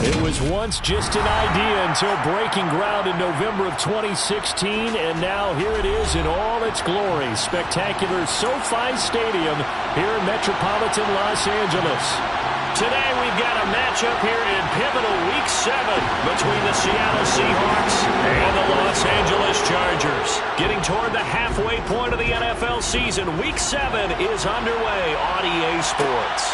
It was once just an idea until breaking ground in November of 2016, and now here it is in all its glory. Spectacular SoFi Stadium here in metropolitan Los Angeles. Today we've got a matchup here in pivotal Week 7 between the Seattle Seahawks and the Los Angeles Chargers. Getting toward the halfway point of the NFL season, Week 7 is underway on EA Sports.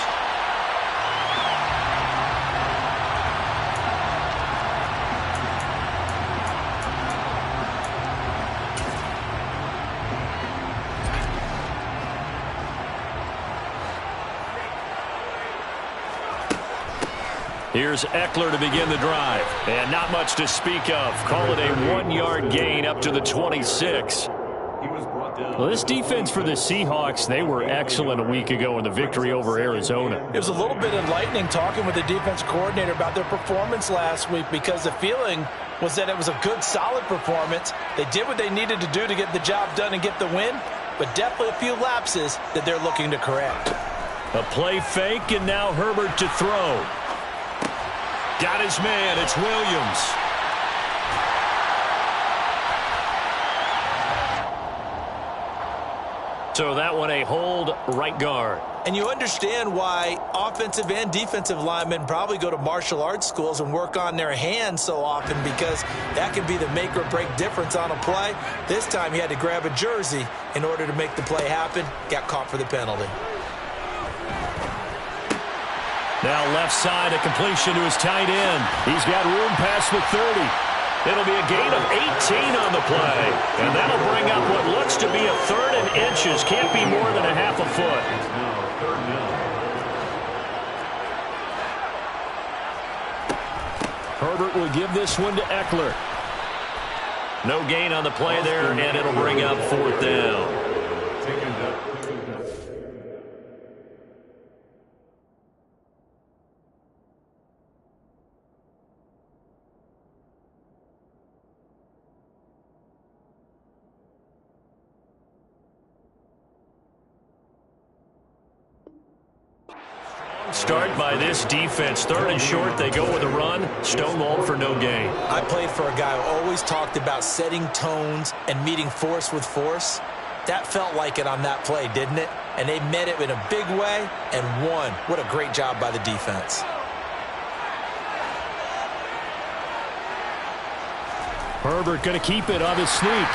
Here's Eckler to begin the drive. And not much to speak of. Call it a 1-yard gain up to the 26. Well, this defense for the Seahawks, they were excellent a week ago in the victory over Arizona. It was a little bit enlightening talking with the defense coordinator about their performance last week because the feeling was that it was a good, solid performance. They did what they needed to do to get the job done and get the win, but definitely a few lapses that they're looking to correct. A play fake, and now Herbert to throw. Got his man. It's Williams. So that one a hold, right guard. And you understand why offensive and defensive linemen probably go to martial arts schools and work on their hands so often, because that can be the make or break difference on a play. This time he had to grab a jersey in order to make the play happen. Got caught for the penalty. Now left side, a completion to his tight end. He's got room past the 30. It'll be a gain of 18 on the play. And that'll bring up what looks to be a 3rd and inches. Can't be more than a half a foot. Herbert will give this one to Eckler. No gain on the play there, and it'll bring up 4th down. Start by this defense. 3rd and short, they go with a run. Stonewalled for no gain. I played for a guy who always talked about setting tones and meeting force with force. That felt like it on that play, didn't it? And they met it in a big way and won. What a great job by the defense. Herbert going to keep it on his sneak.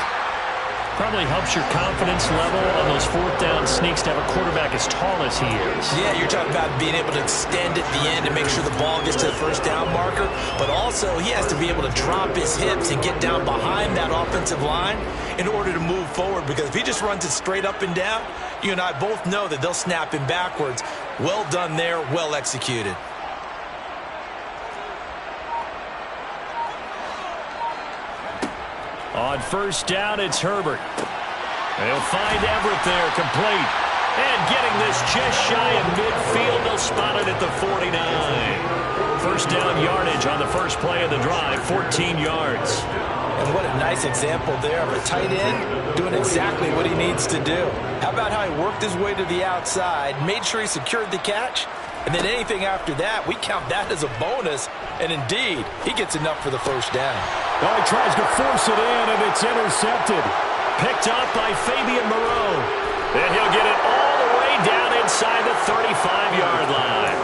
Probably helps your confidence level on those 4th down sneaks to have a quarterback as tall as he is. Yeah, you're talking about being able to extend at the end and make sure the ball gets to the 1st down marker. But also, he has to be able to drop his hips and get down behind that offensive line in order to move forward. Because if he just runs it straight up and down, you and I both know that they'll snap him backwards. Well done there, well executed. On 1st down, it's Herbert. They'll find Everett there, complete. And getting this just shy of midfield, they'll spot it at the 49. 1st down yardage on the first play of the drive, 14 yards. And what a nice example there of a tight end doing exactly what he needs to do. How about how he worked his way to the outside, made sure he secured the catch, and then anything after that, we count that as a bonus. And indeed, he gets enough for the 1st down. Oh, he tries to force it in, and it's intercepted. Picked up by Fabian Moreau. And he'll get it all the way down inside the 35-yard line.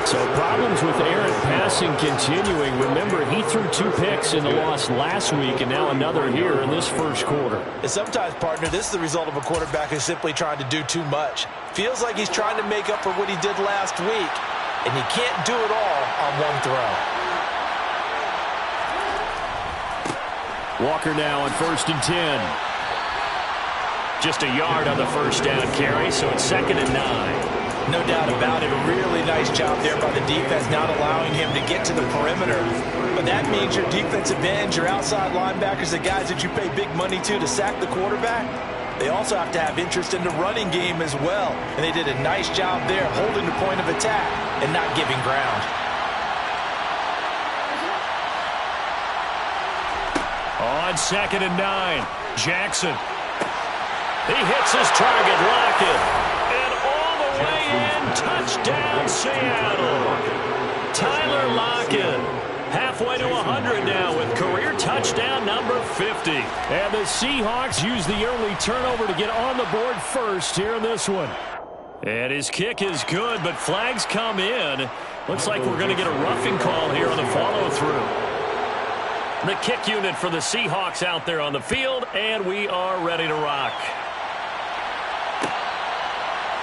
So problems with errant passing continuing. Remember, he threw 2 picks in the loss last week, and now another here in this 1st quarter. And sometimes, partner, this is the result of a quarterback who's simply trying to do too much. Feels like he's trying to make up for what he did last week, and he can't do it all on one throw. Walker now on 1st and 10. Just a yard on the 1st down carry, so it's 2nd and 9. No doubt about it. A really nice job there by the defense, not allowing him to get to the perimeter. But that means your defensive ends, your outside linebackers, the guys that you pay big money to sack the quarterback, they also have to have interest in the running game as well. And they did a nice job there, holding the point of attack and not giving ground. On 2nd and 9, Jackson. He hits his target, Lockett. And all the way in, touchdown, Seattle. Tyler Lockett. Halfway to 100 now with career touchdown number 50. And the Seahawks use the early turnover to get on the board first here in this one. And his kick is good, but flags come in. Looks like we're going to get a roughing call here on the follow-through. The kick unit for the Seahawks out there on the field, and we are ready to rock.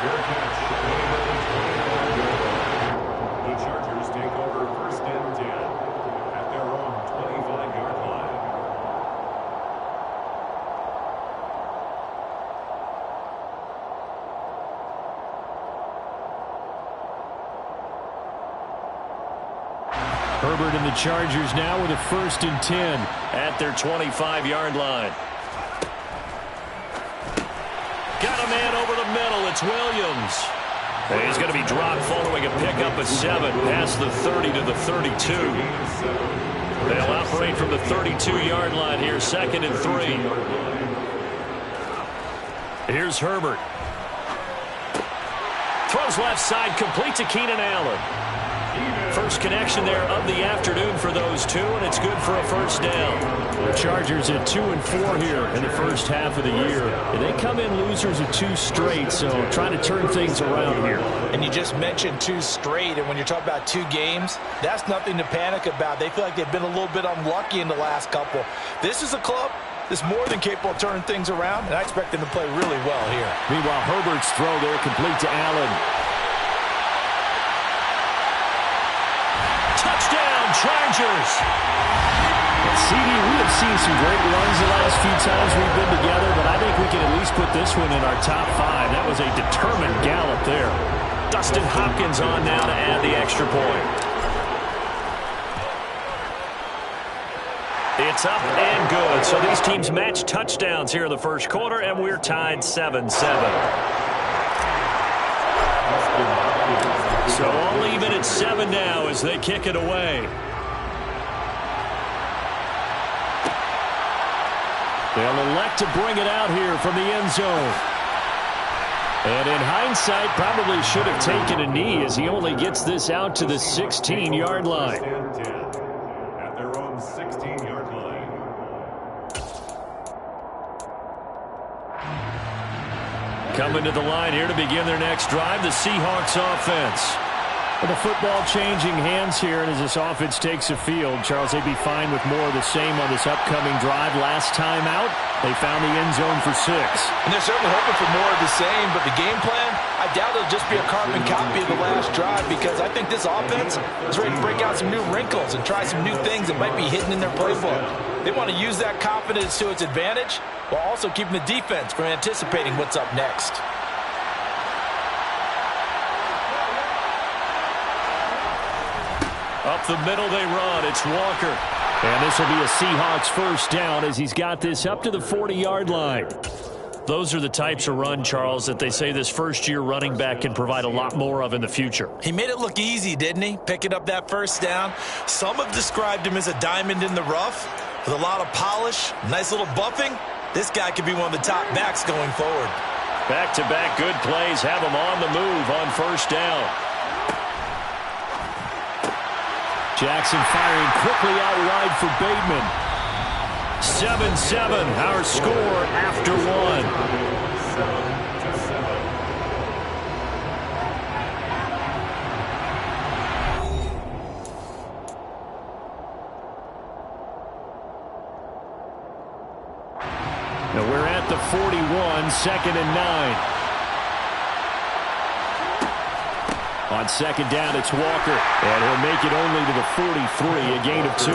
The Chargers take over first and 10 at their own 25-yard line. Herbert and the Chargers now with a first and 10 at their 25-yard line. Got a man over the middle. It's Williams. He's going to be dropped following a pickup of 7 past the 30 to the 32. They'll operate from the 32-yard line here, 2nd and 3. Here's Herbert. Throws left side, complete to Keenan Allen. First connection there of the afternoon for those two, and it's good for a first down. The Chargers at 2-4 here in the first half of the year. And they come in losers of 2 straight, so trying to turn things around here. And you just mentioned 2 straight, and when you're talking about 2 games, that's nothing to panic about. They feel like they've been a little bit unlucky in the last couple. This is a club that's more than capable of turning things around, and I expect them to play really well here. Meanwhile, Herbert's throw there complete to Allen. Touchdown, Chargers. CD, we have seen some great runs the last few times we've been together, but I think we can at least put this one in our top 5. That was a determined gallop there. Dustin Hopkins on now to add the extra point. It's up and good. So these teams match touchdowns here in the first quarter, and we're tied 7-7. So all even at 7 now as they kick it away. They'll elect to bring it out here from the end zone. And in hindsight, probably should have taken a knee as he only gets this out to the 16-yard line. At their own 16-yard line. Coming to the line here to begin their next drive, the Seahawks offense. With the football changing hands here, and as this offense takes the field, Charles, they'd be fine with more of the same on this upcoming drive. Last time out, they found the end zone for 6. And they're certainly hoping for more of the same, but the game plan, I doubt it'll just be a carbon copy of the last drive, because I think this offense is ready to break out some new wrinkles and try some new things that might be hidden in their playbook. They want to use that confidence to its advantage while also keeping the defense from anticipating what's up next. Up the middle they run. It's Walker. And this will be a Seahawks first down as he's got this up to the 40-yard line. Those are the types of run, Charles, that they say this first-year running back can provide a lot more of in the future. He made it look easy, didn't he? Picking up that first down. Some have described him as a diamond in the rough with a lot of polish, nice little buffing. This guy could be one of the top backs going forward. Back-to-back good plays have him on the move on first down. Jackson firing quickly out wide for Bateman. 7-7, our score after 1. Now we're at the 41, 2nd and 9. On 2nd down, it's Walker, and he'll make it only to the 43, a gain of 2.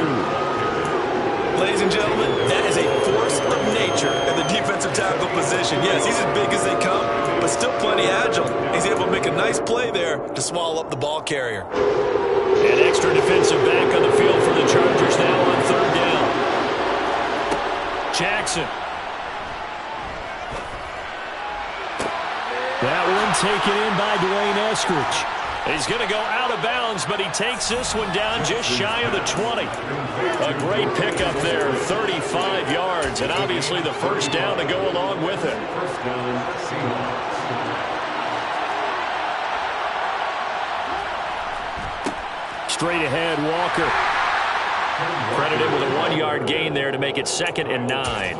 Ladies and gentlemen, that is a force of nature in the defensive tackle position. Yes, he's as big as they come, but still plenty agile. He's able to make a nice play there to swallow up the ball carrier. An extra defensive back on the field for the Chargers now on 3rd down. Jackson. That one taken in by Dwayne Eskridge. He's going to go out of bounds, but he takes this one down just shy of the 20. A great pickup there, 35 yards, and obviously the first down to go along with it. First down, Seahawks. straight ahead, Walker. Credited with a 1-yard gain there to make it 2nd and 9.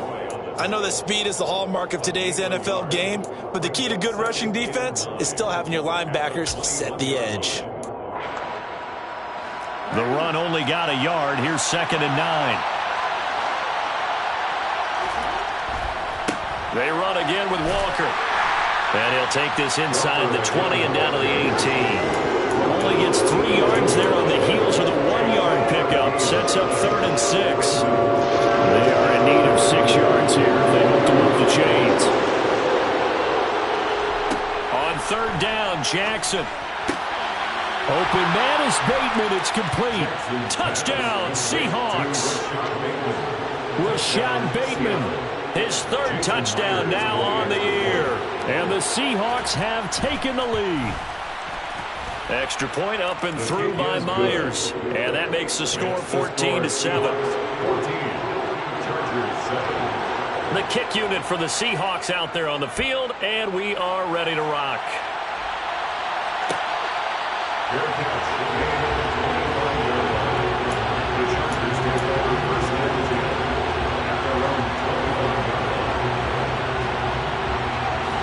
I know that speed is the hallmark of today's NFL game, but the key to good rushing defense is still having your linebackers set the edge. The run only got a yard. Here's 2nd and 9. They run again with Walker. And he'll take this inside the 20 and down to the 18. Only gets 3 yards there on the heels of the 1-yard pickup. Sets up 3rd and 6. They are in need of 6 yards here if they hope to move the chains. On 3rd down, Jackson. Open man is Bateman. It's complete. Touchdown, Seahawks. Rashad Bateman, his 3rd touchdown now on the year. And the Seahawks have taken the lead. Extra point up and through by Myers. And that makes the score 14-7. The kick unit for the Seahawks out there on the field, and we are ready to rock.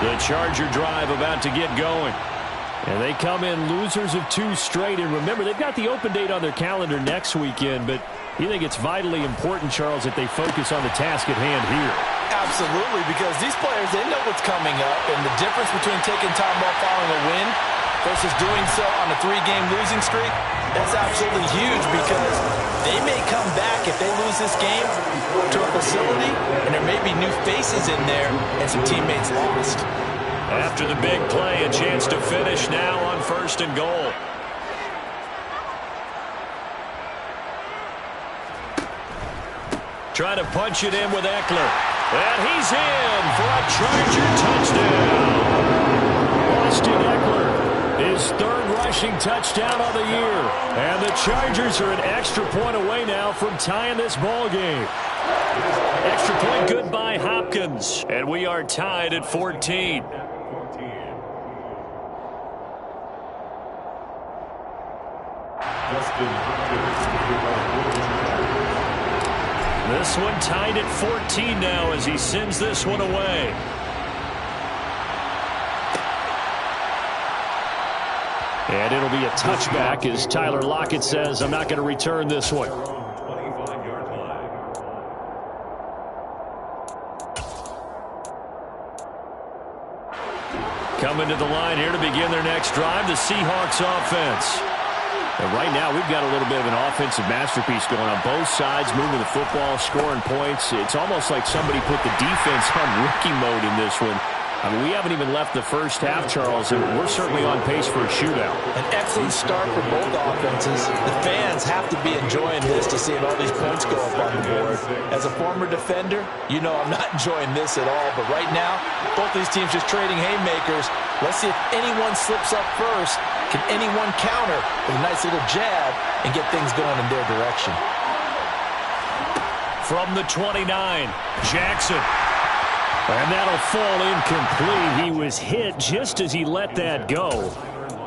The Charger drive about to get going. And they come in losers of 2 straight. And remember, they've got the open date on their calendar next weekend, but you think it's vitally important, Charles, that they focus on the task at hand here? Absolutely, because these players, they know what's coming up, and the difference between taking time off following a win versus doing so on a 3-game losing streak, that's absolutely huge because they may come back if they lose this game to a facility, and there may be new faces in there and some teammates lost. After the big play, a chance to finish now on 1st and goal. Trying to punch it in with Eckler. And he's in for a Charger touchdown. Austin Eckler, his 3rd rushing touchdown of the year. And the Chargers are an extra point away now from tying this ball game. Extra point good by Hopkins. And we are tied at 14. This one tied at 14 now as he sends this one away. And it'll be a touchback as Tyler Lockett says, I'm not going to return this one. Coming to the line here to begin their next drive, the Seahawks offense. And right now, we've got a little bit of an offensive masterpiece going on both sides, moving the football, scoring points. It's almost like somebody put the defense on rookie mode in this one. I mean, we haven't even left the first half, Charles, and we're certainly on pace for a shootout. An excellent start for both offenses. The fans have to be enjoying this to see all these points go up on the board. As a former defender, you know I'm not enjoying this at all. But right now, both these teams just trading haymakers. Let's see if anyone slips up first. Can anyone counter with a nice little jab and get things going in their direction? From the 29, Jackson. And that'll fall incomplete. He was hit just as he let that go.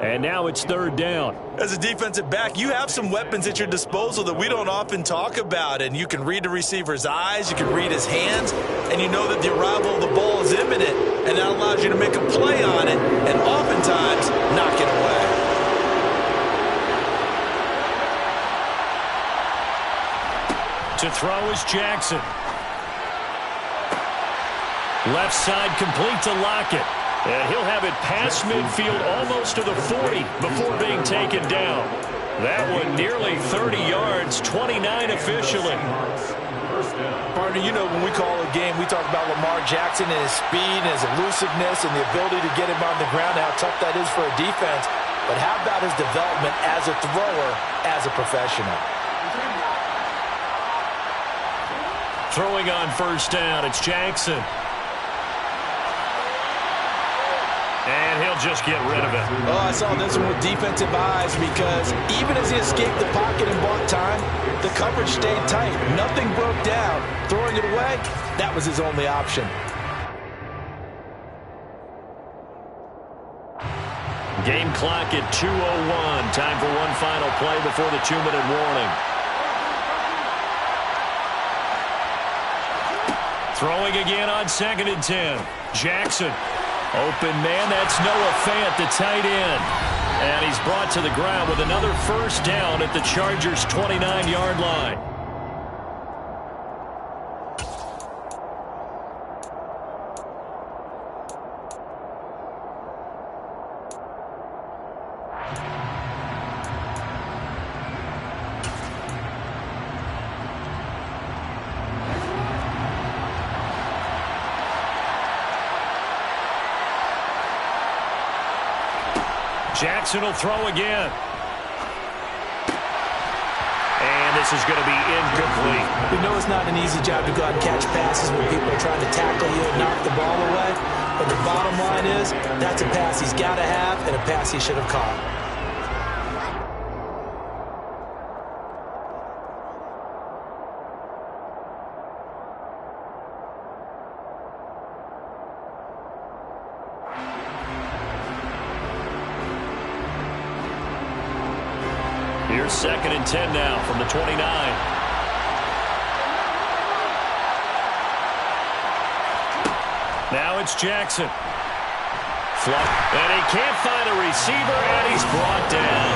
And now it's 3rd down. As a defensive back, you have some weapons at your disposal that we don't often talk about. And you can read the receiver's eyes, you can read his hands, and you know that the arrival of the ball is imminent. And that allows you to make a play on it and oftentimes knock it away. To throw is Jackson. Left side complete to Lockett. And he'll have it past midfield almost to the 40 before being taken down. That one nearly 30 yards, 29 officially. Partner, you know when we call a game, we talk about Lamar Jackson and his speed and his elusiveness and the ability to get him on the ground, how tough that is for a defense. But how about his development as a thrower, as a professional? Throwing on 1st down, it's Jackson. And he'll just get rid of it. Oh, I saw this one with defensive eyes because even as he escaped the pocket and bought time, the coverage stayed tight. Nothing broke down. Throwing it away, that was his only option. Game clock at 2:01. Time for one final play before the 2-minute warning. Throwing again on 2nd and 10. Jackson. Open man, that's Noah Fant, the tight end. And he's brought to the ground with another first down at the Chargers' 29-yard line. Jackson will throw again. And this is going to be incomplete. We know it's not an easy job to go out and catch passes when people are trying to tackle you and knock the ball away. But the bottom line is, that's a pass he's got to have and a pass he should have caught. Here's 2nd and 10 now from the 29. Now it's Jackson. And he can't find a receiver, and he's brought down.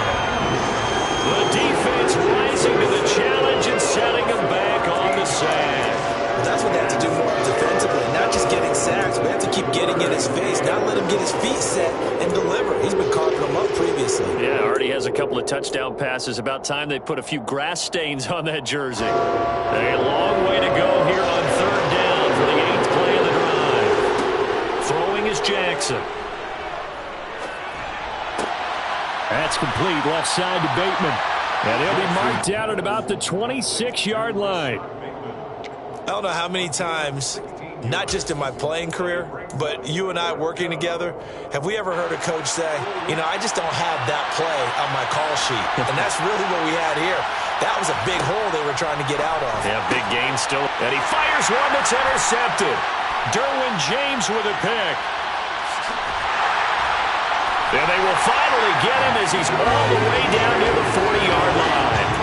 The defense rising to the challenge and setting him back on the sand. That's what they have to do more defensively, not just getting sacks. We have to keep getting in his face, not let him get his feet set and deliver. He's been carving them up previously. Yeah, already has a couple of touchdown passes. About time they put a few grass stains on that jersey. A long way to go here on 3rd down for the 8th play of the drive. Throwing is Jackson. That's complete, left side to Bateman. And he'll be marked out at about the 26-yard line. I don't know how many times, not just in my playing career, but you and I working together, have we ever heard a coach say, you know, I just don't have that play on my call sheet. And that's really what we had here. That was a big hole they were trying to get out of. Yeah, big gain still. And he fires one that's intercepted. Derwin James with a pick. And they will finally get him as he's all the way down near the 40-yard line.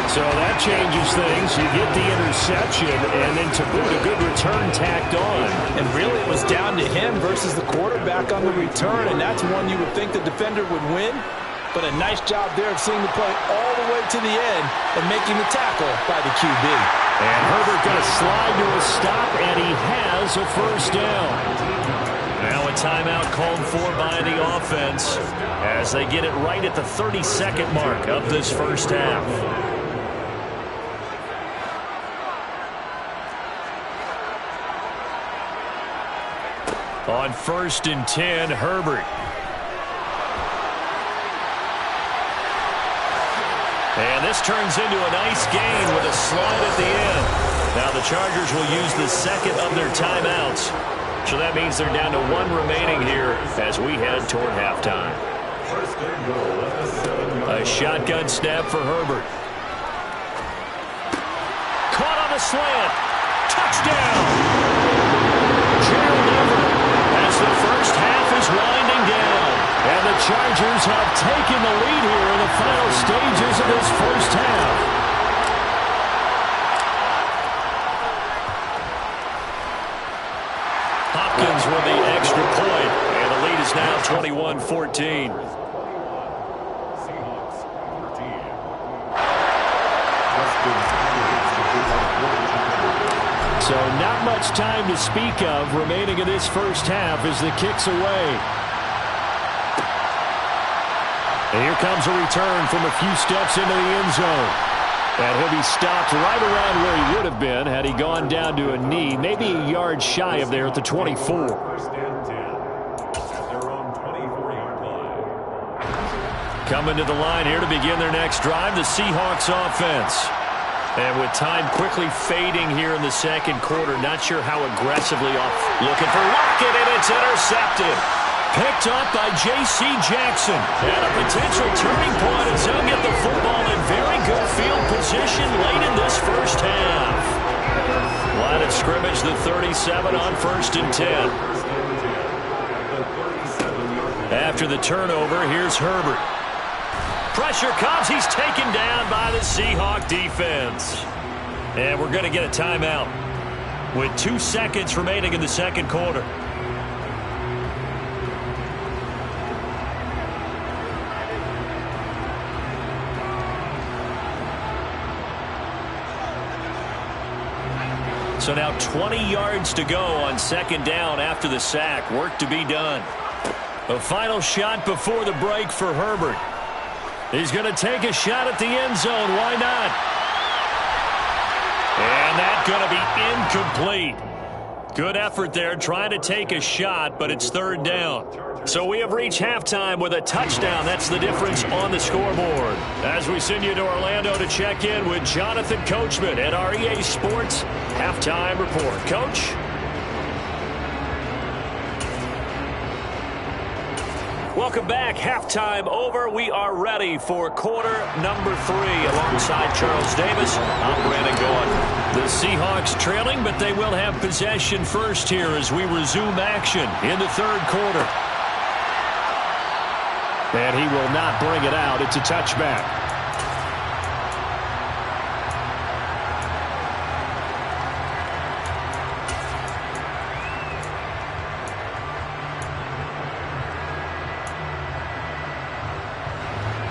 So that changes things. You get the interception, and then to boot, a good return tacked on. And really, it was down to him versus the quarterback on the return, and that's one you would think the defender would win. But a nice job there of seeing the play all the way to the end and making the tackle by the QB. And Herbert going to slide to a stop, and he has a first down. Now a timeout called for by the offense as they get it right at the 32nd mark of this first half. On 1st and 10, Herbert. And this turns into a nice gain with a slide at the end. Now the Chargers will use the 2nd of their timeouts. So that means they're down to 1 remaining here as we head toward halftime. A shotgun snap for Herbert. Caught on the slant. Touchdown. Gerald Everett as the first half is winding down. And the Chargers have taken the lead here in the final stages of this first half. Hopkins with the extra point, and the lead is now 21-14. So not much time to speak of remaining in this first half as the kick's away. And here comes a return from a few steps into the end zone. And he'll be stopped right around where he would have been had he gone down to a knee, maybe a yard shy of there at the 24. Coming to the line here to begin their next drive, the Seahawks offense. And with time quickly fading here in the second quarter, not sure how aggressively off. Looking for Lockett, and it's intercepted. Picked up by J.C. Jackson. And a potential turning point as he'll get the football in very good field position late in this first half. Line of scrimmage, the 37 on 1st and 10. After the turnover, here's Herbert. Pressure comes. He's taken down by the Seahawk defense. And we're going to get a timeout with 2 seconds remaining in the second quarter. So now 20 yards to go on second down after the sack. Work to be done. A final shot before the break for Herbert. He's going to take a shot at the end zone. Why not? And that's going to be incomplete. Good effort there trying to take a shot, but it's third down. So we have reached halftime with a touchdown. That's the difference on the scoreboard. As we send you to Orlando to check in with Jonathan Coachman at our EA Sports Halftime Report. Coach? Welcome back. Halftime over. We are ready for quarter number 3 alongside Charles Davis. I'm Brandon Gaudin. The Seahawks trailing, but they will have possession first here as we resume action in the third quarter. And he will not bring it out. It's a touchback.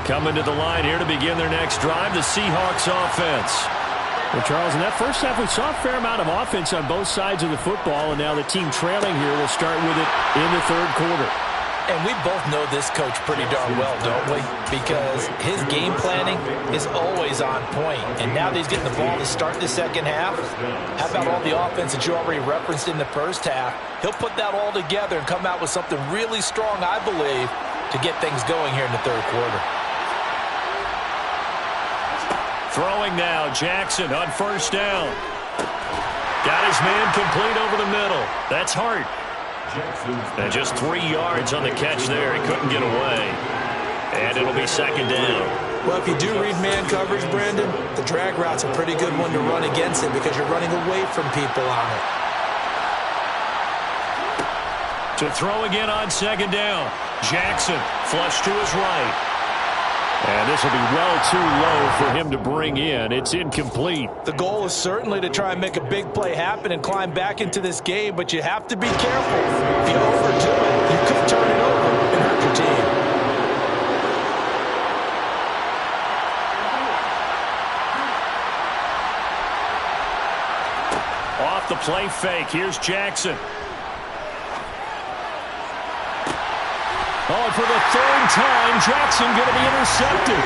Coming to the line here to begin their next drive, the Seahawks offense. Well, Charles, in that first half, we saw a fair amount of offense on both sides of the football, and now the team trailing here will start with it in the third quarter. And we both know this coach pretty darn well, don't we? Because his game planning is always on point. And now that he's getting the ball to start the second half, how about all the offense that you already referenced in the first half? He'll put that all together and come out with something really strong, I believe, to get things going here in the third quarter. Throwing now, Jackson on first down. Got his man complete over the middle. That's Hart. And just 3 yards on the catch there. He couldn't get away. And it'll be second down. Well, if you do read man coverage, Brandon, the drag route's a pretty good one to run against it because you're running away from people on it. To throw again on second down. Jackson flush to his right. And this will be well too low for him to bring in. It's incomplete. The goal is certainly to try and make a big play happen and climb back into this game, but you have to be careful. If you overdo it, you could turn it over and hurt your team. Off the play fake. Here's Jackson. Oh, and for the third time, Jackson going to be intercepted.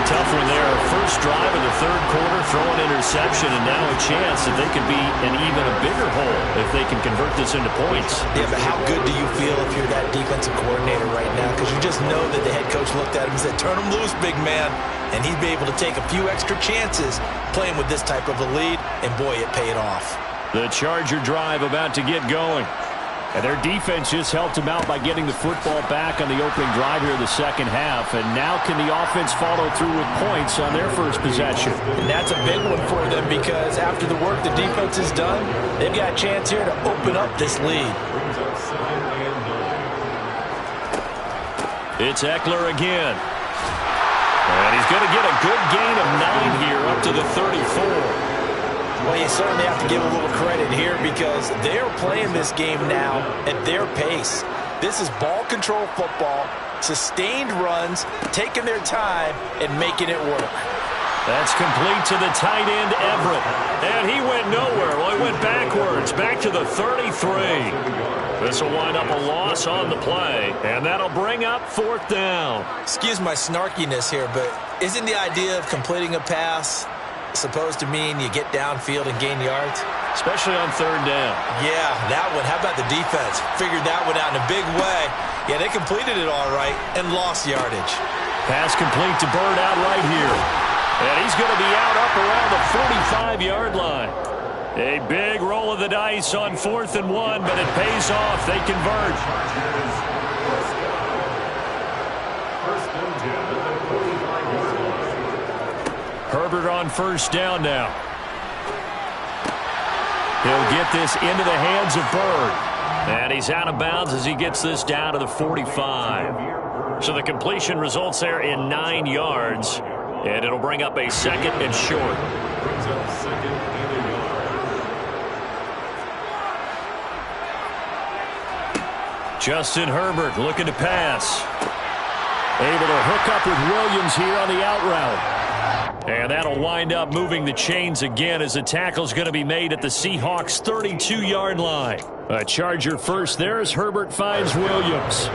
Tough one there. First drive of the third quarter, throwing interception, and now a chance that they could be in even a bigger hole if they can convert this into points. Yeah, but how good do you feel if you're that defensive coordinator right now? Because you just know that the head coach looked at him and said, turn him loose, big man. And he'd be able to take a few extra chances playing with this type of a lead, and boy, it paid off. The Charger drive about to get going. And their defense just helped them out by getting the football back on the opening drive here in the second half. And now can the offense follow through with points on their first possession? And that's a big one for them because after the work the defense has done, they've got a chance here to open up this lead. It's Eckler again. And he's going to get a good gain of 9 here up to the 34. Well, you certainly have to give a little credit here because they're playing this game now at their pace. This is ball control football, sustained runs, taking their time, and making it work. That's complete to the tight end, Everett. And he went nowhere. Well, he went backwards, back to the 33. This will wind up a loss on the play, and that'll bring up fourth down. Excuse my snarkiness here, but isn't the idea of completing a pass supposed to mean you get downfield and gain yards? Especially on third down. Yeah, that one. How about the defense? Figured that one out in a big way. Yeah, they completed it all right and lost yardage. Pass complete to Bird out right here. And he's going to be out up around the 45-yard line. A big roll of the dice on 4th and 1, but it pays off. They convert. Herbert on first down now. He'll get this into the hands of Bird. And he's out of bounds as he gets this down to the 45. So the completion results there in 9 yards. And it'll bring up a 2nd and short. Brings up 2nd and a yard. Justin Herbert looking to pass. Able to hook up with Williams here on the out route. And that'll wind up moving the chains again as the tackle's going to be made at the Seahawks' 32-yard line. A Charger first there as Herbert finds Williams.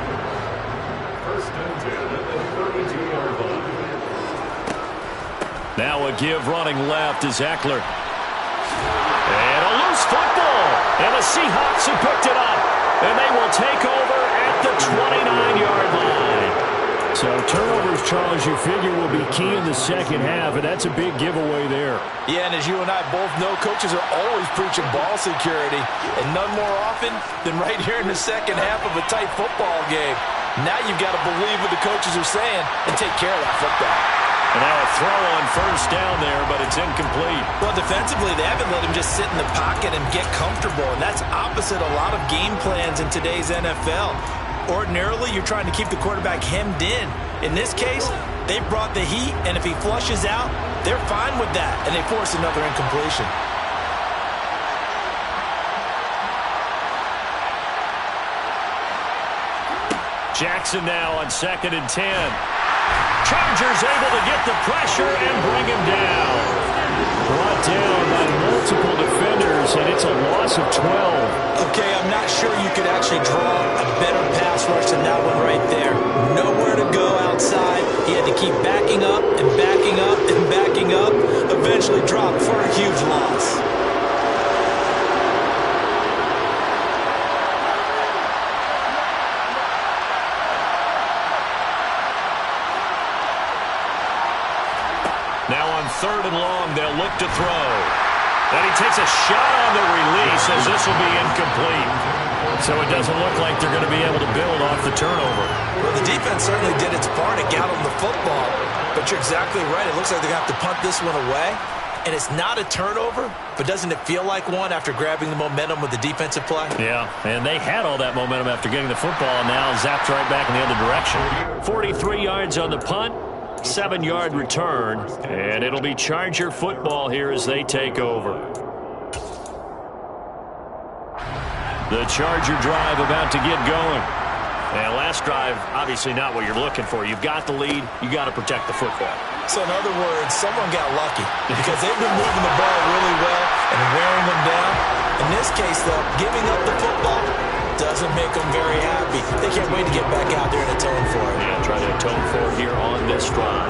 First and 10 at the 32-yard line. Now a give running left is Eckler. And a loose football. And the Seahawks have picked it up. And they will take over at the 29-yard line. So turnovers, Charles, you figure will be key in the second half, and that's a big giveaway there. Yeah, and as you and I both know, coaches are always preaching ball security, and none more often than right here in the second half of a tight football game. Now you've got to believe what the coaches are saying and take care of that football. And now a throw on first down there, but it's incomplete. Well, defensively, they haven't let him just sit in the pocket and get comfortable, and that's opposite a lot of game plans in today's NFL. Ordinarily, you're trying to keep the quarterback hemmed in. In this case, they brought the heat, and if he flushes out, they're fine with that, and they force another incompletion. Jackson now on 2nd and 10. Chargers able to get the pressure and bring him down. Brought down by multiple defenders, and it's a loss of 12. Okay, I'm not sure you could actually draw a better pass rush than that one right there. Nowhere to go outside. He had to keep backing up and backing up and backing up. Eventually dropped for a huge loss. Now on 3rd and long, they'll look to throw. And he takes a shot on the release as this will be incomplete. So it doesn't look like they're going to be able to build off the turnover. Well, the defense certainly did its part. It got him the football. But you're exactly right. It looks like they're going to have to punt this one away. And it's not a turnover, but doesn't it feel like one after grabbing the momentum with the defensive play? Yeah, and they had all that momentum after getting the football, and now zapped right back in the other direction. 43 yards on the punt. 7-yard return, and it'll be Charger football here as they take over. The Charger drive about to get going. And last drive, obviously not what you're looking for. You've got the lead. You got to protect the football. So in other words, someone got lucky because they've been moving the ball really well and wearing them down. In this case, though, giving up the football doesn't make them very happy. They can't wait to get back out there and atone for it. Yeah, try to atone for it here on this drive.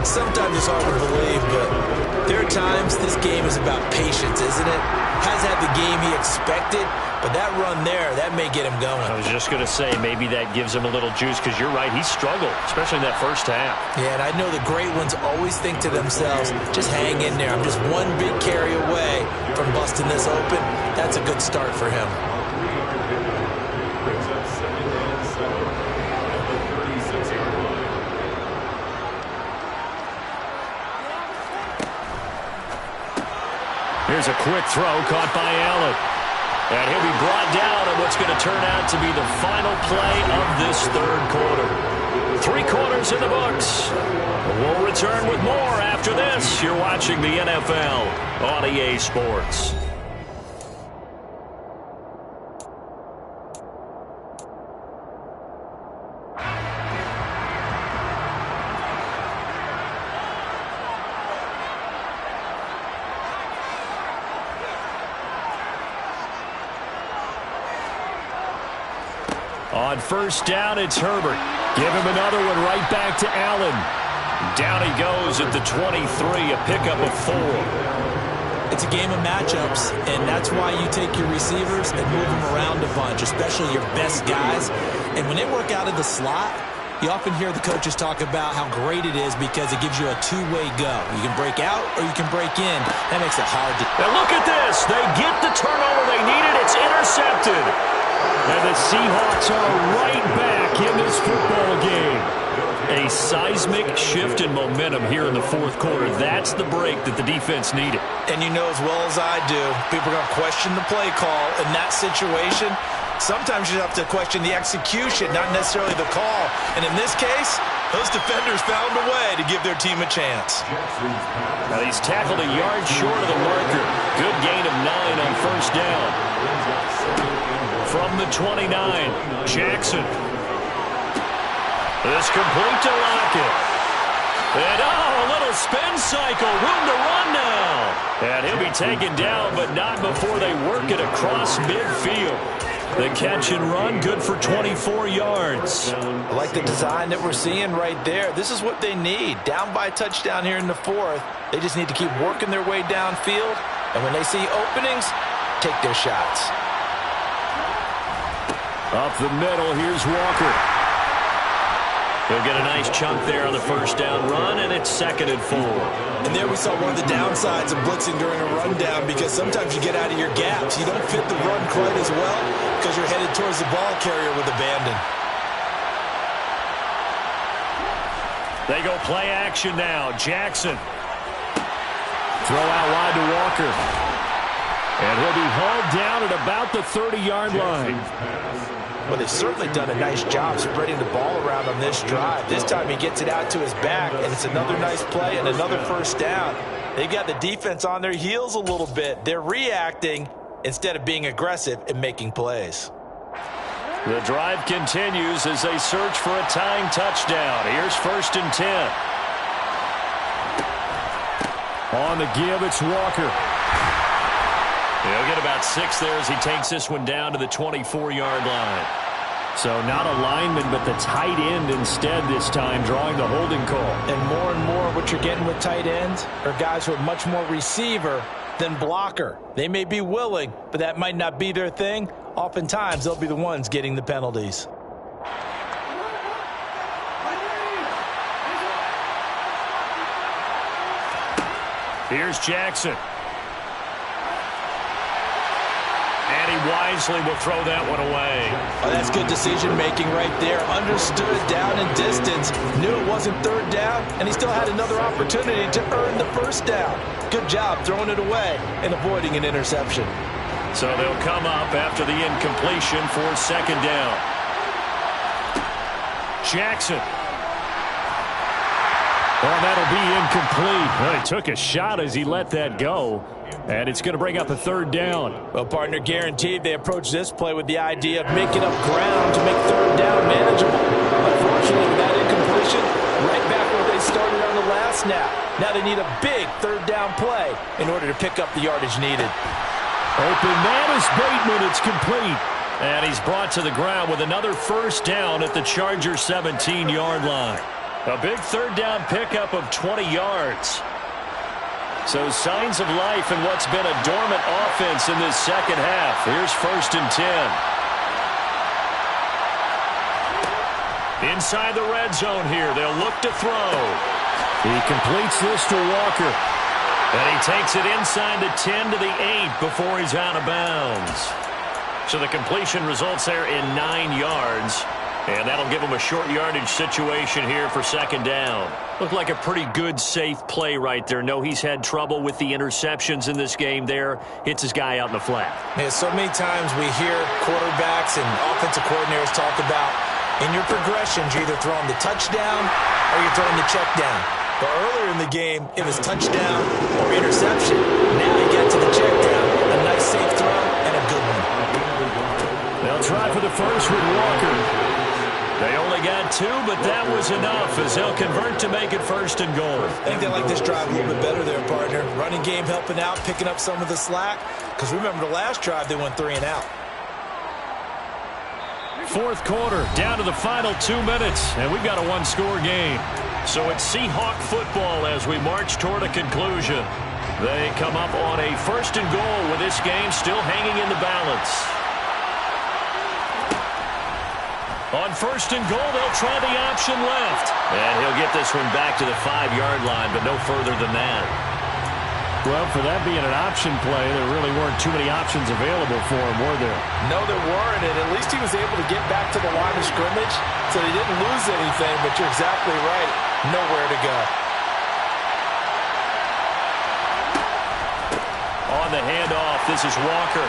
Sometimes it's hard to believe, but there are times this game is about patience, isn't it? Has had the game he expected, but that run there, that may get him going. I was just going to say, maybe that gives him a little juice because you're right, he struggled, especially in that first half. Yeah, and I know the great ones always think to themselves, just hang in there. I'm just one big carry away from busting this open. That's a good start for him. Brings up 2nd and 7 at the 36-yard line. Here's a quick throw caught by Allen. And he'll be brought down on what's going to turn out to be the final play of this 3rd quarter. 3 quarters in the books. We'll return with more after this. You're watching the NFL on EA Sports. On first down, it's Herbert. Give him another one right back to Allen. Down he goes at the 23, a pickup of 4. It's a game of matchups, and that's why you take your receivers and move them around a bunch, especially your best guys. And when they work out of the slot, you often hear the coaches talk about how great it is because it gives you a two-way go. You can break out or you can break in. That makes it hard to... Now look at this. They get the turnover they needed. It's intercepted. And the Seahawks are right back in this football game. A seismic shift in momentum here in the 4th quarter. That's the break that the defense needed. And you know as well as I do, people are going to question the play call in that situation. Sometimes you have to question the execution, not necessarily the call. And in this case, those defenders found a way to give their team a chance. Now he's tackled a yard short of the marker. Good gain of 9 on first down. From the 29, Jackson. This complete to Lockett. And a little spin cycle. Room to run now. And he'll be taken down, but not before they work it across midfield. The catch and run, good for 24 yards. I like the design that we're seeing right there. This is what they need. Down by a touchdown here in the 4th. They just need to keep working their way downfield. And when they see openings, take their shots. Up the middle, here's Walker. He'll get a nice chunk there on the first down run, and it's 2nd and 4. And there we saw one of the downsides of blitzing during a rundown, because sometimes you get out of your gaps. You don't fit the run quite as well because you're headed towards the ball carrier with abandon. They go play action now. Jackson. Throw out wide to Walker. And he'll be hauled down at about the 30-yard line. Well, they've certainly done a nice job spreading the ball around on this drive. This time he gets it out to his back, and it's another nice play and another first down. They've got the defense on their heels a little bit. They're reacting instead of being aggressive and making plays. The drive continues as they search for a tying touchdown. Here's 1st and 10. On the give, it's Walker. He'll get about 6 there as he takes this one down to the 24-yard line. So not a lineman, but the tight end instead this time, drawing the holding call. And more what you're getting with tight ends are guys who are much more receiver than blocker. They may be willing, but that might not be their thing. Oftentimes, they'll be the ones getting the penalties. Here's Jackson. And he wisely will throw that one away. Oh, that's good decision-making right there. Understood down and distance. Knew it wasn't 3rd down, and he still had another opportunity to earn the 1st down. Good job throwing it away and avoiding an interception. So they'll come up after the incompletion for 2nd down. Jackson. Oh, that'll be incomplete. Well, he took a shot as he let that go. And it's going to bring up a 3rd down. Well, partner, guaranteed they approach this play with the idea of making up ground to make 3rd down manageable. Unfortunately, with that incompletion, right back where they started on the last snap. Now they need a big 3rd down play in order to pick up the yardage needed. Open man is Bateman. It's complete. And he's brought to the ground with another 1st down at the Chargers' 17-yard line. A big 3rd down pickup of 20 yards. So signs of life in what's been a dormant offense in this 2nd half. Here's 1st and 10. Inside the red zone here. They'll look to throw. He completes this to Walker. And he takes it inside the 10 to the 8 before he's out of bounds. So the completion results there in 9 yards. And that'll give him a short yardage situation here for 2nd down. Looked like a pretty good, safe play right there. No, he's had trouble with the interceptions in this game there. Hits his guy out in the flat. Yeah, so many times we hear quarterbacks and offensive coordinators talk about in your progressions, you're either throwing the touchdown or you're throwing the check down. But earlier in the game, it was touchdown or interception. Now you get to the check down. A nice safe throw and a good one. They'll try for the first with Walker. They only got 2, but that was enough as they'll convert to make it 1st and goal. I think they like this drive a little bit better there, partner. Running game helping out, picking up some of the slack. Because remember, the last drive, they went 3 and out. 4th quarter, down to the final 2 minutes, and we've got a 1-score game. So it's Seahawk football as we march toward a conclusion. They come up on a 1st and goal with this game still hanging in the balance. On 1st and goal, they'll try the option left. And he'll get this one back to the 5-yard line, but no further than that. Well, for that being an option play, there really weren't too many options available for him, were there? No, there weren't, and at least he was able to get back to the line of scrimmage, so he didn't lose anything, but you're exactly right. Nowhere to go. On the handoff, this is Walker.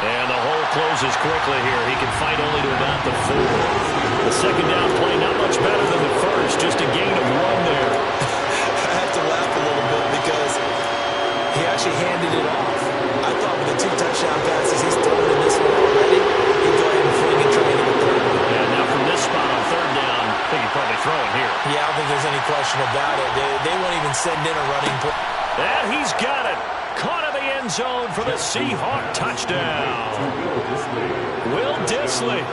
And the hole closes quickly here. He can fight only to about the 4. The second down play not much better than the first. Just a gain of 1 there. I have to laugh a little bit because he actually handed it off. I thought with the 2 touchdown passes he's thrown in this one already, he'd go ahead and fling and try and get a third one. Yeah, now from this spot on third down, I think he'd probably throw it here. Yeah, I don't think there's any question about it. They won't even send in a running play. And he's got it. Caught in the end zone for the Seahawk touchdown. Will Dissly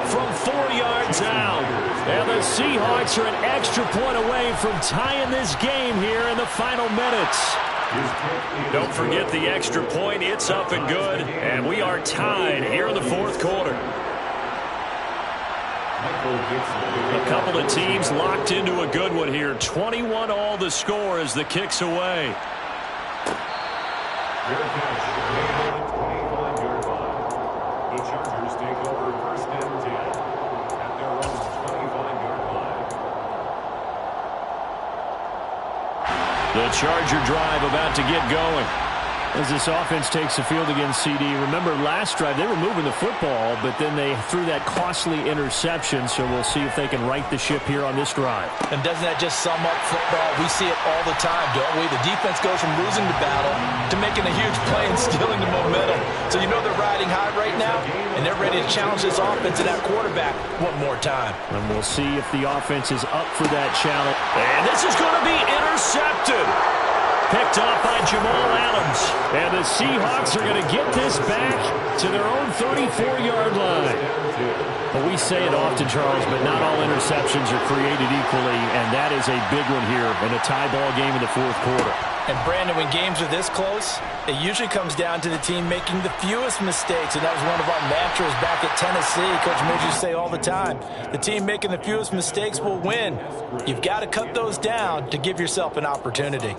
from 4 yards out. And the Seahawks are an extra point away from tying this game here in the final minutes. Don't forget the extra point. It's up and good. And we are tied here in the fourth quarter. A couple of teams locked into a good one here. 21 all the score as the kick's away. Fair catch made on the 25-yard line. The Chargers take over first and 10 at their own 25-yard line. The Charger drive about to get going. As this offense takes the field against CD. Remember last drive they were moving the football, but then they threw that costly interception, so we'll see if they can right the ship here on this drive. And doesn't that just sum up football? We see it all the time, don't we? The defense goes from losing the battle to making a huge play and stealing the momentum. So you know they're riding high right now, and they're ready to challenge this offense and that quarterback one more time. And we'll see if the offense is up for that challenge. And this is going to be intercepted. Picked off by Jamal Adams. And the Seahawks are going to get this back to their own 34-yard line. Well, we say it often, Charles, but not all interceptions are created equally, and that is a big one here in a tie ball game in the fourth quarter. And, Brandon, when games are this close, it usually comes down to the team making the fewest mistakes, and that was one of our mantras back at Tennessee. Coach Midge used to say all the time, the team making the fewest mistakes will win. You've got to cut those down to give yourself an opportunity.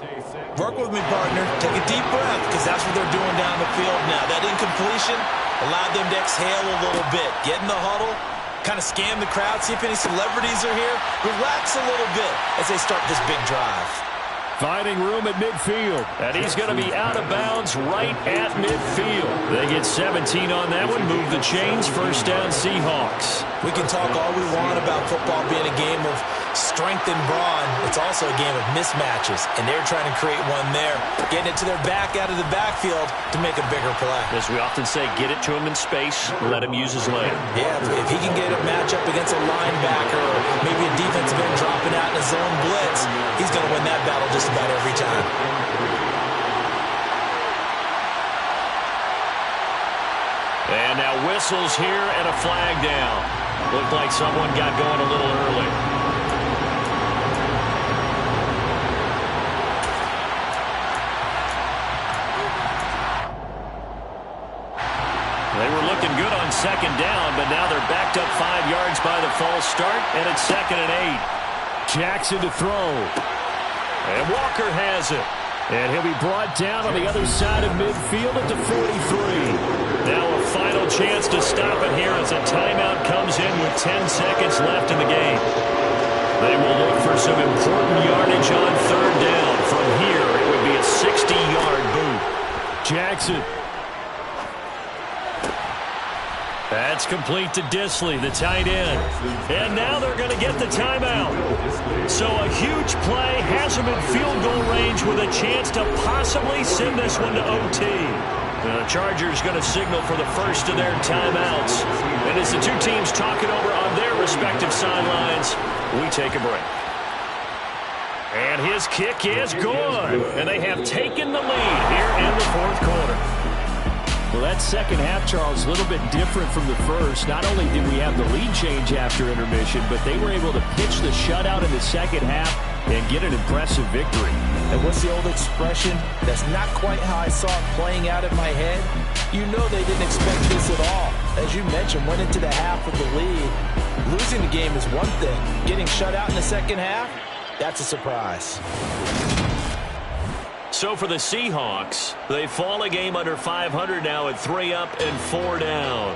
Work with me, partner. Take a deep breath, because that's what they're doing down the field now. That incompletion allowed them to exhale a little bit. Get in the huddle, kind of scan the crowd, see if any celebrities are here. Relax a little bit as they start this big drive. Finding room at midfield. And he's going to be out of bounds right at midfield. They get 17 on that one. Move the chains. First down, Seahawks. We can talk all we want about football being a game of strength and brawn. It's also a game of mismatches, and they're trying to create one there, getting it to their back out of the backfield to make a bigger play. As we often say, get it to him in space, let him use his leg. Yeah, if he can get a matchup against a linebacker or maybe a defensive end dropping out in a zone blitz, he's going to win that battle just about every time. And now whistles here and a flag down. Looked like someone got going a little early. They were looking good on second down, but now they're backed up 5 yards by the false start, and it's 2nd and 8. Jackson to throw. And Walker has it. And he'll be brought down on the other side of midfield at the 43. Now a final chance to stop it here as a timeout comes in with 10 seconds left in the game. They will look for some important yardage on third down. From here, it would be a 60-yard boot. Jackson. That's complete to Dissly, the tight end. And now they're going to get the timeout. So a huge play has them in field goal range with a chance to possibly send this one to OT. The Chargers going to signal for the first of their timeouts. And as the two teams talk it over on their respective sidelines, we take a break. And his kick is good. And they have taken the lead here in the fourth quarter. Well, that second half, Charles, a little bit different from the first. Not only did we have the lead change after intermission, but they were able to pitch the shutout in the second half and get an impressive victory. And what's the old expression? That's not quite how I saw it playing out in my head. You know they didn't expect this at all. As you mentioned, went into the half with the lead. Losing the game is one thing. Getting shut out in the second half, that's a surprise. So for the Seahawks, they fall a game under 500 now at 3 up and 4 down.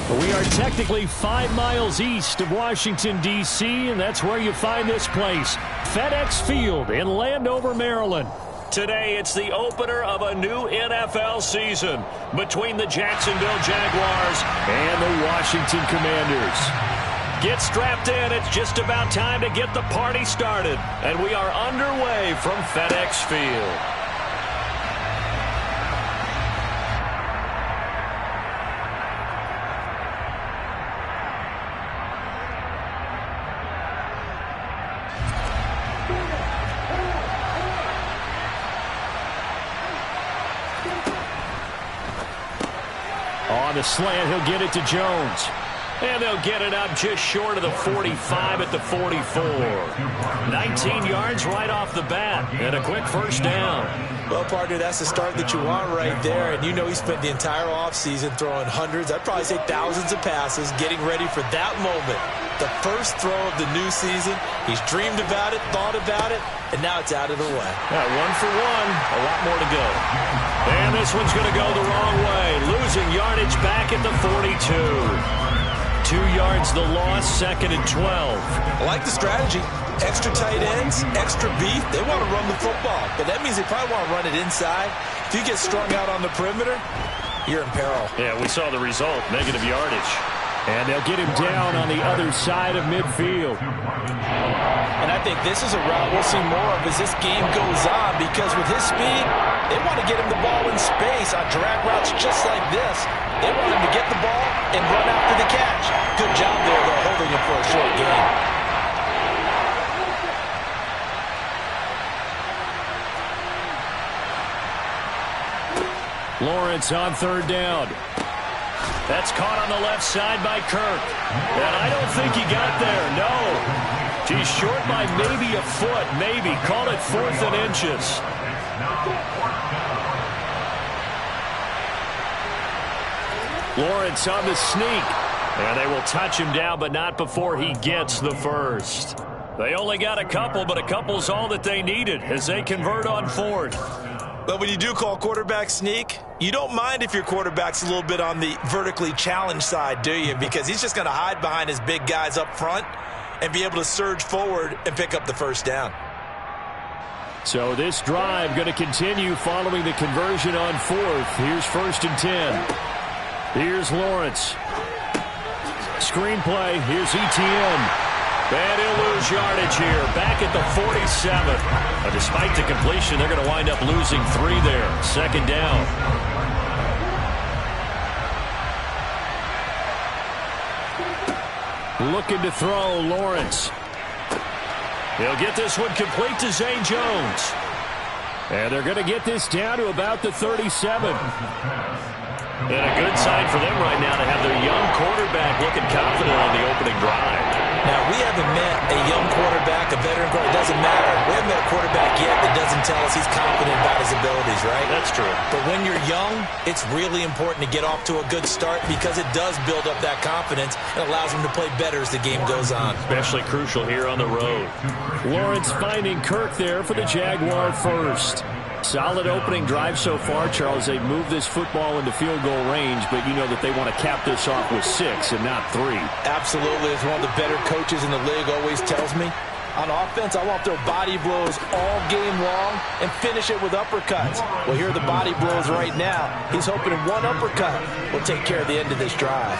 We are technically 5 miles east of Washington, D.C., and that's where you find this place, FedEx Field in Landover, Maryland. Today, it's the opener of a new NFL season between the Jacksonville Jaguars and the Washington Commanders. Get strapped in. It's just about time to get the party started. And we are underway from FedEx Field. On the slant, he'll get it to Jones. And they'll get it up just short of the 45 at the 44. 19 yards right off the bat and a quick first down. Well, partner, that's the start that you want right there. And you know he spent the entire offseason throwing hundreds, I'd probably say thousands of passes, getting ready for that moment. The first throw of the new season. He's dreamed about it, thought about it, and now it's out of the way. One for one, a lot more to go. And this one's going to go the wrong way. Losing yardage back at the 42. 2 yards the loss, 2nd and 12. I like the strategy. Extra tight ends, extra beef. They want to run the football, but that means they probably want to run it inside. If you get strung out on the perimeter, you're in peril. Yeah, we saw the result, negative yardage. And they'll get him down on the other side of midfield. And I think this is a route we'll see more of as this game goes on, because with his speed, they want to get him the ball in space on drag routes just like this. They want him to get the ball and run after the catch. Good job there, though, holding him for a short gain. Lawrence on 3rd down. That's caught on the left side by Kirk. And I don't think he got there, no. He's short by maybe a foot, maybe. Call it 4th and inches. Lawrence on the sneak. And they will touch him down, but not before he gets the first. They only got a couple, but a couple's all that they needed as they convert on 4th. But when you do call quarterback sneak, you don't mind if your quarterback's a little bit on the vertically challenged side, do you? Because he's just going to hide behind his big guys up front and be able to surge forward and pick up the first down. So this drive going to continue following the conversion on 4th. Here's 1st and 10. Here's Lawrence. Screen play. Here's ETN. And he'll lose yardage here, back at the 47. But despite the completion, they're going to wind up losing 3 there. 2nd down. Looking to throw, Lawrence. He'll get this one complete to Zay Jones. And they're going to get this down to about the 37. And a good sign for them right now to have their young quarterback looking confident on the opening drive. Now, we haven't met a young quarterback, a veteran quarterback. It doesn't matter. We haven't met a quarterback yet that doesn't tell us he's confident about his abilities, right? That's true. But when you're young, it's really important to get off to a good start because it does build up that confidence and allows him to play better as the game goes on. Especially crucial here on the road. Lawrence finding Kirk there for the Jaguar first. Solid opening drive so far, Charles. They've moved this football into field goal range, but you know that they want to cap this off with 6 and not 3. Absolutely. As one of the better coaches in the league always tells me, on offense, I want their body blows all game long and finish it with uppercuts. Well, here are the body blows right now. He's hoping one uppercut will take care of the end of this drive.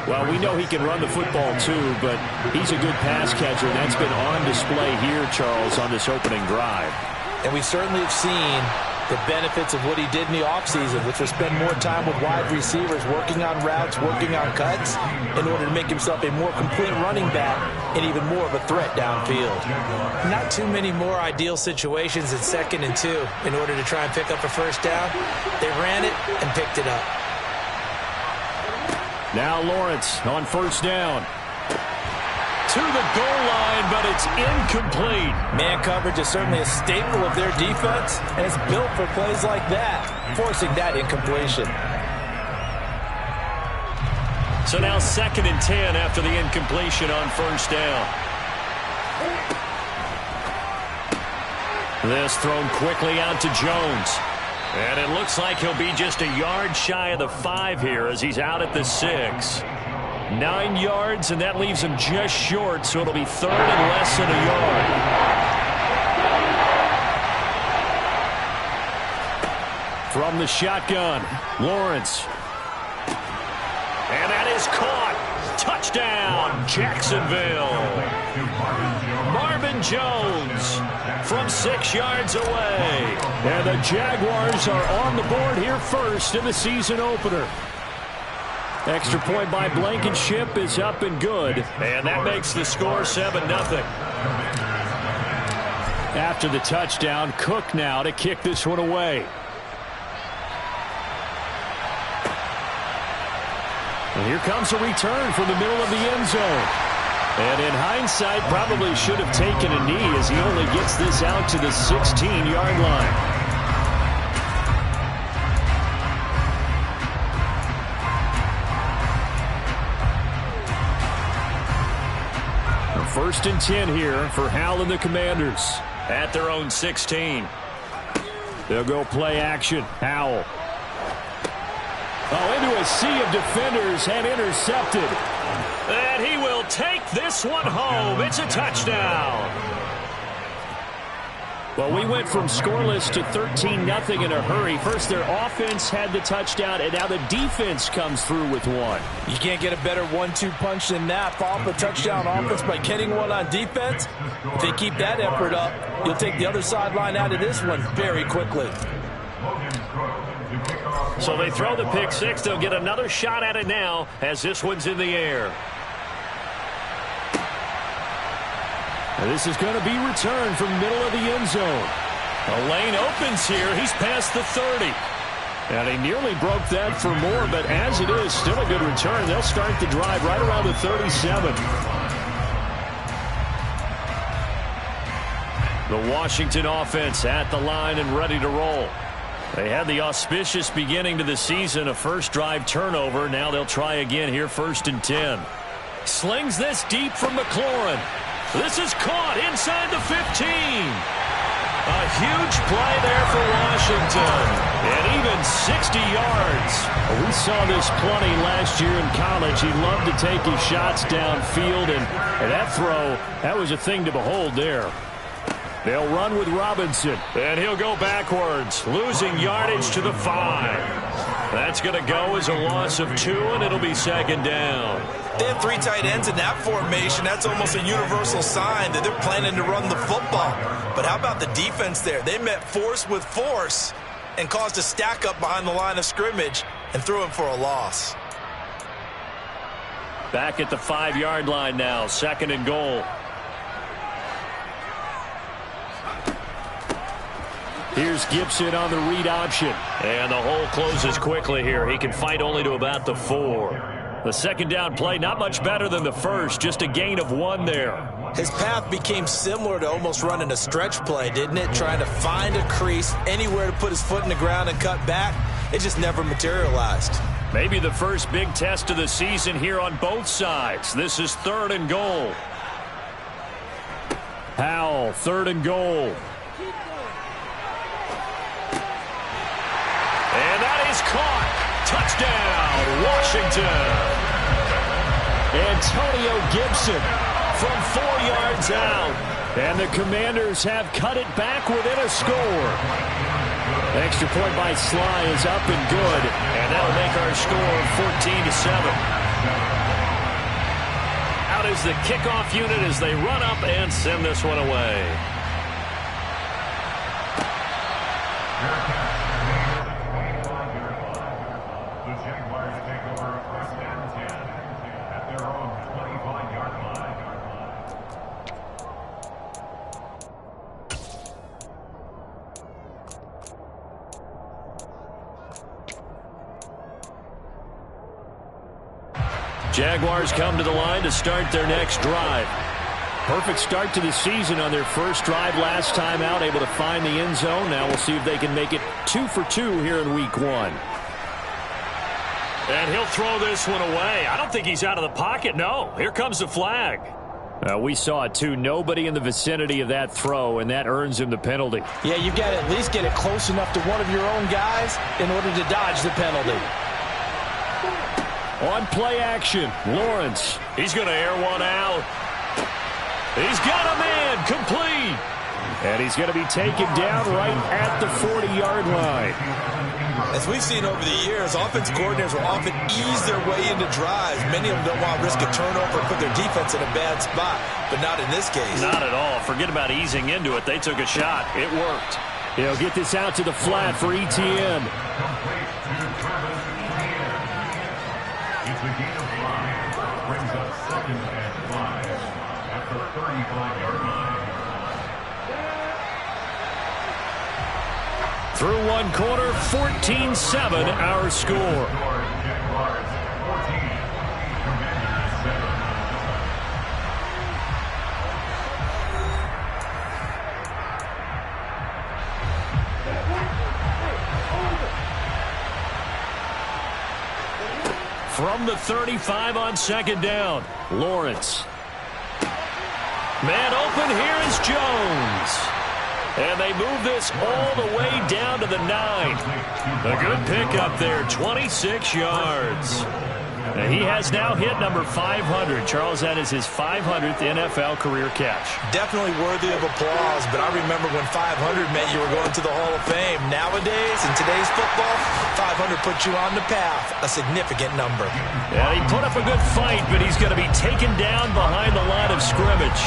Well, we know he can run the football too, but he's a good pass catcher, and that's been on display here, Charles, on this opening drive. And we certainly have seen the benefits of what he did in the offseason, which was spend more time with wide receivers, working on routes, working on cuts, in order to make himself a more complete running back and even more of a threat downfield. Not too many more ideal situations at 2nd and 2 in order to try and pick up a first down. They ran it and picked it up. Now Lawrence on 1st down. To the goal line, but it's incomplete. Man coverage is certainly a staple of their defense, and it's built for plays like that, forcing that incompletion. So now 2nd and 10 after the incompletion on 1st down. This thrown quickly out to Jones. And it looks like he'll be just a yard shy of the 5 here as he's out at the 6. 9 yards, and that leaves him just short, so it'll be 3rd and less than a yard. From the shotgun, Lawrence. And that is caught. Touchdown, Jacksonville. Marvin Jones from 6 yards away. And the Jaguars are on the board here first in the season opener. Extra point by Blankenship is up and good. And that makes the score 7-0. After the touchdown, Cook now to kick this one away. And here comes a return from the middle of the end zone. And in hindsight, probably should have taken a knee as he only gets this out to the 16-yard line. First and 10 here for Howell and the Commanders at their own 16. They'll go play action. Howell. Oh, into a sea of defenders and intercepted. And he will take this one home. It's a touchdown. Well, we went from scoreless to 13-0 in a hurry. First, their offense had the touchdown, and now the defense comes through with one. You can't get a better 1-2 punch than that. Follow up a touchdown offense by getting one on defense. If they keep that effort up, you'll take the other sideline out of this one very quickly. So they throw the pick six. They'll get another shot at it now as this one's in the air. And this is going to be returned from middle of the end zone. A lane opens here. He's past the 30. And he nearly broke that for more, but as it is, still a good return. They'll start the drive right around the 37. The Washington offense at the line and ready to roll. They had the auspicious beginning to the season, a first drive turnover. Now they'll try again here, 1st and 10. Slings this deep from McLaurin. This is caught inside the 15. A huge play there for Washington. And even 60 yards. We saw this plenty last year in college. He loved to take his shots downfield, and that throw, that was a thing to behold there. They'll run with Robinson, and he'll go backwards, losing yardage to the 5. That's going to go as a loss of 2, and it'll be 2nd down. They have 3 tight ends in that formation. That's almost a universal sign that they're planning to run the football. But how about the defense there? They met force with force and caused a stack up behind the line of scrimmage and threw him for a loss. Back at the 5-yard line now, 2nd and goal. Here's Gibson on the read option. And the hole closes quickly here. He can fight only to about the 4. The 2nd down play, not much better than the first. Just a gain of 1 there. His path became similar to almost running a stretch play, didn't it? Trying to find a crease, anywhere to put his foot in the ground and cut back. It just never materialized. Maybe the first big test of the season here on both sides. This is 3rd and goal. Howell, 3rd and goal. And that is caught. Touchdown, Washington. Antonio Gibson from 4 yards out. And the Commanders have cut it back within a score. Extra point by Sly is up and good. And that'll make our score 14-7. Out is the kickoff unit as they run up and send this one away. Jaguars come to the line to start their next drive. Perfect start to the season on their first drive last time out, able to find the end zone. Now we'll see if they can make it 2 for 2 here in week 1. And he'll throw this one away. I don't think he's out of the pocket. No, here comes the flag. We saw it, too. Nobody in the vicinity of that throw, and that earns him the penalty. Yeah, you've got to at least get it close enough to one of your own guys in order to dodge the penalty. On play action, Lawrence. He's going to air one out. He's got a man, complete. And he's going to be taken down right at the 40-yard line. As we've seen over the years, offensive coordinators will often ease their way into drives. Many of them don't want to risk a turnover and put their defense in a bad spot, but not in this case. Not at all. Forget about easing into it. They took a shot. It worked. He'll get this out to the flat for ETN. It's a gain of 5. Brings up 2nd and 5 at the 35-yard line. Through one quarter, 14-7 our score. From the 35 on 2nd down, Lawrence. Man open, here is Jones. And they move this all the way down to the 9. A good pickup there, 26 yards. He has now hit number 500. Charles, that is his 500th NFL career catch. Definitely worthy of applause, but I remember when 500 meant you were going to the Hall of Fame. Nowadays, in today's football, 500 puts you on the path, a significant number. Yeah, he put up a good fight, but he's going to be taken down behind the line of scrimmage.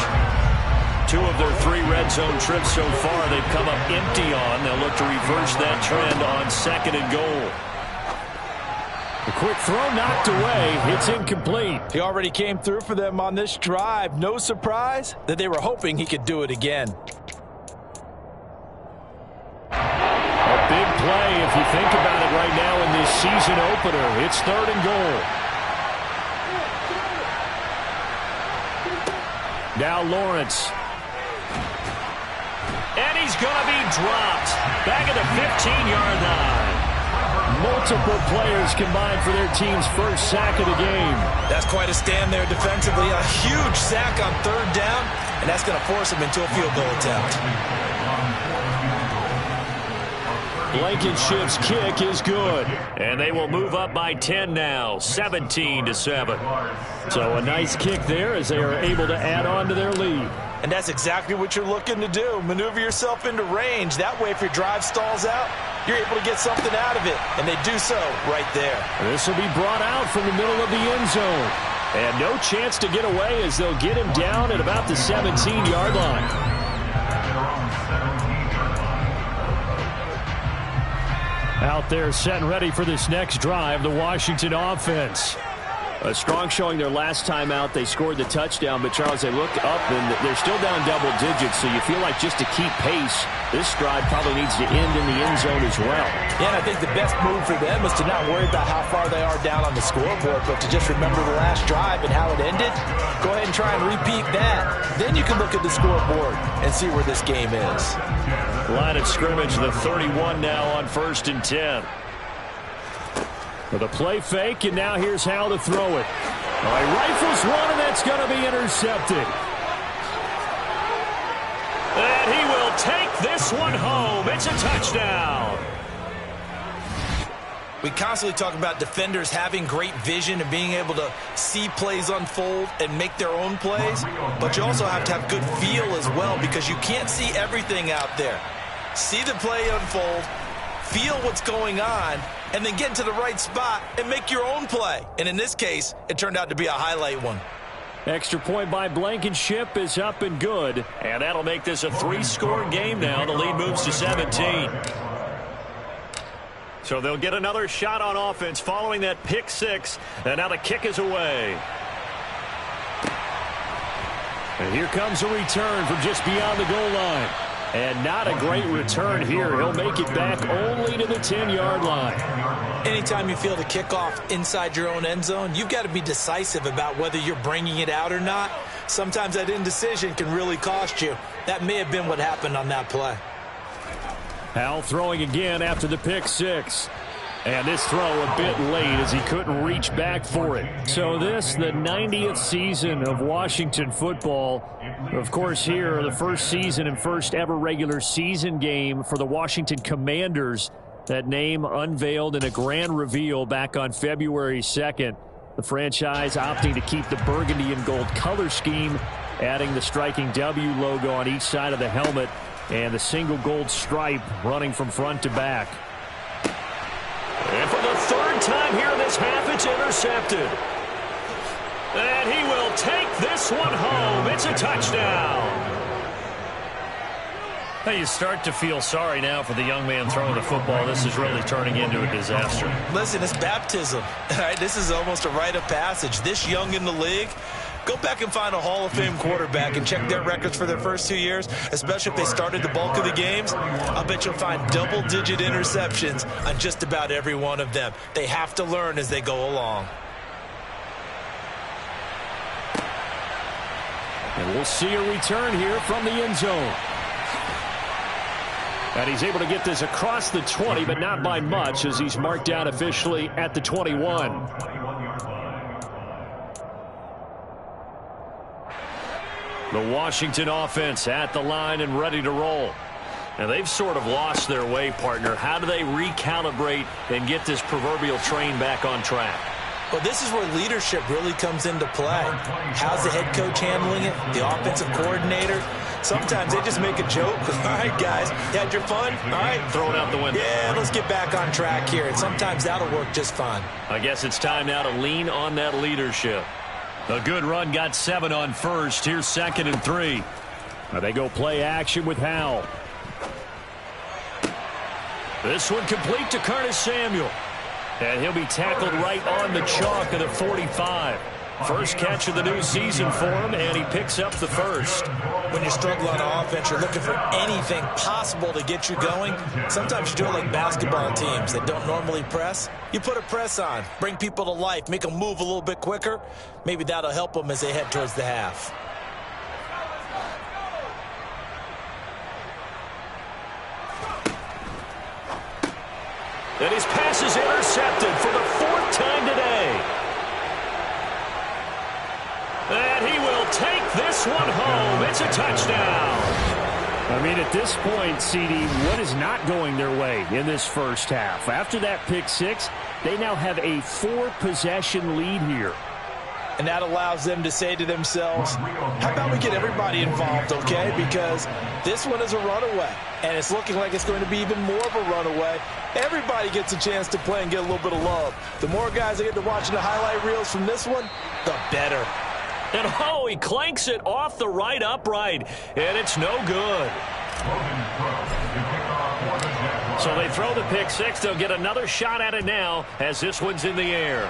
2 of their 3 red zone trips so far they've come up empty on. They'll look to reverse that trend on 2nd and goal. The quick throw knocked away. It's incomplete. He already came through for them on this drive. No surprise that they were hoping he could do it again. A big play if you think about it right now in this season opener. It's 3rd and goal. Now Lawrence. And he's going to be dropped. Back at the 15-yard line. Multiple players combined for their team's first sack of the game. That's quite a stand there defensively. A huge sack on 3rd down, and that's going to force him into a field goal attempt. Blankenship's kick is good. And they will move up by 10 now, 17-7. So a nice kick there as they are able to add on to their lead. And that's exactly what you're looking to do. Maneuver yourself into range. That way, if your drive stalls out, you're able to get something out of it. And they do so right there. This will be brought out from the middle of the end zone. And no chance to get away as they'll get him down at about the 17-yard line. Out there set and ready for this next drive, the Washington offense. A strong showing their last time out. They scored the touchdown, but Charles, they look up and they're still down double digits, so you feel like just to keep pace, this drive probably needs to end in the end zone as well. Yeah, and I think the best move for them is to not worry about how far they are down on the scoreboard, but to just remember the last drive and how it ended. Go ahead and try and repeat that. Then you can look at the scoreboard and see where this game is. Line of scrimmage, the 31 now on 1st and 10. With a play fake, and now here's how to throw it. All right, rifles one, and that's going to be intercepted. And he will take this one home. It's a touchdown. We constantly talk about defenders having great vision and being able to see plays unfold and make their own plays, but you also have to have good feel as well because you can't see everything out there. See the play unfold, feel what's going on, and then get into the right spot and make your own play. And in this case, it turned out to be a highlight one. Extra point by Blankenship is up and good. And that'll make this a 3-score game now. The lead moves to 17. So they'll get another shot on offense following that pick 6. And now the kick is away. And here comes a return from just beyond the goal line. And not a great return here. He'll make it back only to the 10-yard line. Anytime you feel the kickoff inside your own end zone, you've got to be decisive about whether you're bringing it out or not. Sometimes that indecision can really cost you. That may have been what happened on that play. Howell throwing again after the pick 6. And this throw a bit late as he couldn't reach back for it. So this, the 90th season of Washington football. Of course, here, the first season and first ever regular season game for the Washington Commanders. That name unveiled in a grand reveal back on February 2nd. The franchise opting to keep the burgundy and gold color scheme, adding the striking W logo on each side of the helmet and the single gold stripe running from front to back. And for the third time here in this half, it's intercepted. And he will take this one home. It's a touchdown. Now you start to feel sorry now for the young man throwing the football. This is really turning into a disaster. Listen, it's baptism. All right, this is almost a rite of passage. This young in the league, go back and find a Hall of Fame quarterback and check their records for their first 2 years, especially if they started the bulk of the games. I'll bet you'll find double-digit interceptions on just about every one of them. They have to learn as they go along. And we'll see a return here from the end zone. And he's able to get this across the 20, but not by much as he's marked out officially at the 21. The Washington offense at the line and ready to roll. And they've sort of lost their way, partner. How do they recalibrate and get this proverbial train back on track? Well, this is where leadership really comes into play. How's the head coach handling it? The offensive coordinator? Sometimes they just make a joke. All right, guys, you had your fun? All right. Throw it out the window. Yeah, let's get back on track here. And sometimes that'll work just fine. I guess it's time now to lean on that leadership. A good run got 7 on first. Here's 2nd and 3. Now they go play action with Howell. This one complete to Curtis Samuel. And he'll be tackled right on the chalk of the 45. First catch of the new season for him, and he picks up the first. When you struggle on offense, you're looking for anything possible to get you going. Sometimes you do it like basketball teams that don't normally press. You put a press on, bring people to life, make them move a little bit quicker. Maybe that'll help them as they head towards the half. And his pass is intercepted for the 4th time today. And he will take this one home. It's a touchdown. I mean, at this point, CD, what is not going their way in this first half? After that pick 6, they now have a 4-possession lead here. And that allows them to say to themselves, how about we get everybody involved, okay? Because this one is a runaway, and it's looking like it's going to be even more of a runaway. Everybody gets a chance to play and get a little bit of love. The more guys that get to watching the highlight reels from this one, the better. And oh, he clanks it off the right upright, and it's no good. So they throw the pick 6. They'll get another shot at it now as this one's in the air.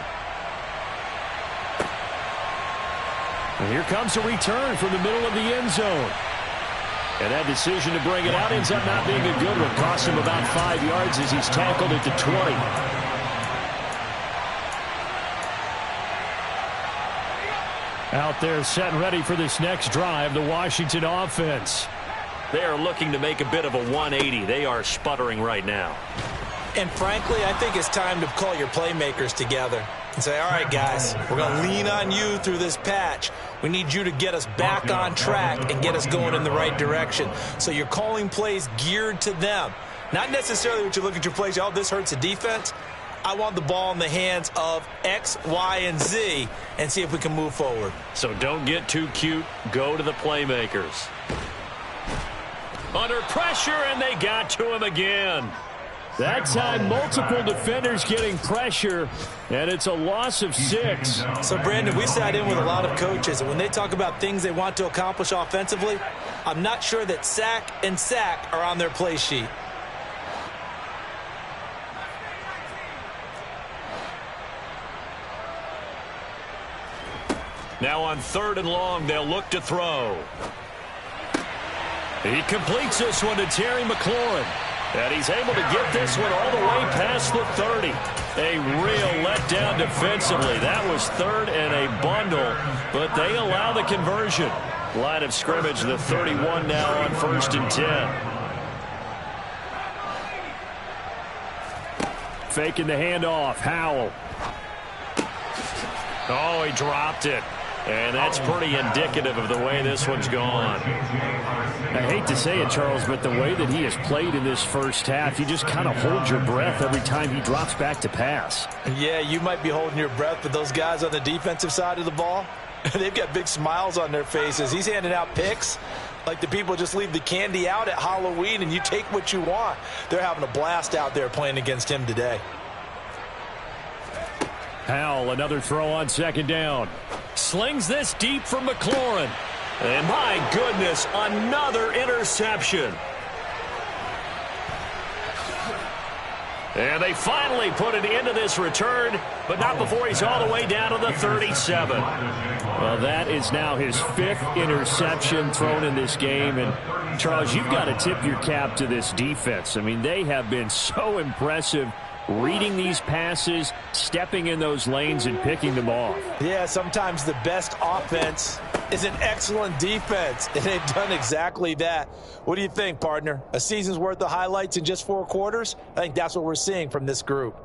And here comes a return from the middle of the end zone. And that decision to bring it out ends up not being a good one. Cost him about 5 yards as he's tackled at the 20. Out there set and ready for this next drive, the Washington offense. They are looking to make a bit of a 180. They are sputtering right now. And frankly, I think it's time to call your playmakers together and say, all right, guys, we're going to lean on you through this patch. We need you to get us back on track and get us going in the right direction. So you're calling plays geared to them. Not necessarily what you look at your plays, oh, this hurts the defense. I want the ball in the hands of X, Y, and Z and see if we can move forward. So don't get too cute. Go to the playmakers. Under pressure, and they got to him again. That time, multiple defenders getting pressure, and it's a loss of 6. So, Brandon, we sat in with a lot of coaches, and when they talk about things they want to accomplish offensively, I'm not sure that sack and sack are on their play sheet. Now on 3rd and long, they'll look to throw. He completes this one to Terry McLaurin. And he's able to get this one all the way past the 30. A real letdown defensively. That was 3rd and a bundle, but they allow the conversion. Line of scrimmage, the 31 now on 1st and 10. faking the handoff. Howell. Oh, he dropped it. And that's pretty indicative of the way this one's gone. I hate to say it, Charles, but the way that he has played in this first half, you just kind of hold your breath every time he drops back to pass. Yeah, you might be holding your breath, but those guys on the defensive side of the ball, they've got big smiles on their faces. He's handing out picks like the people just leave the candy out at Halloween and you take what you want. They're having a blast out there playing against him today. Howell, another throw on second down. Slings this deep from McLaurin. And my goodness, another interception. And they finally put an end to this return, but not before he's all the way down to the 37. Well, that is now his 5th interception thrown in this game. And, Charles, you've got to tip your cap to this defense. I mean, they have been so impressive reading these passes, stepping in those lanes, and picking them off. Yeah, sometimes the best offense is an excellent defense, and they've done exactly that. What do you think, partner? A season's worth of highlights in just 4 quarters? I think that's what we're seeing from this group.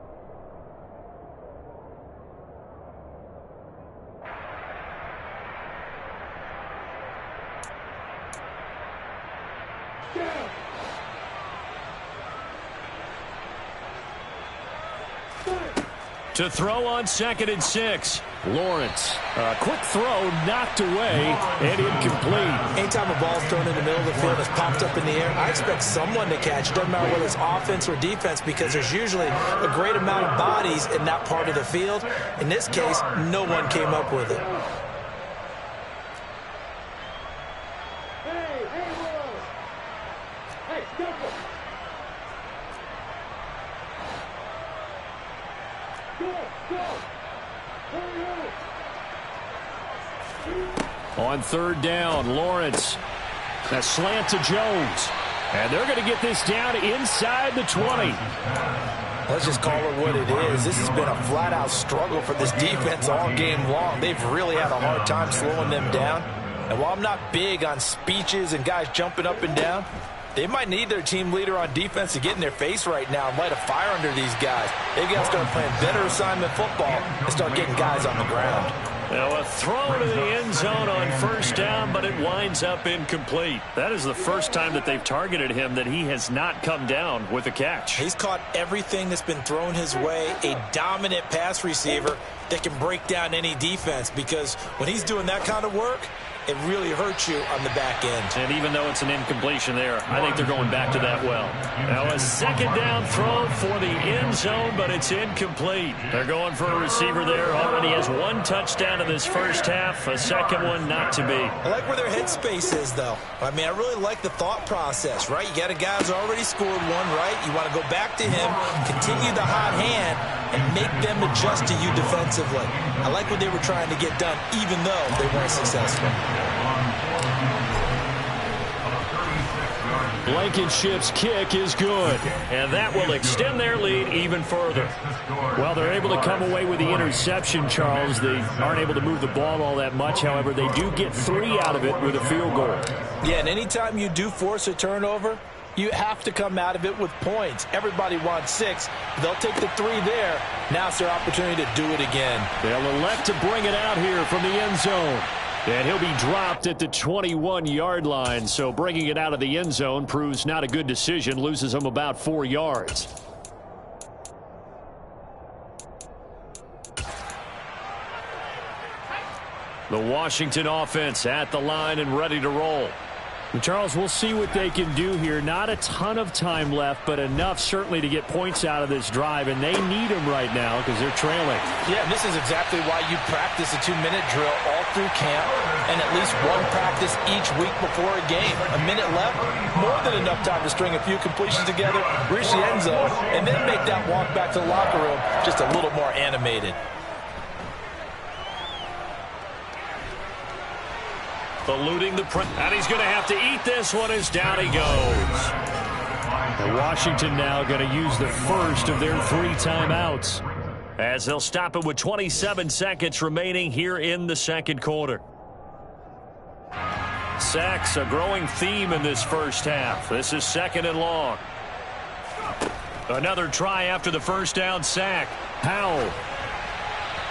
To throw on 2nd and 6. Lawrence, a quick throw knocked away and incomplete. Anytime a ball's thrown in the middle of the field that's popped up in the air, I expect someone to catch it. Doesn't matter whether it's offense or defense, because there's usually a great amount of bodies in that part of the field. In this case, no one came up with it. On 3rd down, Lawrence. A slant to Jones. And they're going to get this down inside the 20. Let's just call it what it is. This has been a flat-out struggle for this defense all game long. They've really had a hard time slowing them down. And while I'm not big on speeches and guys jumping up and down, they might need their team leader on defense to get in their face right now and light a fire under these guys. They've got to start playing better assignment football and start getting guys on the ground. Now a throw to the end zone on 1st down, but it winds up incomplete. That is the first time that they've targeted him that he has not come down with a catch. He's caught everything that's been thrown his way, a dominant pass receiver that can break down any defense, because when he's doing that kind of work, it really hurts you on the back end. And even though it's an incompletion there, I think they're going back to that well. Now a 2nd down throw for the end zone, but it's incomplete. They're going for a receiver there. Already has 1 touchdown in this first half, a 2nd one not to be. I like where their headspace is, though. I mean, I really like the thought process, right? You got a guy who's already scored 1, right? You want to go back to him, continue the hot hand, and make them adjust to you defensively. I like what they were trying to get done, even though they weren't successful. Blankenship's kick is good. And that will extend their lead even further. Well, they're able to come away with the interception, Charles. They aren't able to move the ball all that much. However, they do get 3 out of it with a field goal. Yeah, and anytime you do force a turnover, you have to come out of it with points. Everybody wants 6. They'll take the 3 there. Now it's their opportunity to do it again. They'll elect to bring it out here from the end zone. And he'll be dropped at the 21-yard line. So bringing it out of the end zone proves not a good decision. Loses him about 4 yards. The Washington offense at the line and ready to roll. And Charles, we'll see what they can do here. Not a ton of time left, but enough certainly to get points out of this drive, and they need them right now because they're trailing. Yeah, this is exactly why you practice a 2-minute drill all through camp and at least 1 practice each week before a game. A minute left, more than enough time to string a few completions together, reach the end zone, and then make that walk back to the locker room just a little more animated. Eluding the press, and he's going to have to eat this one as down he goes. And Washington now going to use the first of their 3 timeouts, as they'll stop it with 27 seconds remaining here in the 2nd quarter. Sacks, a growing theme in this first half. This is 2nd and long. Another try after the first down sack. Howell.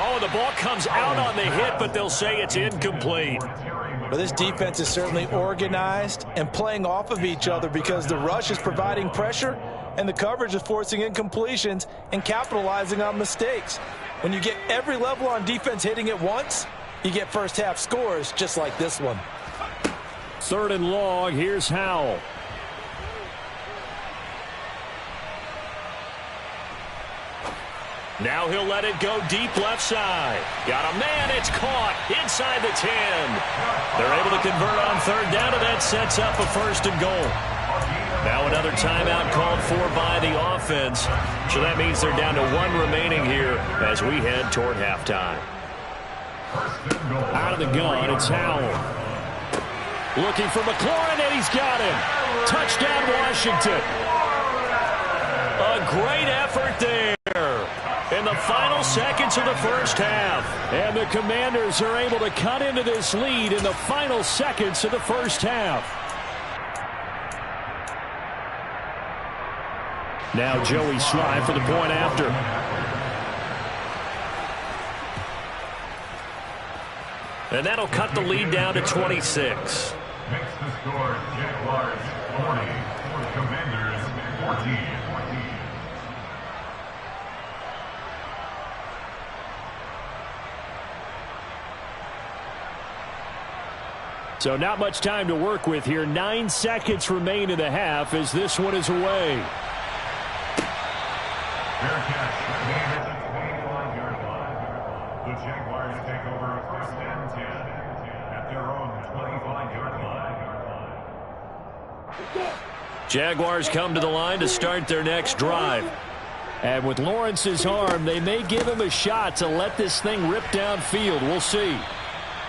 Oh, the ball comes out on the hit, but they'll say it's incomplete. Well, this defense is certainly organized and playing off of each other because the rush is providing pressure and the coverage is forcing incompletions and capitalizing on mistakes. When you get every level on defense hitting at once, you get first half scores just like this one. 3rd and long. Here's Howell. Now he'll let it go deep left side. Got a man. It's caught inside the 10. They're able to convert on 3rd down, and that sets up a 1st and goal. Now another timeout called for by the offense. So that means they're down to 1 remaining here as we head toward halftime. Out of the gun, it's Howell. Looking for McLaurin, and he's got him. Touchdown, Washington. A great effort there in the final seconds of the first half. And the Commanders are able to cut into this lead in the final seconds of the first half. Now Joey Slye for the point after. And that'll cut the lead down to 26. Makes the score Jaguars 40, Commanders 14. So not much time to work with here. 9 seconds remain in the half as this one is away. Fair catch. At the 25-yard line. The Jaguars take over 1st and 10 at their own 25-yard line. Jaguars come to the line to start their next drive. And with Lawrence's arm, they may give him a shot to let this thing rip downfield. We'll see.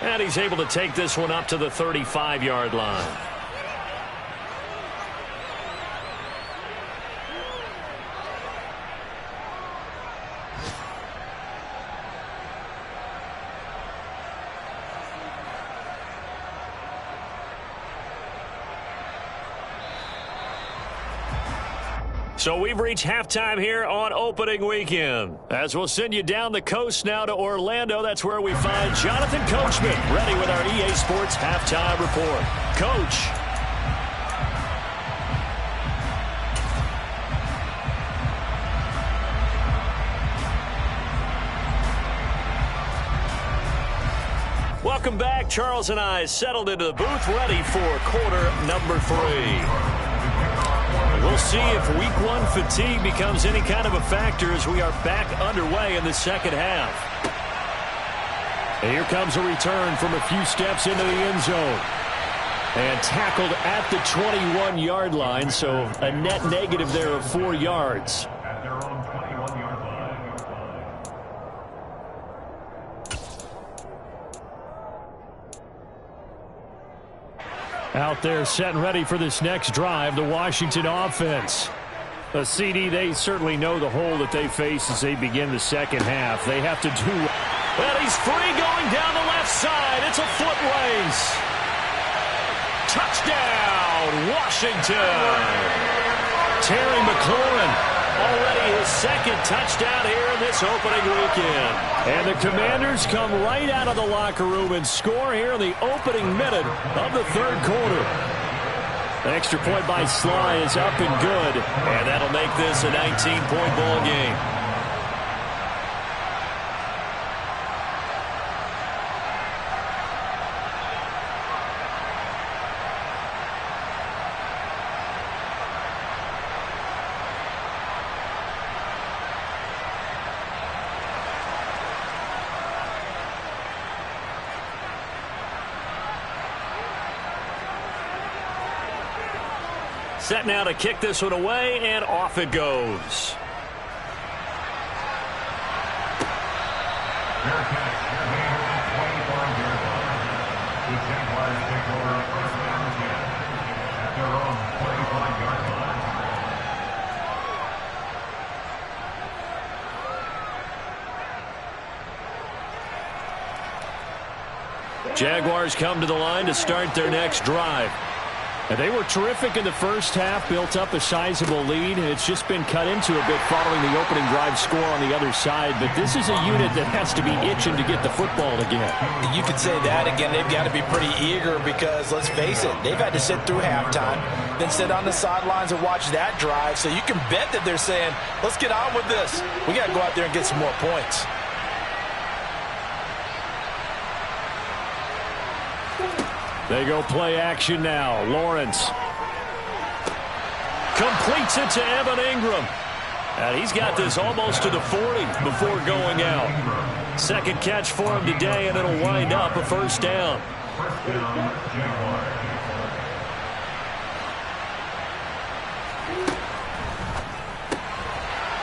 And he's able to take this one up to the 35-yard line. So we've reached halftime here on opening weekend. As we'll send you down the coast now to Orlando, that's where we find Jonathan Coachman ready with our EA Sports halftime report. Coach. Welcome back. Charles and I settled into the booth ready for quarter number 3. We'll see if week 1 fatigue becomes any kind of a factor as we are back underway in the second half. And here comes a return from a few steps into the end zone. And tackled at the 21-yard line, so a net negative there of 4 yards. At their own 21-yard line. Out there set and ready for this next drive, the Washington offense. A CD, they certainly know the hole that they face as they begin the second half. They have to do... Well, he's free going down the left side. It's a foot race. Touchdown, Washington. Terry McLaurin, already his second touchdown here in this opening weekend. And the Commanders come right out of the locker room and score here in the opening minute of the third quarter. The extra point by Slye is up and good, and that'll make this a 19-point ball game. Set now to kick this one away, and off it goes. Fair catch. The 25-yard line. The Jaguars take over 1st and 10 at their own 25-yard line. Jaguars come to the line to start their next drive. And they were terrific in the first half, built up a sizable lead, and it's just been cut into a bit following the opening drive score on the other side. But this is a unit that has to be itching to get the football again. You could say that again. They've got to be pretty eager because, let's face it, they've had to sit through halftime, then sit on the sidelines and watch that drive. So you can bet that they're saying, let's get on with this. We got to go out there and get some more points. They go play action now. Lawrence completes it to Evan Ingram. And he's got this almost to the 40 before going out. Second catch for him today, and it'll wind up a first down.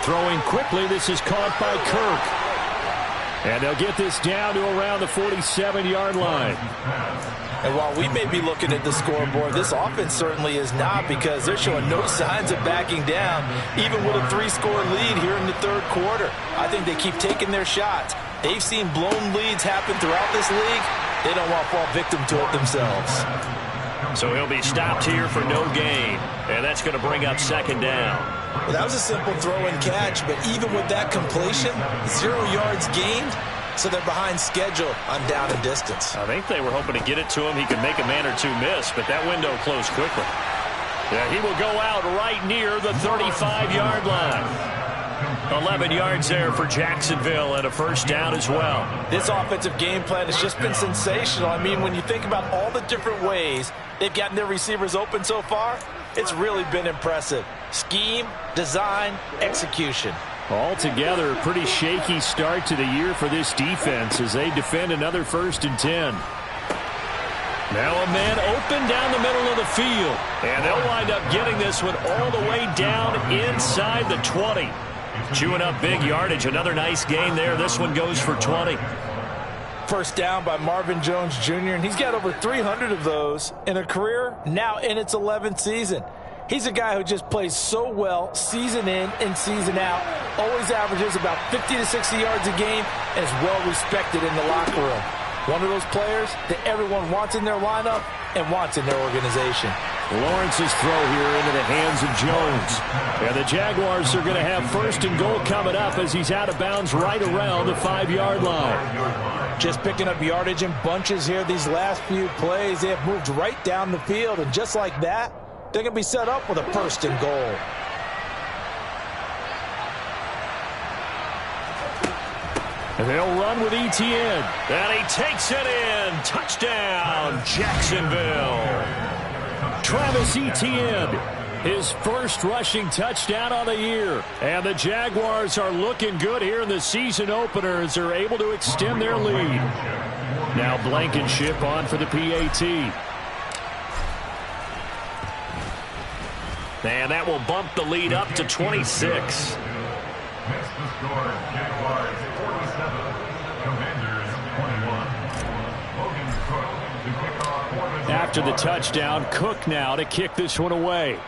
Throwing quickly, this is caught by Kirk. And they'll get this down to around the 47-yard line. And while we may be looking at the scoreboard, this offense certainly is not, because they're showing no signs of backing down, even with a 3-score lead here in the third quarter. I think they keep taking their shots. They've seen blown leads happen throughout this league. They don't want to fall victim to it themselves. So he'll be stopped here for no gain, and that's going to bring up second down. Well, that was a simple throw and catch, but even with that completion, 0 yards gained. So they're behind schedule on down and distance. I think they were hoping to get it to him. He could make a man or two miss, but that window closed quickly. Yeah, he will go out right near the 35-yard line. 11 yards there for Jacksonville and a first down as well. This offensive game plan has just been sensational. I mean, when you think about all the different ways they've gotten their receivers open so far, it's really been impressive. Scheme, design, execution. Altogether, a pretty shaky start to the year for this defense as they defend another 1st and 10. Now a man open down the middle of the field. And they'll wind up getting this one all the way down inside the 20. Chewing up big yardage. Another nice gain there. This one goes for 20. First down by Marvin Jones Jr., and he's got over 300 of those in a career now in its 11th season. He's a guy who just plays so well season in and season out. Always averages about 50 to 60 yards a game and is well respected in the locker room. One of those players that everyone wants in their lineup and wants in their organization. Lawrence's throw here into the hands of Jones. And the Jaguars are going to have 1st and goal coming up as he's out of bounds right around the 5-yard line. Just picking up yardage in bunches here these last few plays. They have moved right down the field, and just like that, they're going to be set up with a 1st and goal. And they'll run with Etienne. And he takes it in. Touchdown, Jacksonville. Travis Etienne, his first rushing touchdown on the year. And the Jaguars are looking good here in the season opener as they're able to extend their lead. Now Blankenship on for the PAT. And that will bump the lead up to 26. Next to score, Jaguars 47, Commanders 21. Logan Cook to kick off for the Jaguars. After the touchdown, Cook now to kick this one away.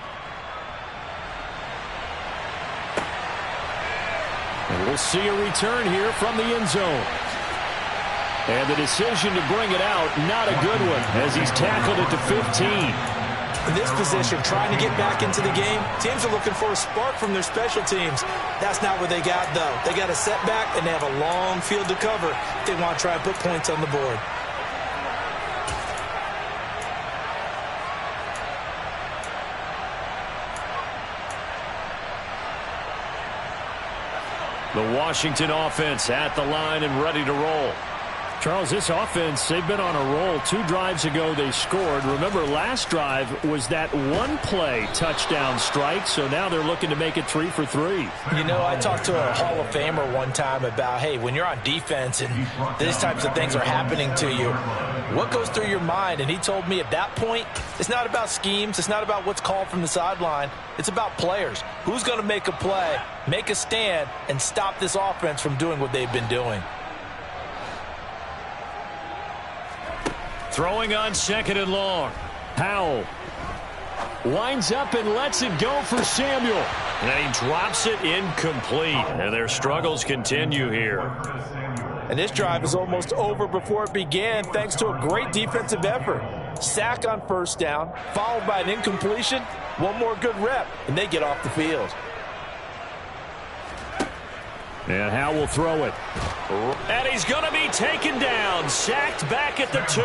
And we'll see a return here from the end zone. And the decision to bring it out, not a good one, as he's tackled at the 15. In this position, trying to get back into the game, teams are looking for a spark from their special teams. That's not what they got, though. They got a setback, and they have a long field to cover if they want to try and put points on the board. The Washington offense at the line and ready to roll. Charles, this offense, they've been on a roll. 2 drives ago they scored. Remember, last drive was that one-play touchdown strike, so now they're looking to make it 3 for 3. You know, I talked to a Hall of Famer one time about, hey, when you're on defense and these types of things are happening to you, what goes through your mind? And he told me at that point, it's not about schemes. It's not about what's called from the sideline. It's about players. Who's going to make a play, make a stand, and stop this offense from doing what they've been doing? Throwing on 2nd and long. Powell winds up and lets it go for Samuel. And he drops it incomplete. And their struggles continue here. And this drive is almost over before it began thanks to a great defensive effort. sack on first down, followed by an incompletion, one more good rep, and they get off the field. And Howe will throw it. And he's going to be taken down, sacked back at the 2.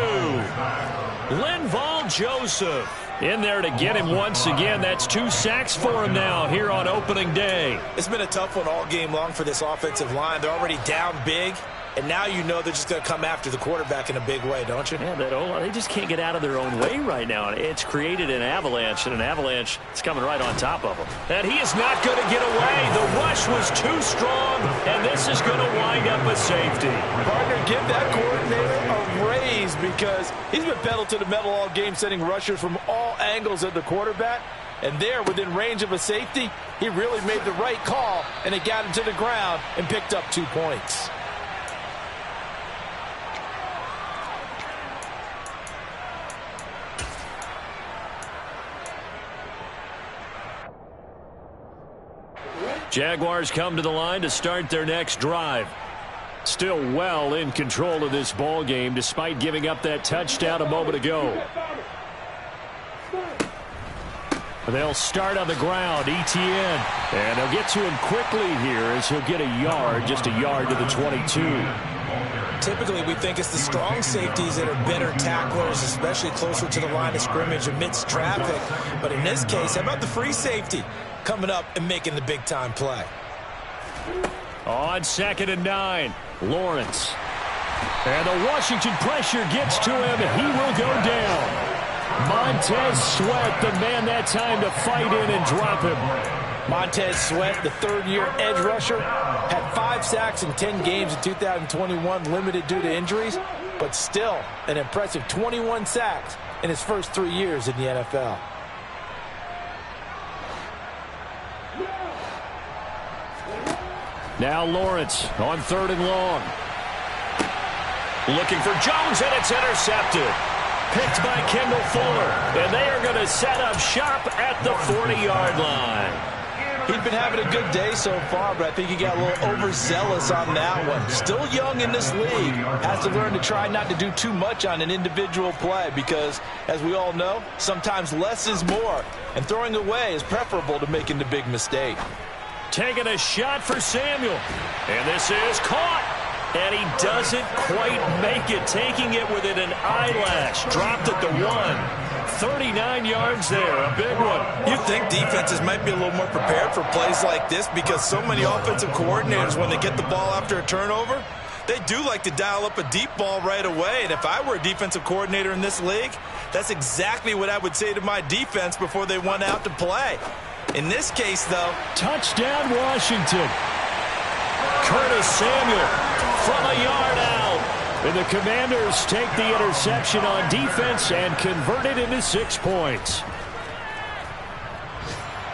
Linval Joseph in there to get him once again. That's 2 sacks for him now here on opening day. It's been a tough one all game long for this offensive line. They're already down big, and now you know they're just going to come after the quarterback in a big way, don't you? Yeah, they just can't get out of their own way right now. It's created an avalanche, and an avalanche is coming right on top of them. And he is not going to get away. The rush was too strong, and this is going to wind up a safety. Partner, give that coordinator a raise because he's been pedal to the metal all game, sending rushers from all angles at the quarterback. And there, within range of a safety, he really made the right call, and it got him to the ground and picked up 2 points. Jaguars come to the line to start their next drive. Still well in control of this ball game despite giving up that touchdown a moment ago. They'll start on the ground, Etienne. And they'll get to him quickly here as he'll get a yard, just a yard to the 22. Typically, we think it's the strong safeties that are better tacklers, especially closer to the line of scrimmage amidst traffic. But in this case, how about the free safety coming up and making the big-time play? On 2nd and 9, Lawrence. And the Washington pressure gets to him. He will go down. Montez Sweat, the man that time to fight in and drop him. Montez Sweat, the third-year edge rusher, had 5 sacks in 10 games in 2021, limited due to injuries, but still an impressive 21 sacks in his first 3 years in the NFL. Now Lawrence on 3rd and long. Looking for Jones, and it's intercepted. Picked by Kendall Fuller, and they are going to set up shop at the 40-yard line. He'd been having a good day so far, but I think he got a little overzealous on that one. Still young in this league. Has to learn to try not to do too much on an individual play because, as we all know, sometimes less is more. And throwing away is preferable to making the big mistake. Taking a shot for Samuel. And this is caught. And he doesn't quite make it. Taking it within an eyelash. Dropped at the 1. 39 yards there, a big one. You think defenses might be a little more prepared for plays like this because so many offensive coordinators, when they get the ball after a turnover, they do like to dial up a deep ball right away. And if I were a defensive coordinator in this league, that's exactly what I would say to my defense before they went out to play. In this case, though, touchdown Washington. Curtis Samuel from a yard out. And the Commanders take the interception on defense and convert it into 6 points.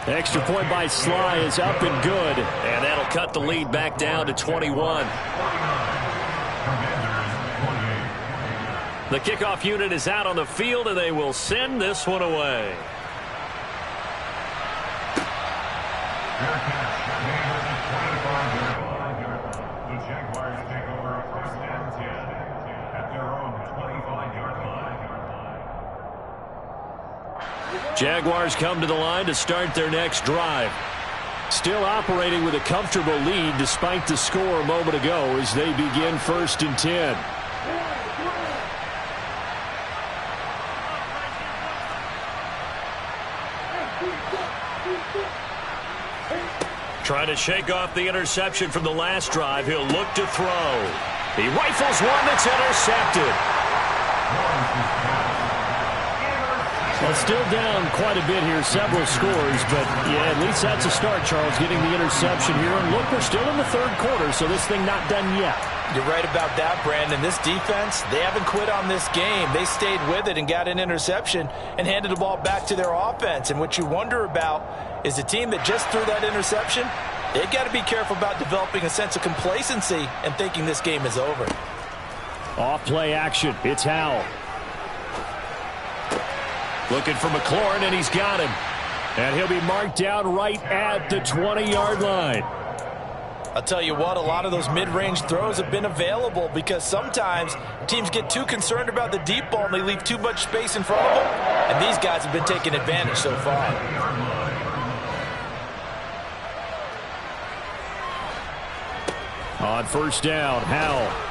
Extra point by Sly is up and good. And that'll cut the lead back down to 21. The kickoff unit is out on the field, and they will send this one away. Jaguars come to the line to start their next drive. Still operating with a comfortable lead despite the score a moment ago as they begin 1st and 10. Trying to shake off the interception from the last drive. He'll look to throw. He rifles one that's intercepted. Well, still down quite a bit here, several scores, but yeah, at least that's a start, Charles, getting the interception here. And look, we're still in the 3rd quarter, so this thing not done yet. You're right about that, Brandon. This defense, they haven't quit on this game. They stayed with it and got an interception and handed the ball back to their offense. And what you wonder about is the team that just threw that interception, they've got to be careful about developing a sense of complacency and thinking this game is over. Off play action. It's Howell. Looking for McLaurin, and he's got him. And he'll be marked down right at the 20-yard line. I'll tell you what, a lot of those mid-range throws have been available because sometimes teams get too concerned about the deep ball and they leave too much space in front of them. And these guys have been taking advantage so far. On first down, Howell.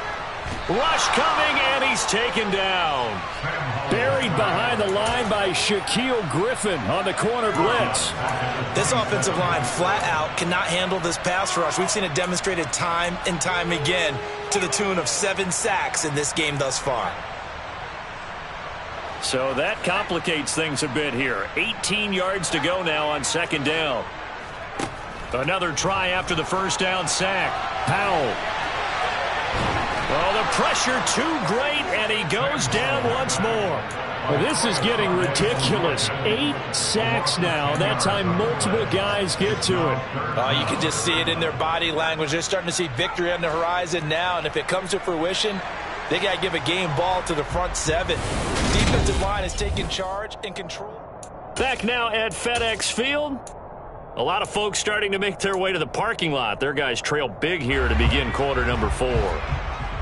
Rush coming, and he's taken down. Buried behind the line by Shaquille Griffin on the corner blitz. This offensive line flat out cannot handle this pass rush. We've seen it demonstrated time and time again to the tune of 7 sacks in this game thus far. So that complicates things a bit here. 18 yards to go now on second down. Another try after the first down sack. Howell. Oh, the pressure too great, and he goes down once more. Well, this is getting ridiculous. 8 sacks now. That time multiple guys get to it. You can just see it in their body language. They're starting to see victory on the horizon now, and if it comes to fruition, they got to give a game ball to the front 7. Defensive line is taking charge and control. Back now at FedEx Field. A lot of folks starting to make their way to the parking lot. Their guys trail big here to begin quarter number 4.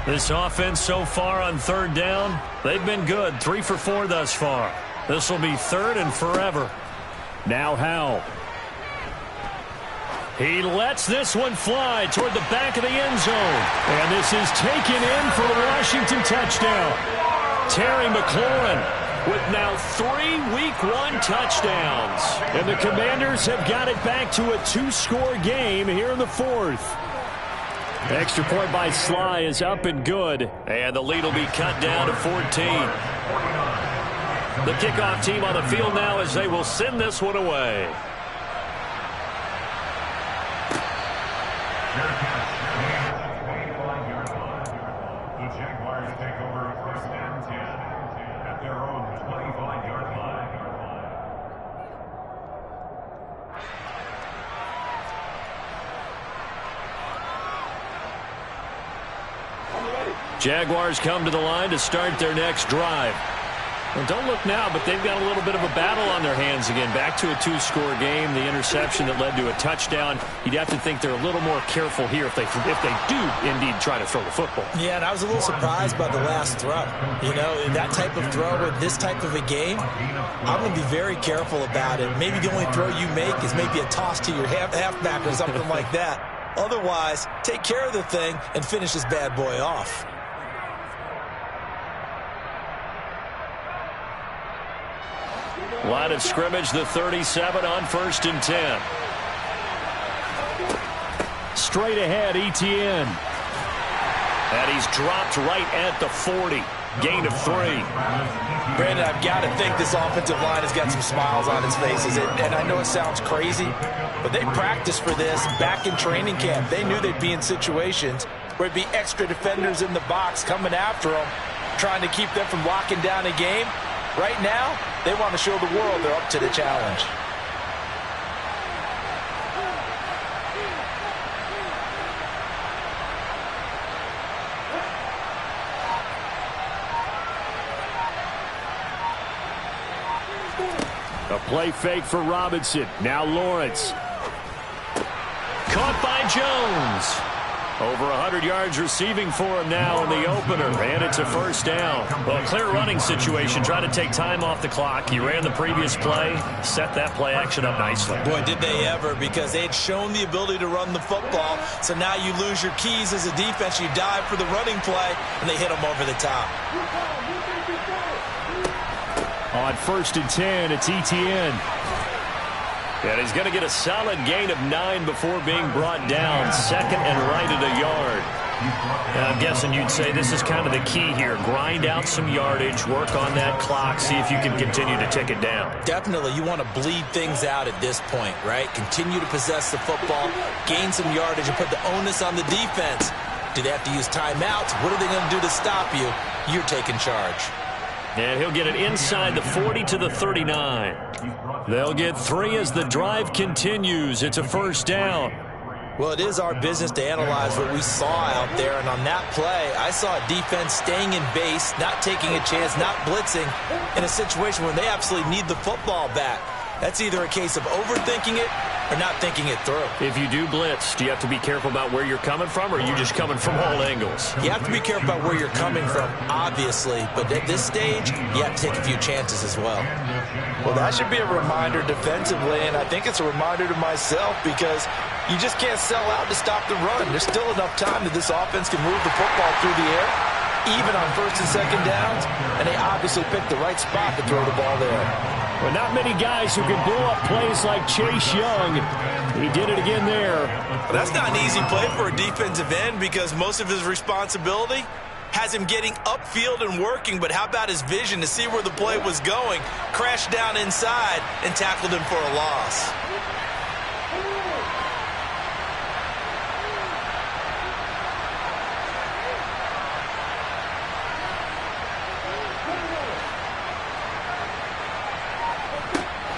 This offense so far on third down, they've been good. 3 for 4 thus far. This will be third and forever. Now Howell. He lets this one fly toward the back of the end zone. And this is taken in for a Washington touchdown. Terry McLaurin with now 3 Week 1 touchdowns. And the Commanders have got it back to a 2-score game here in the 4th. Extra point by Sly is up and good. And the lead will be cut down to 14. The kickoff team on the field now as they will send this one away. The Jaguars take over first and 10 at their own 25-yard line. Jaguars come to the line to start their next drive. And don't look now, but they've got a little bit of a battle on their hands again. Back to a 2-score game. The interception that led to a touchdown. You'd have to think they're a little more careful here if they do indeed try to throw the football. Yeah, and I was a little surprised by the last throw. You know, that type of throw with this type of a game, I'm going to be very careful about it. Maybe the only throw you make is maybe a toss to your halfback or something like that. Otherwise, take care of the thing and finish this bad boy off. Line of scrimmage, the 37 on first and 10. Straight ahead, Etienne. And he's dropped right at the 40. Gain of 3. Brandon, I've got to think this offensive line has got some smiles on its faces. And I know it sounds crazy, but they practiced for this back in training camp. They knew they'd be in situations where it'd be extra defenders in the box coming after them, trying to keep them from locking down a game. Right now, they want to show the world they're up to the challenge. A play fake for Robinson. Now Lawrence. Caught by Jones. Over 100 yards receiving for him now in the opener, and it's a first down. Well, clear running situation, trying to take time off the clock. He ran the previous play, set that play action up nicely. Boy, did they ever, because they had shown the ability to run the football. So now you lose your keys as a defense. You dive for the running play, and they hit them over the top. On first and 10, it's Etienne. And he's going to get a solid gain of 9 before being brought down. Second and right at a yard. And I'm guessing you'd say this is kind of the key here. Grind out some yardage, work on that clock, see if you can continue to tick it down. Definitely, you want to bleed things out at this point, right? Continue to possess the football, gain some yardage, and put the onus on the defense. Do they have to use timeouts? What are they going to do to stop you? You're taking charge. And he'll get it inside the 40 to the 39. They'll get 3 as the drive continues. It's a first down. Well, it is our business to analyze what we saw out there. And on that play, I saw a defense staying in base, not taking a chance, not blitzing, in a situation where they absolutely need the football back. That's either a case of overthinking it or not thinking it through. If you do blitz, do you have to be careful about where you're coming from, or are you just coming from all angles? You have to be careful about where you're coming from, obviously, but at this stage, you have to take a few chances as well. Well, that should be a reminder defensively, and I think it's a reminder to myself because you just can't sell out to stop the run. There's still enough time that this offense can move the football through the air, even on first and second downs, and they obviously picked the right spot to throw the ball there. Well, not many guys who can blow up plays like Chase Young. He did it again there. Well, that's not an easy play for a defensive end because most of his responsibility has him getting upfield and working, but how about his vision to see where the play was going, crashed down inside, and tackled him for a loss.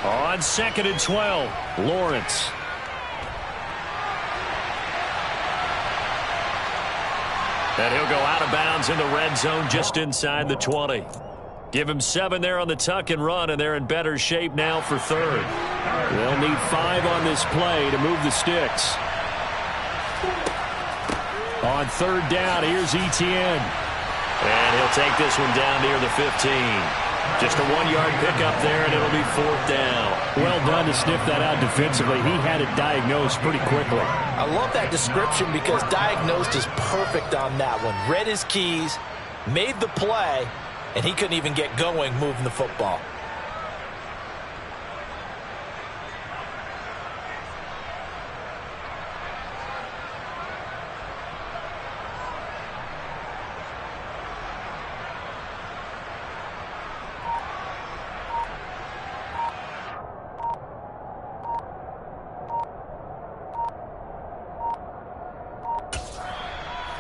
On 2nd and 12, Lawrence. And he'll go out of bounds in the red zone just inside the 20. Give him 7 there on the tuck and run, and they're in better shape now for third. They'll need 5 on this play to move the sticks. On 3rd down, here's Etienne. And he'll take this one down near the 15. Just a 1-yard pickup there, and it'll be 4th down. Well done to sniff that out defensively. He had it diagnosed pretty quickly. I love that description because diagnosed is perfect on that one. Read his keys, made the play, and he couldn't even get going moving the football.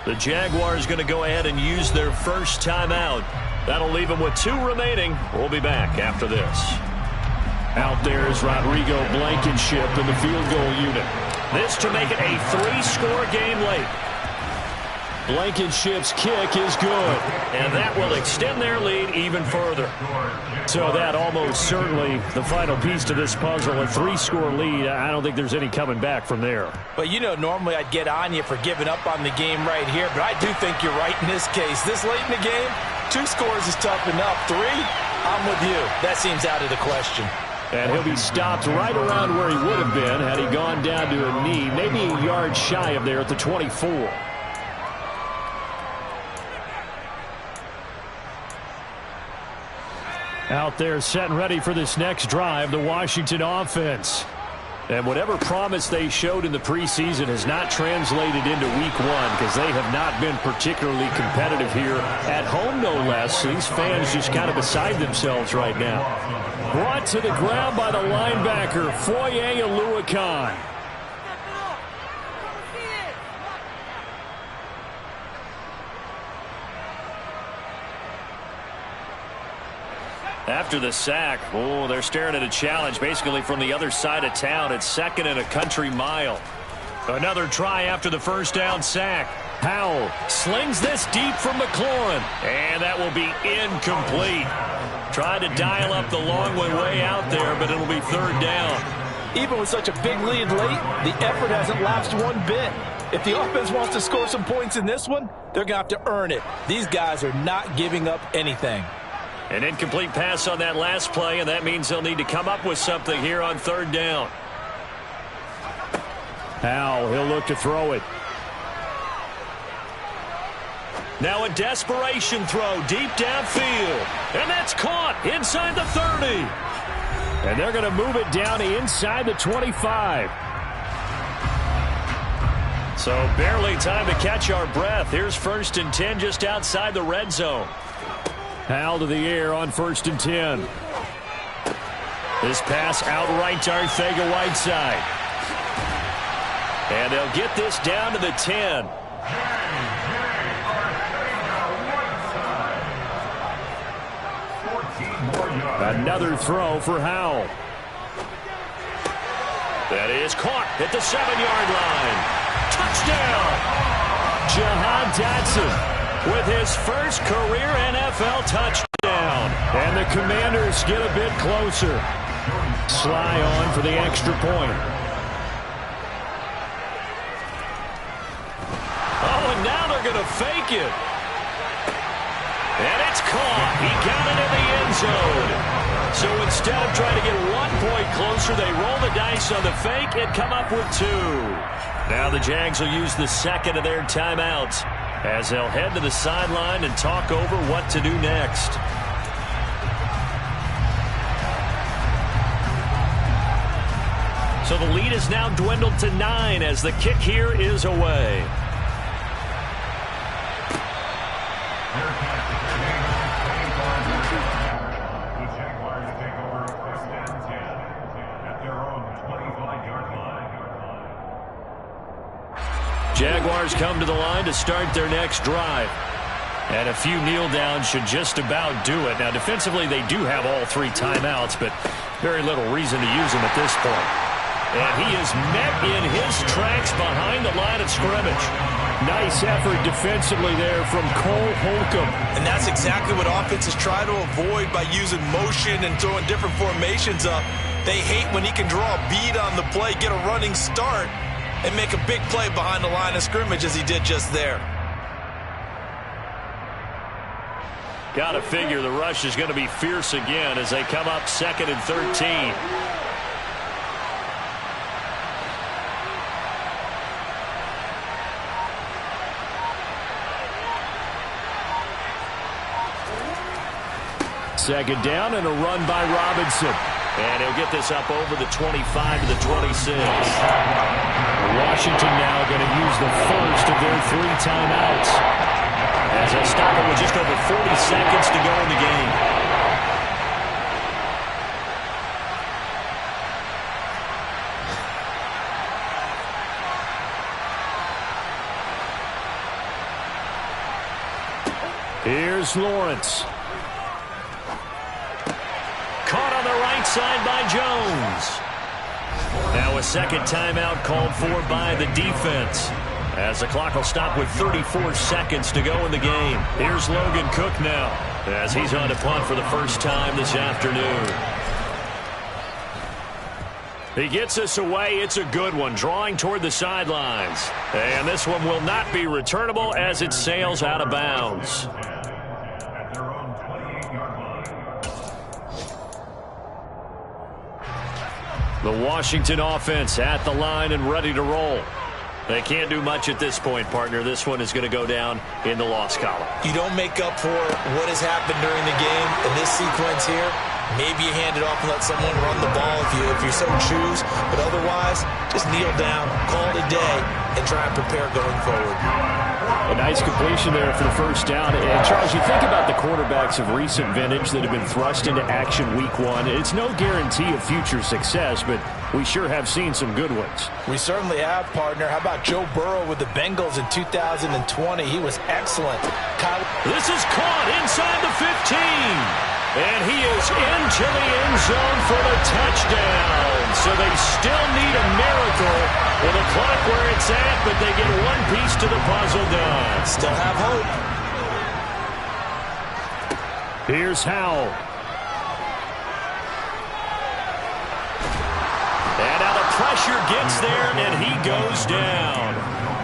The Jaguars going to go ahead and use their first timeout. That'll leave them with 2 remaining. We'll be back after this. Out there is Rodrigo Blankenship in the field goal unit. This to make it a 3-score game late. Blankenship's kick is good. And that will extend their lead even further. So that almost certainly the final piece to this puzzle, a 3-score lead. I don't think there's any coming back from there. But, you know, normally I'd get on you for giving up on the game right here, but I do think you're right in this case. This late in the game, 2 scores is tough enough. 3, I'm with you. That seems out of the question. And he'll be stopped right around where he would have been had he gone down to a knee, maybe a yard shy of there at the 24. Out there set and ready for this next drive, the Washington offense. And whatever promise they showed in the preseason has not translated into week 1 because they have not been particularly competitive here at home, no less. These fans just kind of beside themselves right now. Brought to the ground by the linebacker, Foye Oluokun. After the sack, they're staring at a challenge basically from the other side of town. It's 2nd and a country mile. Another try after the first down sack. Howell slings this deep from McLaurin. And that will be incomplete. Tried to dial up the long way out there, but it'll be 3rd down. Even with such a big lead late, the effort hasn't lapsed one bit. If the offense wants to score some points in this one, they're going to have to earn it. These guys are not giving up anything. An incomplete pass on that last play, and that means they'll need to come up with something here on 3rd down. Howell, he'll look to throw it. Now a desperation throw deep downfield. And that's caught inside the 30. And they're going to move it down inside the 25. So barely time to catch our breath. Here's 1st and 10 just outside the red zone. Howell to the air on 1st and 10. This pass outright to Arcega-Whiteside. And they'll get this down to the 10. Another throw for Howell. That is caught at the 7-yard line. Touchdown! Jahan Dotson with his first career NFL touchdown. And the Commanders get a bit closer. Sly on for the extra point. they're going to fake it. And it's caught. He got it in the end zone. So instead of trying to get 1 point closer, they roll the dice on the fake and come up with 2. Now the Jags will use the second of their timeouts as they'll head to the sideline and talk over what to do next. So the lead is now dwindled to 9 as the kick here is away. Jaguars come to the line to start their next drive. And a few kneel downs should just about do it. Now, defensively, they do have all 3 timeouts, but very little reason to use them at this point. And he is met in his tracks behind the line of scrimmage. Nice effort defensively there from Cole Holcomb. And that's exactly what offenses try to avoid by using motion and throwing different formations up. They hate when he can draw a bead on the play, get a running start, and make a big play behind the line of scrimmage as he did just there. Got to figure the rush is going to be fierce again as they come up 2nd and 13. Second down and a run by Robinson. And he'll get this up over the 25 to the 26. Washington now going to use the first of their 3 timeouts as they stop it with just over 40 seconds to go in the game. Here's Lawrence. Caught on the right side by Jones. Now a second timeout called for by the defense as the clock will stop with 34 seconds to go in the game. Here's Logan Cook now as he's on to punt for the first time this afternoon. He gets us away. It's a good one, drawing toward the sidelines. And this one will not be returnable as it sails out of bounds. The Washington offense at the line and ready to roll. They can't do much at this point, partner. This one is going to go down in the loss column. You don't make up for what has happened during the game in this sequence here. Maybe you hand it off and let someone run the ball if you so choose. But otherwise, just kneel down, call it a day, and try and prepare going forward. A nice completion there for the first down. And, Charles, you think about the quarterbacks of recent vintage that have been thrust into action week 1. It's no guarantee of future success, but we sure have seen some good ones. We certainly have, partner. How about Joe Burrow with the Bengals in 2020? He was excellent. This is caught inside the 15. And he is into the end zone for the touchdown. So they still need a miracle with the clock where it's at, but they get one piece to the puzzle done. Still have hope. Here's Howell. And now the pressure gets there, and he goes down.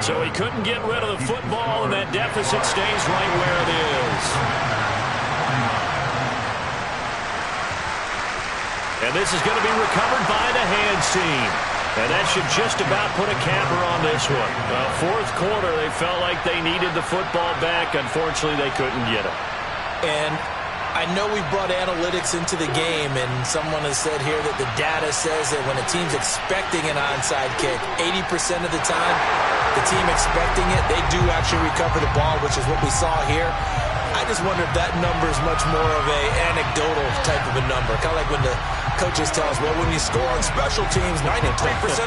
So he couldn't get rid of the football, and that deficit stays right where it is. And this is going to be recovered by the hands team. And that should just about put a capper on this one. Fourth quarter, they felt like they needed the football back. Unfortunately, they couldn't get it. And I know we brought analytics into the game, and someone has said here that the data says that when a team's expecting an onside kick, 80% of the time, the team expecting it, they do actually recover the ball, which is what we saw here. I just wonder if that number is much more of a anecdotal type of a number. Kind of like when the coaches tell us, well, when you score on special teams, 93%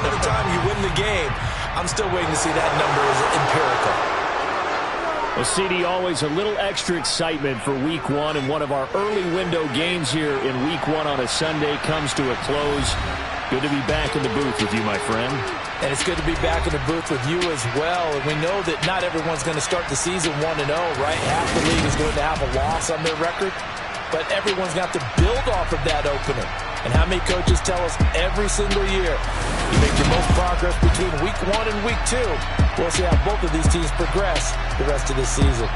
of the time you win the game. I'm still waiting to see that number as empirical. Well, CD, always a little extra excitement for week 1, and one of our early window games here in week 1 on a Sunday comes to a close. Good to be back in the booth with you, my friend. And it's good to be back in the booth with you as well. And we know that not everyone's going to start the season 1-0, right? Half the league is going to have a loss on their record. But everyone's going to have to build off of that opener. And how many coaches tell us every single year, you make your most progress between week 1 and week 2. We'll see how both of these teams progress the rest of this season.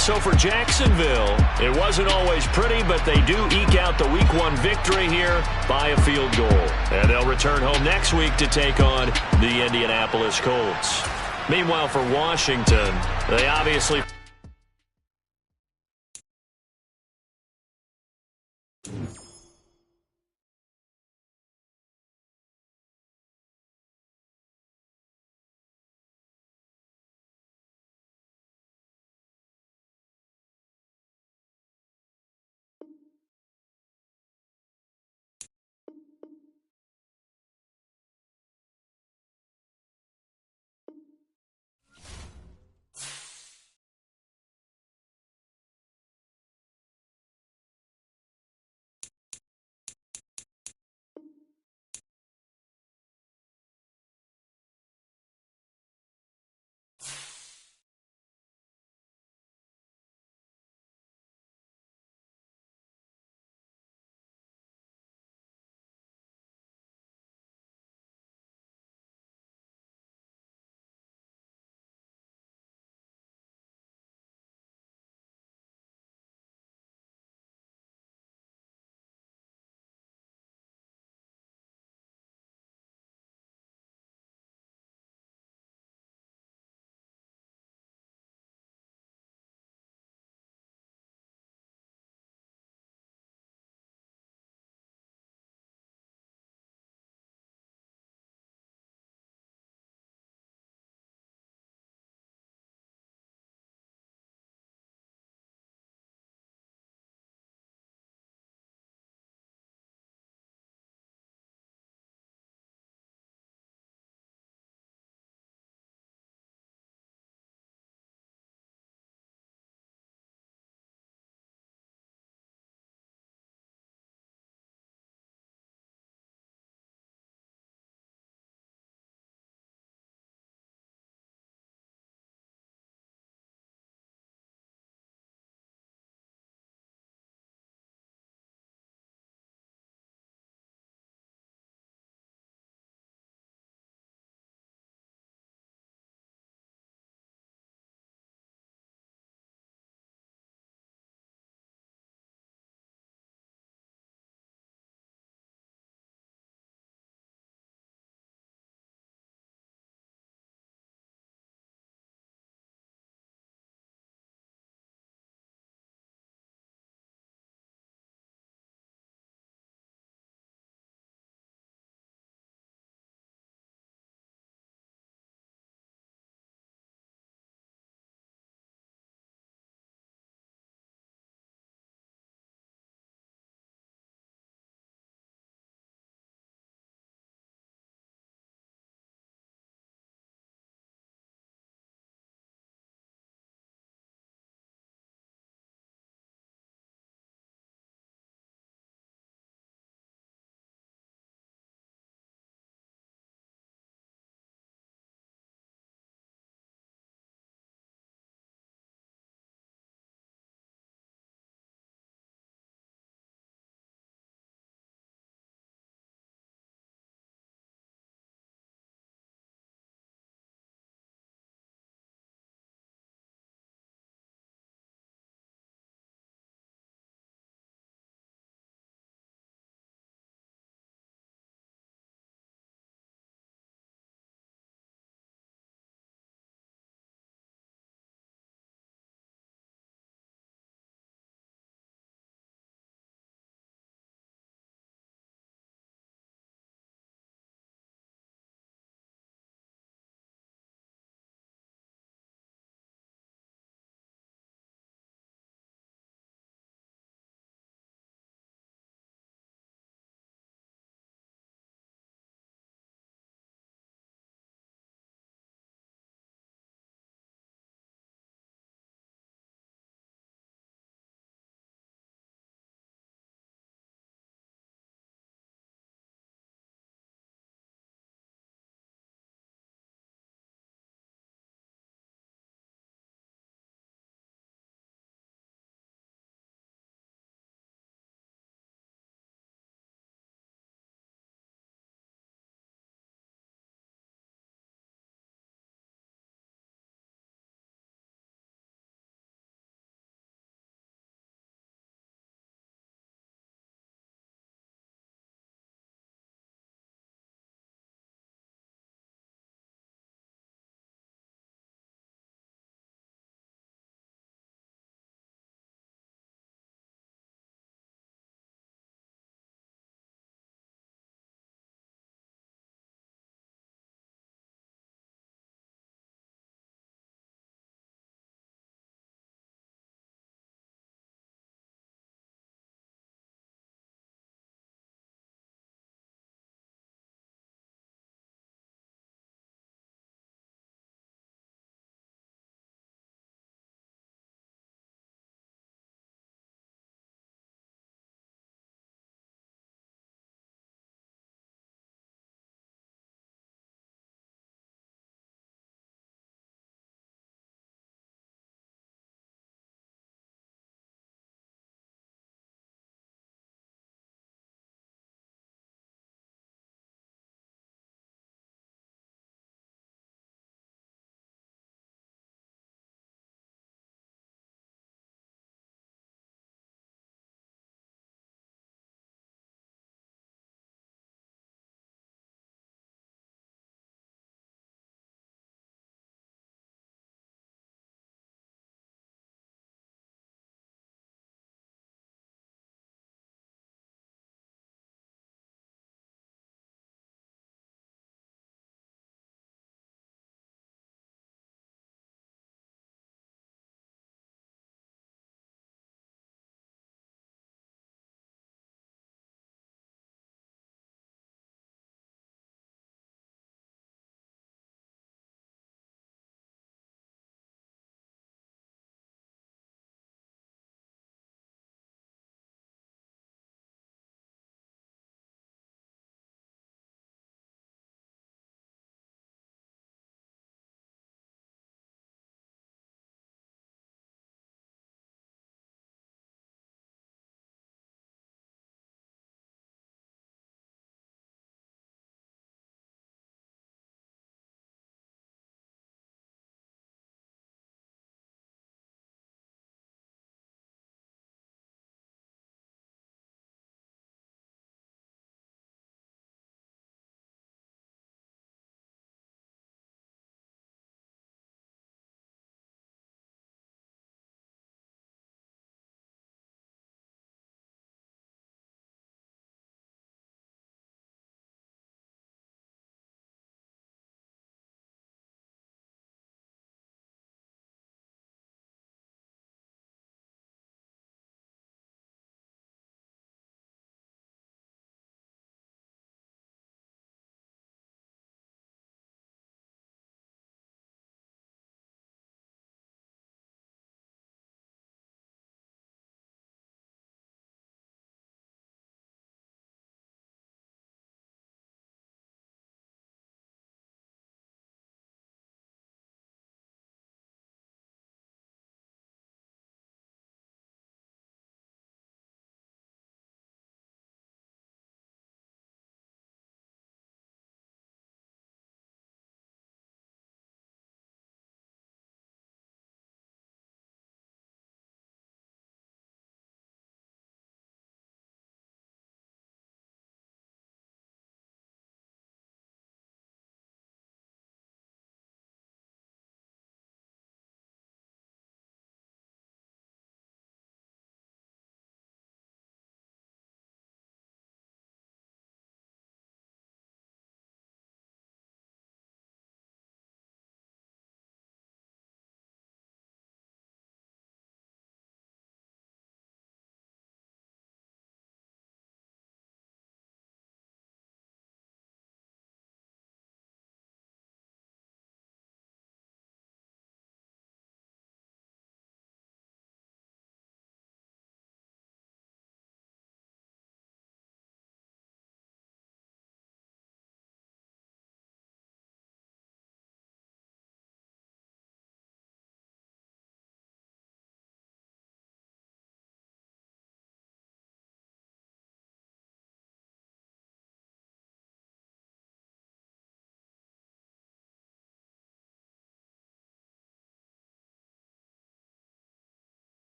So for Jacksonville, it wasn't always pretty, but they do eke out the Week 1 victory here by a field goal. And they'll return home next week to take on the Indianapolis Colts. Meanwhile, for Washington, they obviously...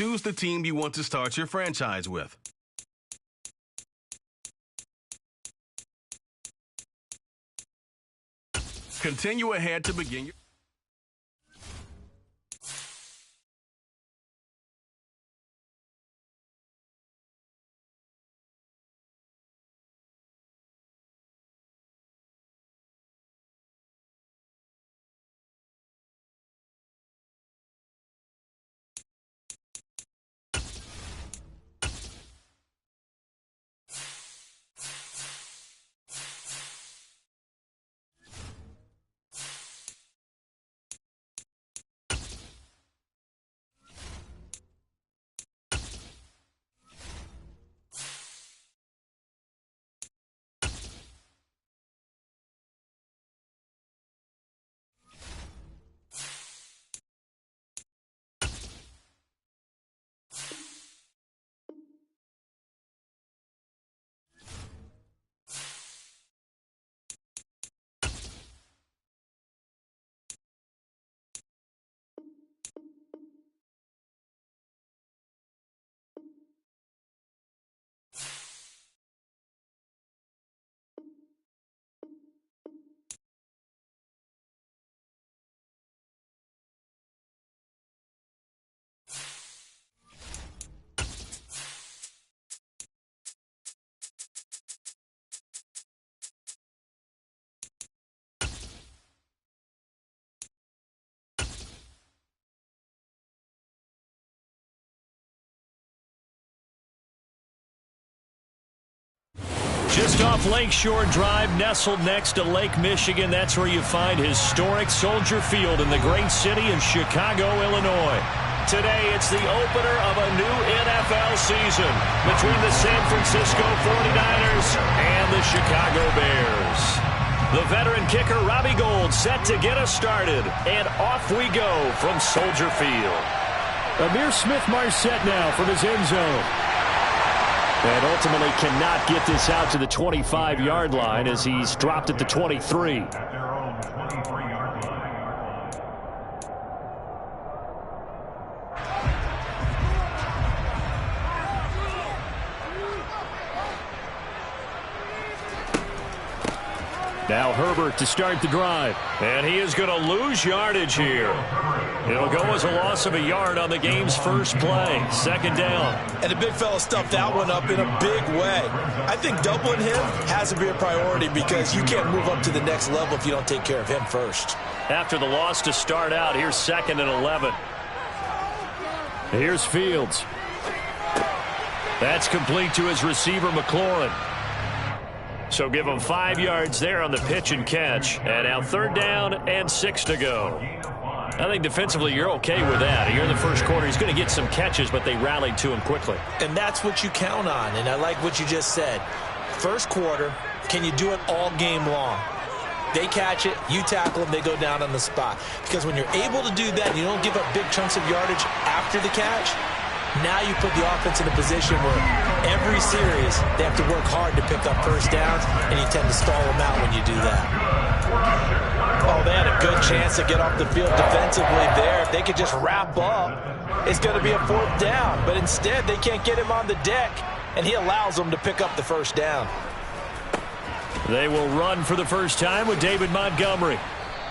choose the team you want to start your franchise with. Continue ahead to begin your... Just off Lakeshore Drive, nestled next to Lake Michigan, that's where you find historic Soldier Field in the great city of Chicago, Illinois. Today, it's the opener of a new NFL season between the San Francisco 49ers and the Chicago Bears. The veteran kicker, Robbie Gould, set to get us started, and off we go from Soldier Field. Ihmir Smith-Marsette now from his end zone. And ultimately cannot get this out to the 25-yard line as he's dropped at the 23. At their own 23-yard line. Now Herbert to start the drive. And he is going to lose yardage here. It'll go as a loss of a yard on the game's first play. Second down. And the big fella stuffed that one up in a big way. I think doubling him has to be a priority because you can't move up to the next level if you don't take care of him first. After the loss to start out, here's 2nd and 11. Here's Fields. That's complete to his receiver, McLaurin. So give him 5 yards there on the pitch and catch. And now 3rd down and 6 to go. I think defensively you're okay with that. Here in the first quarter, he's going to get some catches, but they rallied to him quickly. And that's what you count on, and I like what you just said. First quarter, can you do it all game long? They catch it, you tackle them, they go down on the spot. Because when you're able to do that and you don't give up big chunks of yardage after the catch, now you put the offense in a position where every series they have to work hard to pick up first downs, and you tend to stall them out when you do that. Oh, they had a good chance to get off the field defensively there. If they could just wrap up, it's going to be a 4th down. But instead, they can't get him on the deck, and he allows them to pick up the first down. They will run for the first time with David Montgomery.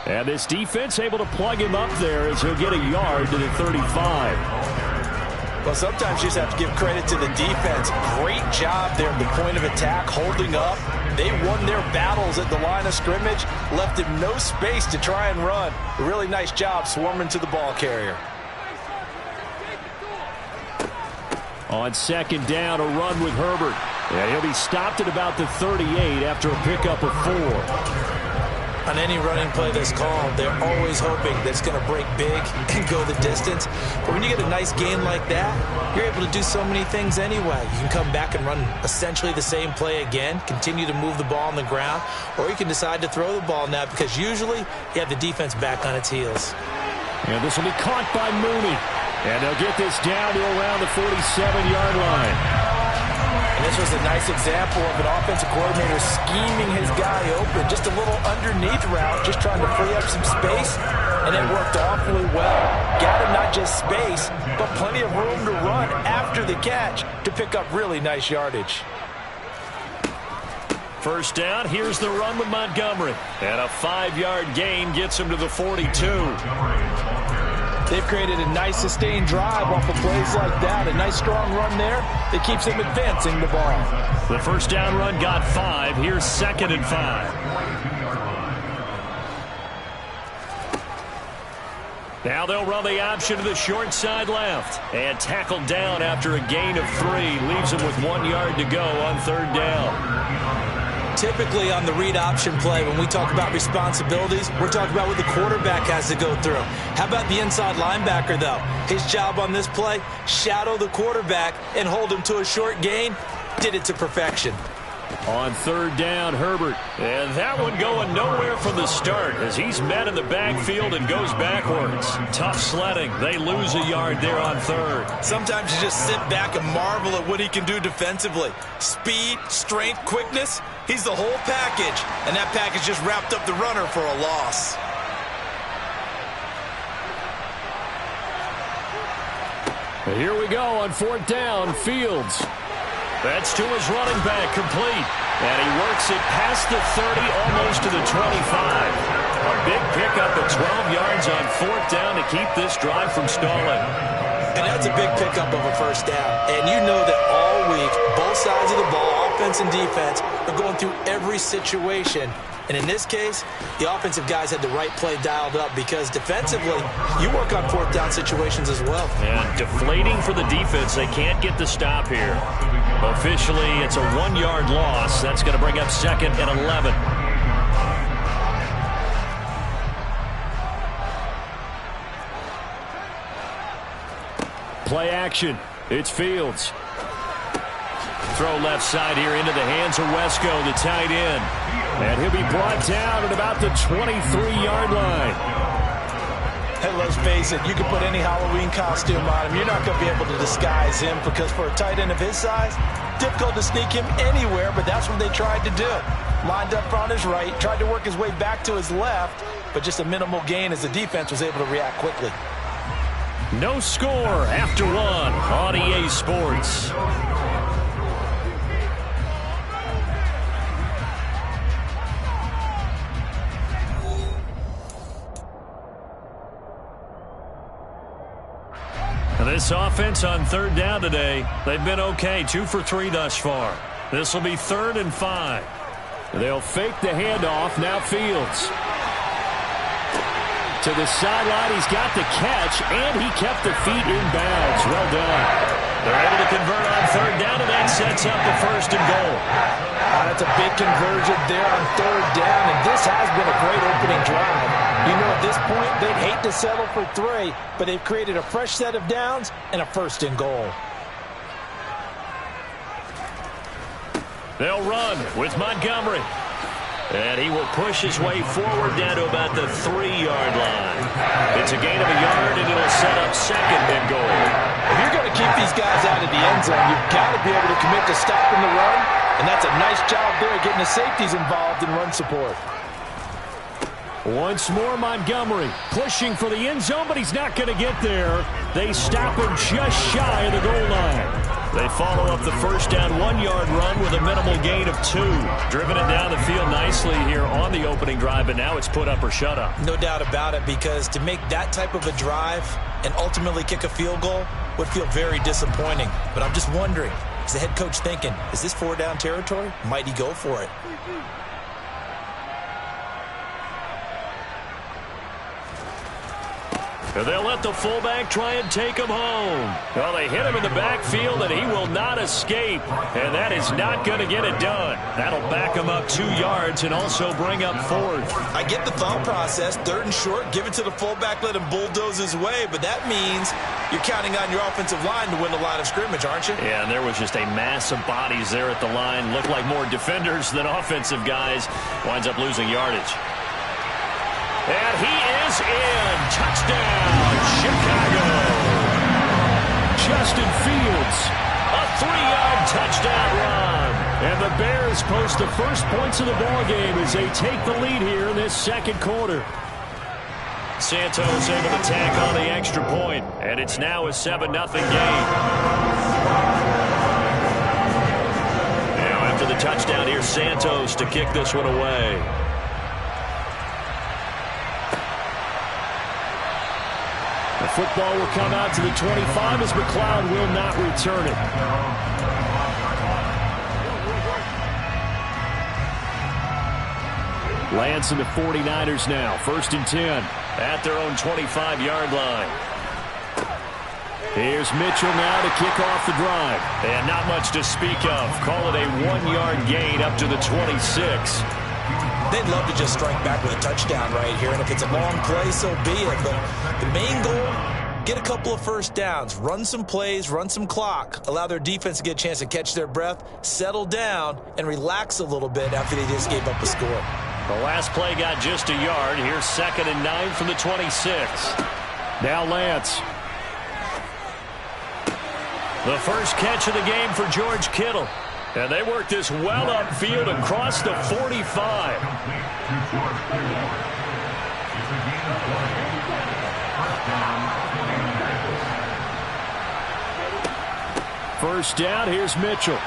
And this defense able to plug him up there as he'll get a yard to the 35. Well, sometimes you just have to give credit to the defense. Great job there at the point of attack, holding up. They won their battles at the line of scrimmage, left him no space to try and run. A really nice job swarming to the ball carrier. On 2nd down, a run with Herbert. And he'll be stopped at about the 38 after a pickup of 4. On any running play that's called, they're always hoping that it's going to break big and go the distance. But when you get a nice gain like that, you're able to do so many things anyway. You can come back and run essentially the same play again, continue to move the ball on the ground, or you can decide to throw the ball now because usually you have the defense back on its heels. And this will be caught by Mooney. And they'll get this down to around the 47-yard line. And this was a nice example of an offensive coordinator scheming his guy open. Just a little underneath route, just trying to free up some space, and it worked awfully well. Got him not just space, but plenty of room to run after the catch to pick up really nice yardage. First down, here's the run with Montgomery. And a 5-yard gain gets him to the 42. They've created a nice sustained drive off of plays like that. A nice strong run there that keeps them advancing the ball. The first down run got 5. Here's 2nd and 5. Now they'll run the option to the short side left. And tackled down after a gain of 3. Leaves him with 1 yard to go on 3rd down. Typically on the read option play, when we talk about responsibilities, we're talking about what the quarterback has to go through. How about the inside linebacker, though? His job on this play, shadow the quarterback and hold him to a short gain. Did it to perfection. On 3rd down, Herbert. And that one going nowhere from the start as he's met in the backfield and goes backwards. Tough sledding. They lose a yard there on 3rd. Sometimes you just sit back and marvel at what he can do defensively. Speed, strength, quickness. He's the whole package. And that package just wrapped up the runner for a loss. And here we go on 4th down, Fields. That's to his running back, complete. And he works it past the 30, almost to the 25. A big pickup at 12 yards on 4th down to keep this drive from stalling. And that's a big pickup of a first down. And you know that all week, both sides of the ball, offense and defense, are going through every situation. And in this case, the offensive guys had the right play dialed up because defensively, you work on 4th down situations as well. And deflating for the defense. They can't get the stop here. Officially, it's a 1-yard loss. That's going to bring up 2nd and 11. Play action. It's Fields. Throw left side here into the hands of Wesco, the tight end. And he'll be brought down at about the 23-yard line. Hey, let's face it, you can put any Halloween costume on him. You're not going to be able to disguise him because for a tight end of his size, difficult to sneak him anywhere, but that's what they tried to do. Lined up on his right, tried to work his way back to his left, but just a minimal gain as the defense was able to react quickly. No score after 1 on EA Sports. This offense on 3rd down today, they've been okay, 2 for 3 thus far. This will be 3rd and 5. They'll fake the handoff, now Fields. To the sideline, he's got the catch, and he kept the feet in bounds. Well done. They're able to convert on 3rd down, and that sets up the 1st and goal. That's a big conversion there on 3rd down, and this has been a great opening drive. You know, at this point, they'd hate to settle for 3, but they've created a fresh set of downs and a 1st and goal. They'll run with Montgomery. And he will push his way forward down to about the 3-yard line. It's a gain of a yard, and it'll set up 2nd and goal. If you're going to keep these guys out of the end zone, you've got to be able to commit to stopping the run, and that's a nice job there getting the safeties involved in run support. Once more, Montgomery pushing for the end zone, but he's not going to get there. They stop him just shy of the goal line. They follow up the first down 1-yard run with a minimal gain of 2. Driven it down the field nicely here on the opening drive, but now it's put up or shut up. No doubt about it, because to make that type of a drive and ultimately kick a field goal would feel very disappointing. But I'm just wondering, is the head coach thinking, is this 4-down territory? Might he go for it? And they'll let the fullback try and take him home. Well, they hit him in the backfield, and he will not escape. And that is not going to get it done. That'll back him up 2 yards and also bring up 4th. I get the thought process. 3rd and short, give it to the fullback, let him bulldoze his way. But that means you're counting on your offensive line to win the line of scrimmage, aren't you? Yeah, and there was just a mass of bodies there at the line. Looked like more defenders than offensive guys. Winds up losing yardage. And he is in. Touchdown, Chicago. Justin Fields A 3-yard touchdown run. And the Bears post the first points of the ballgame as they take the lead here in this second quarter. Santos able to tack on the extra point, and it's now a 7-0 game. Now after the touchdown, here's Santos to kick this one away. The football will come out to the 25 as McLeod will not return it. Lance and the 49ers now, 1st and 10 at their own 25-yard line. Here's Mitchell now to kick off the drive. And not much to speak of. Call it a 1-yard gain up to the 26. They'd love to just strike back with a touchdown right here, and if it's a long play, so be it. But the main goal, get a couple of first downs, run some plays, run some clock, allow their defense to get a chance to catch their breath, settle down, and relax a little bit after they just gave up a score. The last play got just a yard. Here's 2nd and 9 from the 26. Now Lance. The first catch of the game for George Kittle. And they work this well upfield across the 45. First down, here's Mitchell.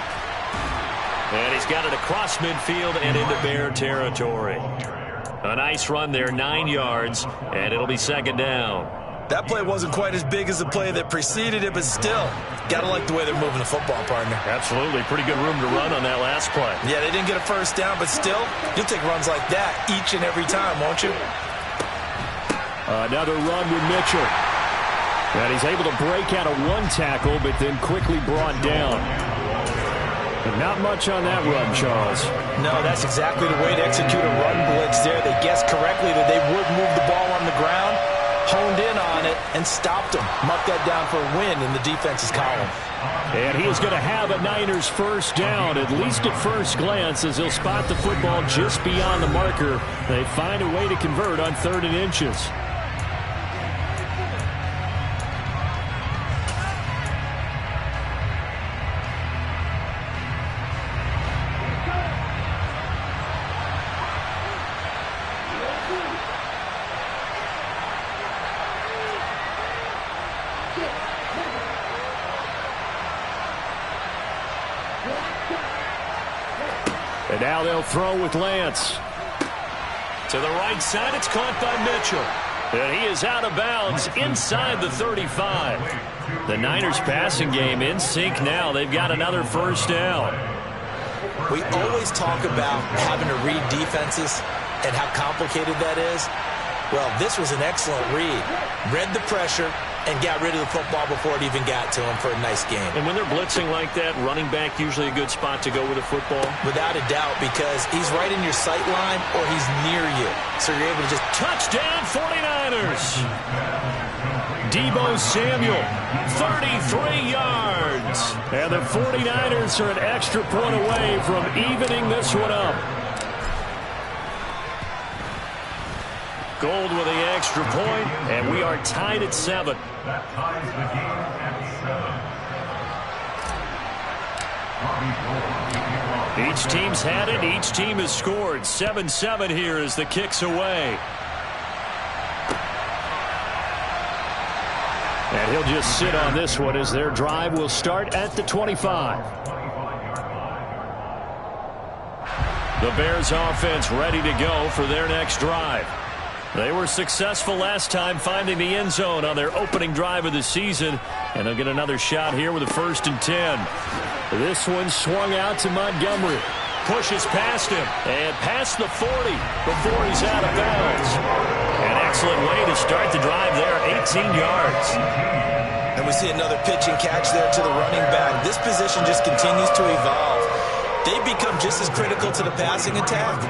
And he's got it across midfield and into Bear territory. A nice run there, 9 yards, and it'll be 2nd down. That play wasn't quite as big as the play that preceded it, but still, got to like the way they're moving the football, partner. Absolutely. Pretty good room to run on that last play. Yeah, they didn't get a first down, but still, you'll take runs like that each and every time, won't you? Another run with Mitchell. And he's able to break out of one tackle, but then quickly brought down. And not much on that run, Charles. No, that's exactly the way to execute a run blitz there. They guessed correctly that they would move the ball on the ground, honed in on it, and stopped them. Marked that down for a win in the defense's column. And he is going to have a Niners first down, at least at first glance, as he'll spot the football just beyond the marker. They find a way to convert on 3rd and inches. And now they'll throw with Lance. To the right side, it's caught by Mitchell. And he is out of bounds inside the 35. The Niners passing game in sync now. They've got another first down. We always talk about having to read defenses and how complicated that is. Well, this was an excellent read. Read the pressure and got rid of the football before it even got to him for a nice game. And when they're blitzing like that, running back usually a good spot to go with the football? Without a doubt, because he's right in your sight line or he's near you. So you're able to just... Touchdown, 49ers! Deebo Samuel, 33 yards. And the 49ers are an extra point away from evening this one up. Gold with the extra point, and we are tied at 7. That ties the game at 7. Each team's had it. Each team has scored. 7-7 here as the kick's away. And he'll just sit on this one as their drive will start at the 25. The Bears offense ready to go for their next drive. They were successful last time finding the end zone on their opening drive of the season, and they'll get another shot here with a 1st and 10. This one swung out to Montgomery. Pushes past him and past the 40 before he's out of bounds. An excellent way to start the drive there, 18 yards. And we see another pitch and catch there to the running back. This position just continues to evolve. They become just as critical to the passing attack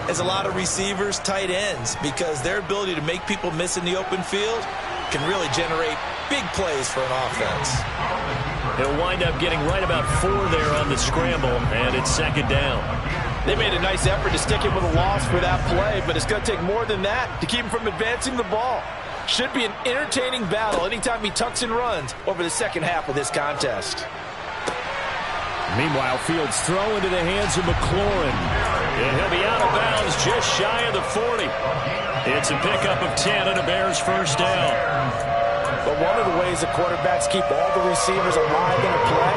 as a lot of receivers, tight ends, because their ability to make people miss in the open field can really generate big plays for an offense. He'll wind up getting right about 4 there on the scramble, and it's 2nd down. They made a nice effort to stick him with a loss for that play, but it's going to take more than that to keep him from advancing the ball. Should be an entertaining battle anytime he tucks and runs over the second half of this contest. Meanwhile, Fields throw into the hands of McLaurin. And he'll be out of bounds just shy of the 40. It's a pickup of 10 and a Bears first down. But one of the ways the quarterbacks keep all the receivers alive in a play,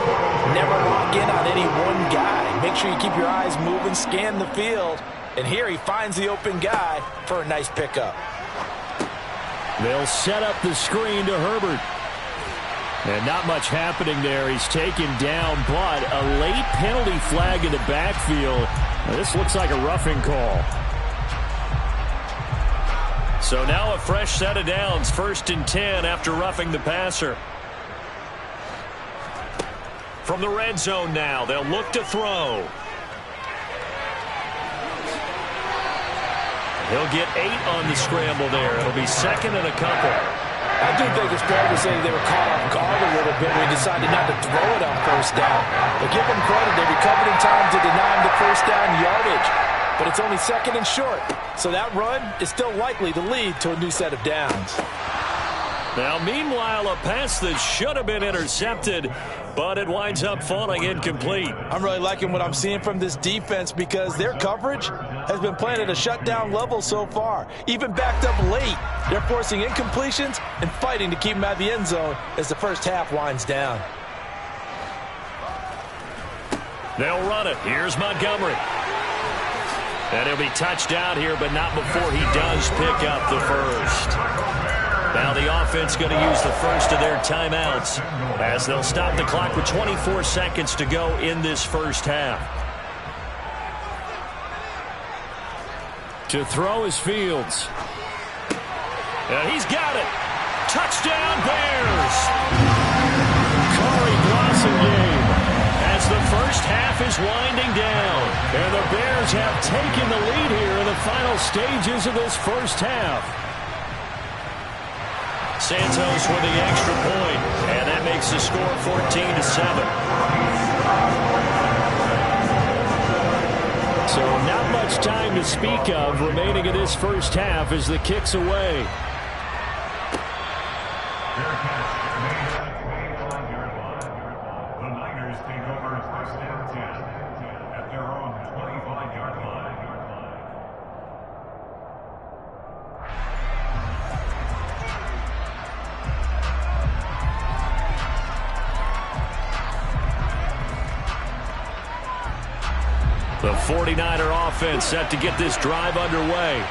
never lock in on any one guy. Make sure you keep your eyes moving, scan the field. And here he finds the open guy for a nice pickup. They'll set up the screen to Herbert. And not much happening there. He's taken down, but a late penalty flag in the backfield. Now, this looks like a roughing call. So now a fresh set of downs, 1st and 10 after roughing the passer. From the red zone now, they'll look to throw. He'll get 8 on the scramble there. It'll be 2nd and a couple. I do think it's fair to say they were caught off guard a little bit when he decided not to throw it on 1st down. But give them credit, they recovered in time to deny him the 1st down yardage. But it's only 2nd and short. So that run is still likely to lead to a new set of downs. Now, meanwhile, a pass that should have been intercepted, but it winds up falling incomplete. I'm really liking what I'm seeing from this defense because their coverage has been playing at a shutdown level so far. Even backed up late, they're forcing incompletions and fighting to keep them out of the end zone as the first half winds down. They'll run it. Here's Montgomery. And he'll be touched out here, but not before he does pick up the first. Now the offense going to use the first of their timeouts as they'll stop the clock with 24 seconds to go in this first half. To throw is Fields. And he's got it. Touchdown Bears. Corey Blasingame as the first half is winding down. And the Bears have taken the lead here in the final stages of this first half. Santos with the extra point, and that makes the score 14-7. So not much time to speak of remaining in this first half as the kick's away. The Niners take over 1st and 10 at their own 25-yard line. The 49er offense set to get this drive underway.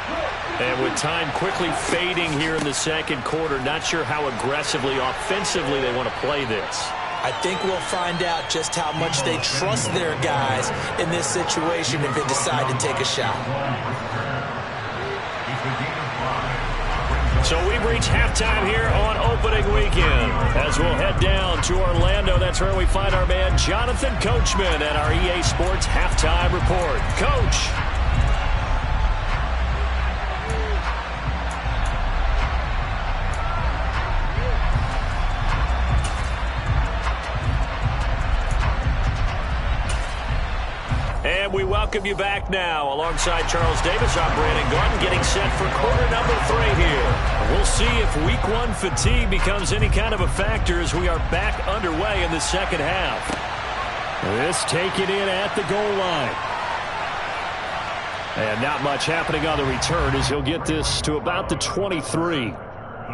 And with time quickly fading here in the second quarter, not sure how aggressively, offensively they want to play this. I think we'll find out just how much they trust their guys in this situation if they decide to take a shot. So we've reached halftime here on opening weekend. As we'll head down to Orlando, that's where we find our man Jonathan Coachman at our EA Sports Halftime Report. Coach. And we welcome you back now. Alongside Charles Davis, I'm Brandon Gaudin, getting set for quarter number 3 here. We'll see if week 1 fatigue becomes any kind of a factor as we are back underway in the second half. This taken in at the goal line. And not much happening on the return as he'll get this to about the 23. The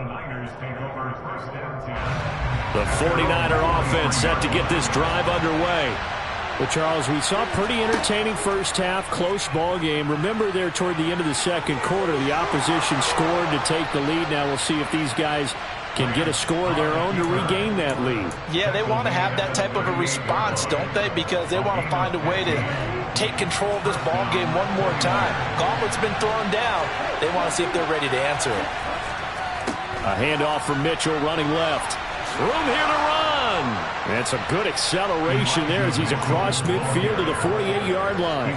Niners take over 1st and 10. The 49er offense set to get this drive underway. Well, Charles, we saw a pretty entertaining first half, close ball game. Remember there toward the end of the second quarter, the opposition scored to take the lead. Now we'll see if these guys can get a score of their own to regain that lead. Yeah, they want to have that type of a response, don't they? Because they want to find a way to take control of this ball game one more time. Gauntlet's been thrown down. They want to see if they're ready to answer it. A handoff from Mitchell running left. Room here to run. And it's a good acceleration there as he's across midfield to the 48-yard line.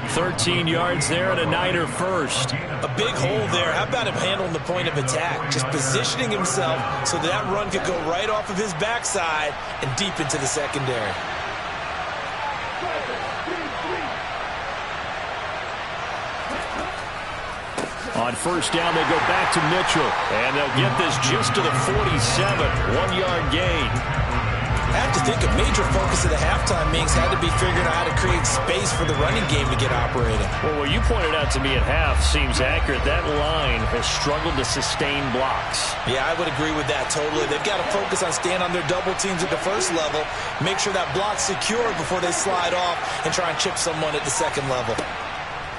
13 yards there and a Niner first. A big hole there. How about him handling the point of attack? Just positioning himself so that run could go right off of his backside and deep into the secondary. On first down, they go back to Mitchell. And they'll get this just to the 47. 1-yard gain. I have to think a major focus of the halftime meetings had to be figuring out how to create space for the running game to get operating. Well, what you pointed out to me at half seems accurate. That line has struggled to sustain blocks. Yeah, I would agree with that totally. They've got to focus on staying on their double teams at the first level, make sure that block's secure before they slide off and try and chip someone at the second level.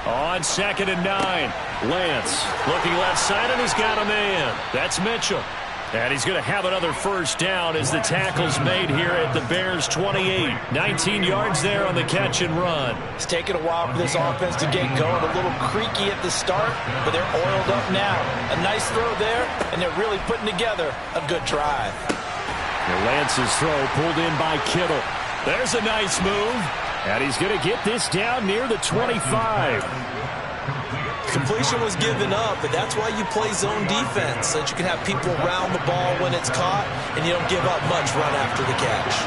On 2nd and 9, Lance looking left side, and he's got a man. That's Mitchell. And he's going to have another first down as the tackle's made here at the Bears' 28. 19 yards there on the catch and run. It's taken a while for this offense to get going. A little creaky at the start, but they're oiled up now. A nice throw there, and they're really putting together a good drive. Lance's throw pulled in by Kittle. There's a nice move. And he's going to get this down near the 25. Completion was given up, but that's why you play zone defense, so that you can have people around the ball when it's caught, and you don't give up much run after the catch.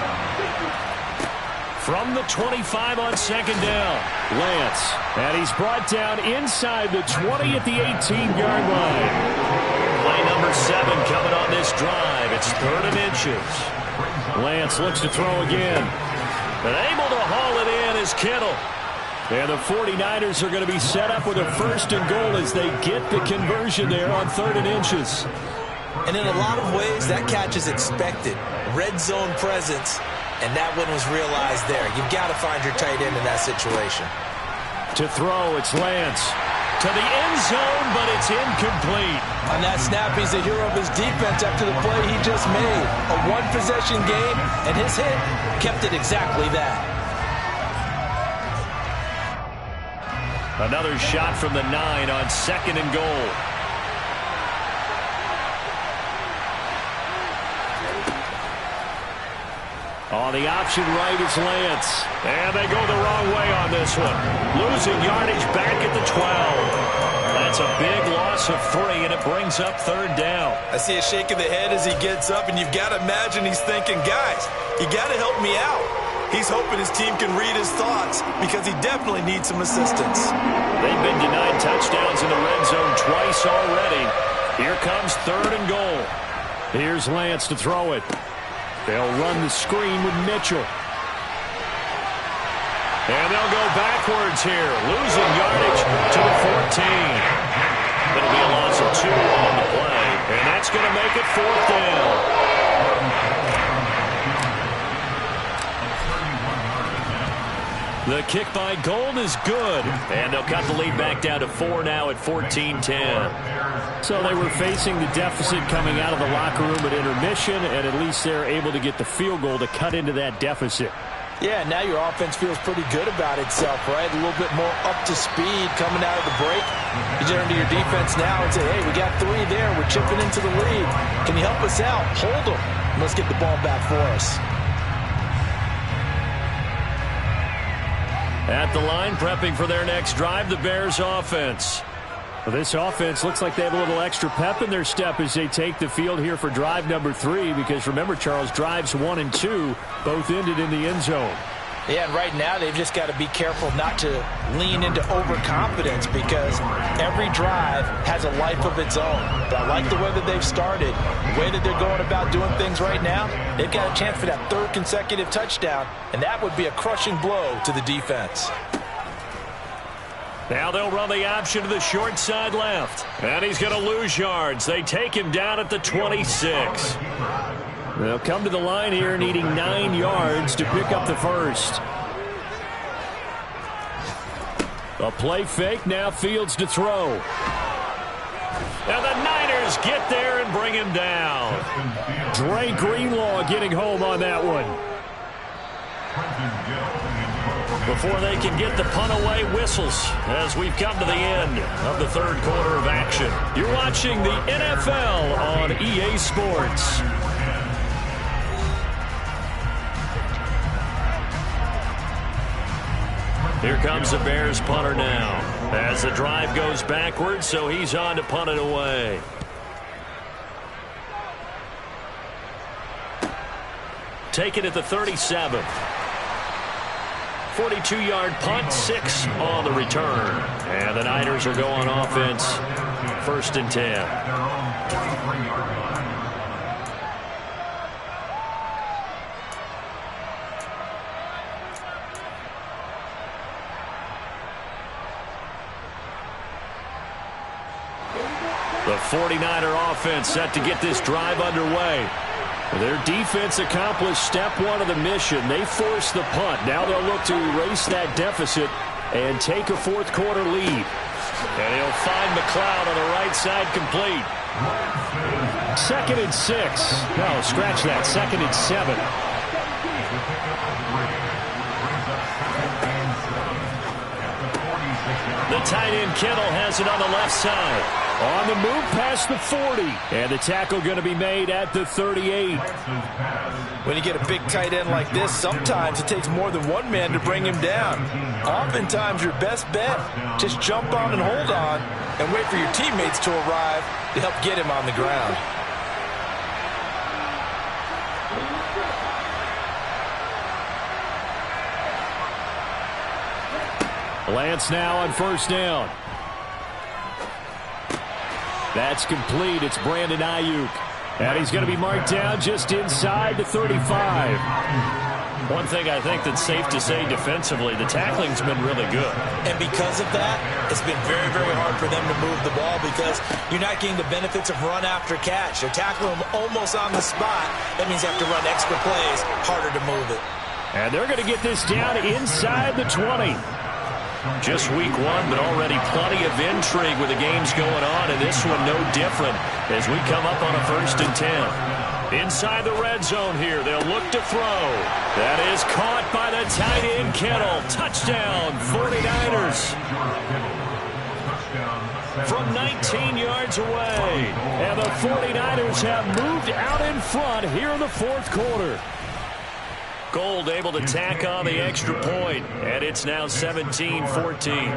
From the 25 on 2nd down, Lance. And he's brought down inside the 20 at the 18-yard line. Play number 7 coming on this drive. It's 3rd and inches. Lance looks to throw again. And able to haul it in is Kittle. And the 49ers are going to be set up with a 1st and goal as they get the conversion there on 3rd and inches. And in a lot of ways, that catch is expected. Red zone presence, and that one was realized there. You've got to find your tight end in that situation. To throw, it's Lance. To the end zone, but it's incomplete. On that snap, he's the hero of his defense after the play he just made. A one-possession game, and his hit kept it exactly that. Another shot from the 9 on 2nd and goal. On the option right is Lance. And they go the wrong way on this one. Losing yardage back at the 12. That's a big loss of 3, and it brings up 3rd down. I see a shake of the head as he gets up, and you've got to imagine he's thinking, guys, you got to help me out. He's hoping his team can read his thoughts because he definitely needs some assistance. They've been denied touchdowns in the red zone twice already. Here comes 3rd and goal. Here's Lance to throw it. They'll run the screen with Mitchell. And they'll go backwards here, losing yardage to the 14. It'll be a loss of 2 on the play, and that's going to make it 4th down. The kick by Gold is good, and they'll cut the lead back down to 4 now at 14-10. So they were facing the deficit coming out of the locker room at intermission, and at least they're able to get the field goal to cut into that deficit. Yeah, now your offense feels pretty good about itself, right? A little bit more up to speed coming out of the break. You turn to your defense now and say, hey, we got 3 there. We're chipping into the lead. Can you help us out? Hold them. Let's get the ball back for us. At the line, prepping for their next drive, the Bears offense. Well, this offense looks like they have a little extra pep in their step as they take the field here for drive number 3, because remember, Charles, drives 1 and 2 both ended in the end zone. Yeah, and right now they've just got to be careful not to lean into overconfidence because every drive has a life of its own. But I like the way that they've started, the way that they're going about doing things right now. They've got a chance for that 3rd consecutive touchdown, and that would be a crushing blow to the defense. Now they'll run the option to the short side left. And he's going to lose yards. They take him down at the 26. They'll come to the line here needing 9 yards to pick up the 1st. A play fake, now Fields to throw. And the Niners get there and bring him down. Dre Greenlaw getting home on that one. Before they can get the punt away, whistles as we've come to the end of the 3rd quarter of action. You're watching the NFL on EA Sports. Here comes the Bears punter now as the drive goes backwards, so he's on to punt it away. Take it at the 37. 42-yard punt, 6 on the return. And the Niners will go on offense, 1st and 10. The 49er offense set to get this drive underway. Their defense accomplished step one of the mission. They forced the punt. Now they'll look to erase that deficit and take a fourth quarter lead. And he'll find McLeod on the right side complete. 2nd and 6. No, scratch that. 2nd and 7. The tight end Kittle has it on the left side. On the move past the 40. And the tackle going to be made at the 38. When you get a big tight end like this, sometimes it takes more than one man to bring him down. Oftentimes your best bet, just jump on and hold on and wait for your teammates to arrive to help get him on the ground. Lance now on first down. That's complete. It's Brandon Ayuk. And he's going to be marked down just inside the 35. One thing I think that's safe to say defensively, the tackling's been really good. And because of that, it's been very, very hard for them to move the ball because you're not getting the benefits of run after catch. They're tackling them almost on the spot. That means you have to run extra plays, harder to move it. And they're going to get this down inside the 20. Just week one, but already plenty of intrigue with the games going on, and this one no different as we come up on a 1st and 10. Inside the red zone here, they'll look to throw. That is caught by the tight end Kittle. Touchdown, 49ers. From 19 yards away. And the 49ers have moved out in front here in the fourth quarter. Gold able to tack on the extra point, and it's now 17-14.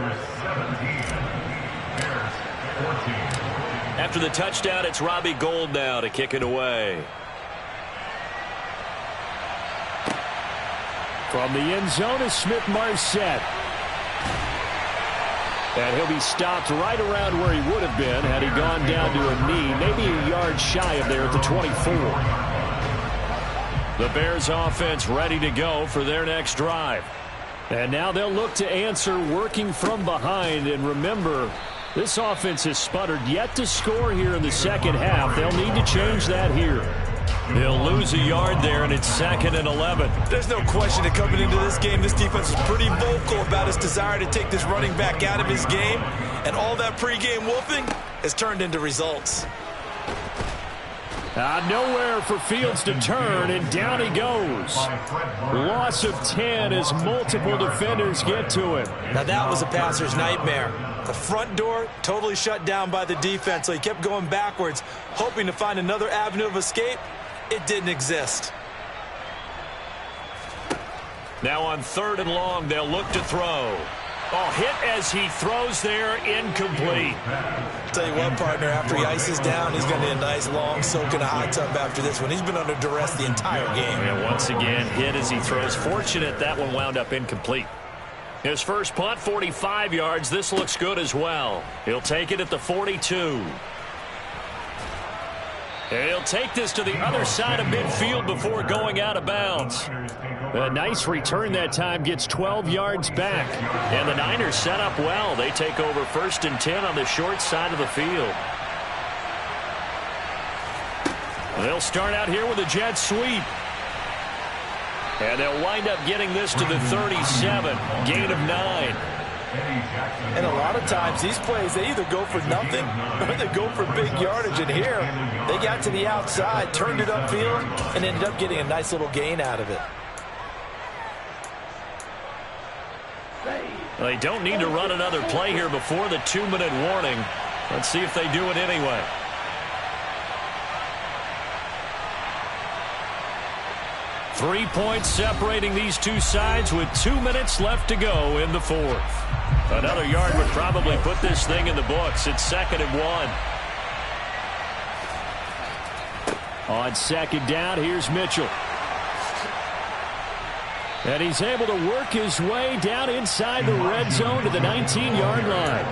After the touchdown, it's Robbie Gould now to kick it away. From the end zone is Smith-Marsette. And he'll be stopped right around where he would have been had he gone down to a knee, maybe a yard shy of there at the 24. The Bears offense ready to go for their next drive. And now they'll look to answer working from behind. And remember, this offense has sputtered yet to score here in the second half. They'll need to change that here. They'll lose a yard there, and it's 2nd and 11. There's no question that coming into this game, this defense is pretty vocal about its desire to take this running back out of his game. And all that pregame wolfing has turned into results. Nowhere for Fields to turn, and down he goes. Loss of 10 as multiple defenders get to him. Now that was a passer's nightmare. The front door totally shut down by the defense, so he kept going backwards, hoping to find another avenue of escape. It didn't exist. Now on 3rd and long, they'll look to throw. Oh, hit as he throws there, incomplete. I'll tell you what, partner, after he ices down, he's going to need a nice long soak in a hot tub after this one. He's been under duress the entire game. And once again, hit as he throws. Fortunate that one wound up incomplete. His first punt, 45 yards. This looks good as well. He'll take it at the 42. And he'll take this to the other side of midfield before going out of bounds. A nice return that time, gets 12 yards back. And the Niners set up well. They take over 1st and 10 on the short side of the field. They'll start out here with a jet sweep. And they'll wind up getting this to the 37. Gain of 9. And a lot of times these plays, they either go for nothing or they go for big yardage. And here, they got to the outside, turned it upfield, and ended up getting a nice little gain out of it. They don't need to run another play here before the 2-minute warning. Let's see if they do it anyway. Three points separating these two sides with 2 minutes left to go in the fourth. Another yard would probably put this thing in the books. It's 2nd and 1. On 2nd down, here's Mitchell. And he's able to work his way down inside the red zone to the 19-yard line.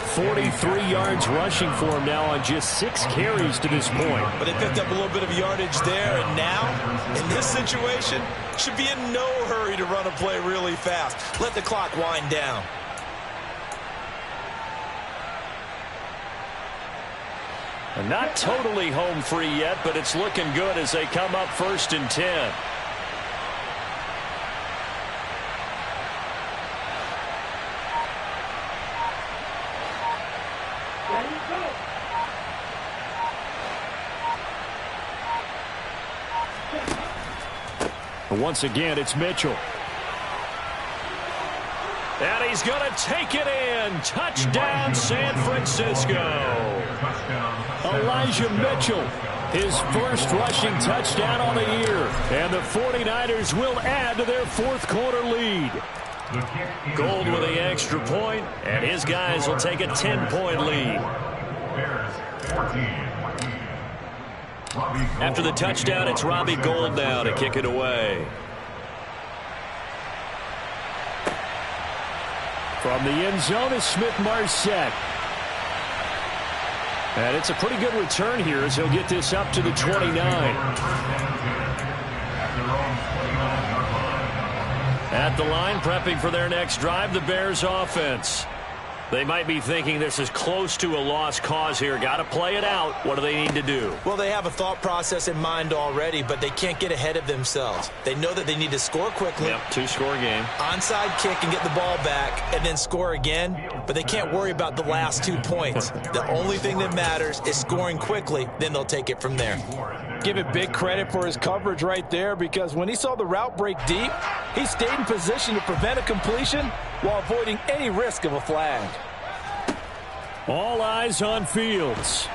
43 yards rushing for him now on just 6 carries to this point. But they picked up a little bit of yardage there, and now, in this situation, should be in no hurry to run a play really fast. Let the clock wind down. And not totally home free yet, but it's looking good as they come up 1st and 10. Once again, it's Mitchell. And he's going to take it in. Touchdown, San Francisco. Elijah Mitchell, his first rushing touchdown on the year. And the 49ers will add to their fourth quarter lead. Gold with the extra point, and his guys will take a 10-point lead. After the touchdown, it's Robbie Gould now to kick it away. From the end zone is Smith-Marsette. And it's a pretty good return here as he'll get this up to the 29. At the line, prepping for their next drive, the Bears offense. They might be thinking this is close to a lost cause here. Got to play it out. What do they need to do? Well, they have a thought process in mind already, but they can't get ahead of themselves. They know that they need to score quickly. Yep, 2-score game. Onside kick and get the ball back and then score again, but they can't worry about the last 2 points. The only thing that matters is scoring quickly, then they'll take it from there. Give it big credit for his coverage right there, because when he saw the route break deep, he stayed in position to prevent a completion while avoiding any risk of a flag. All eyes on Fields.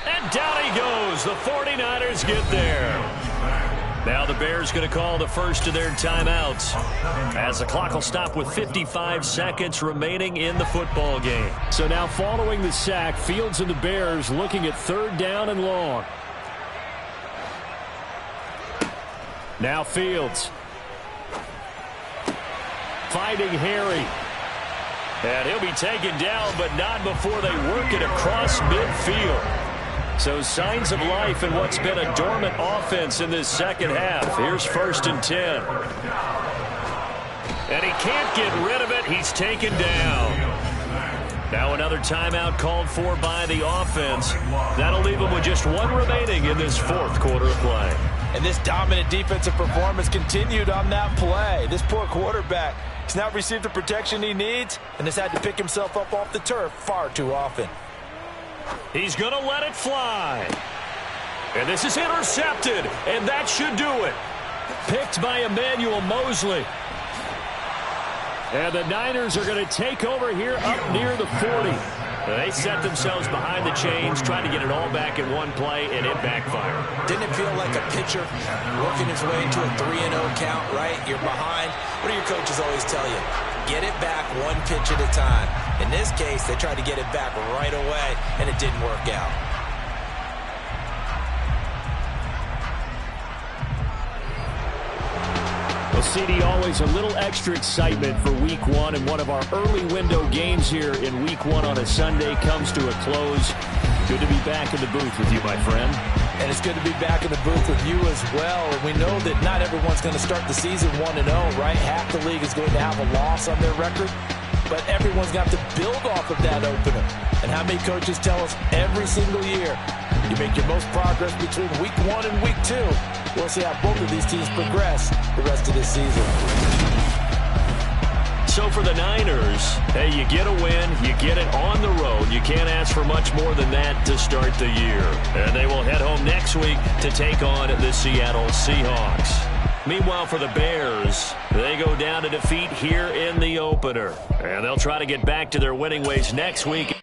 And down he goes. The 49ers get there. Now the Bears going to call the first of their timeouts, as the clock will stop with 55 seconds remaining in the football game. So now following the sack, Fields and the Bears looking at 3rd down and long. Now Fields. Fighting Harry. And he'll be taken down, but not before they work it across midfield. So signs of life in what's been a dormant offense in this second half. Here's 1st and 10. And he can't get rid of it. He's taken down. Now another timeout called for by the offense. That'll leave them with just 1 remaining in this 4th quarter of play. And this dominant defensive performance continued on that play. This poor quarterback has not received the protection he needs and has had to pick himself up off the turf far too often. He's going to let it fly. And this is intercepted, and that should do it. Picked by Emmanuel Mosley. And the Niners are going to take over here up near the 40. They set themselves behind the chains, trying to get it all back in one play, and it backfired. Didn't it feel like a pitcher working his way into a 3-0 count, right? You're behind. What do your coaches always tell you? Get it back 1 pitch at a time. In this case, they tried to get it back right away, and it didn't work out. Well, CD, always a little extra excitement for Week 1, and one of our early window games here in Week 1 on a Sunday comes to a close. Good to be back in the booth with you, my friend. And it's good to be back in the booth with you as well. And we know that not everyone's going to start the season 1-0, right? Half the league is going to have a loss on their record, but everyone's got to build off of that opener. And how many coaches tell us every single year, you make your most progress between Week 1 and Week 2. We'll see how both of these teams progress the rest of this season. So for the Niners, hey, you get a win, you get it on the road. You can't ask for much more than that to start the year. And they will head home next week to take on the Seattle Seahawks. Meanwhile, for the Bears, they go down to defeat here in the opener. And they'll try to get back to their winning ways next week.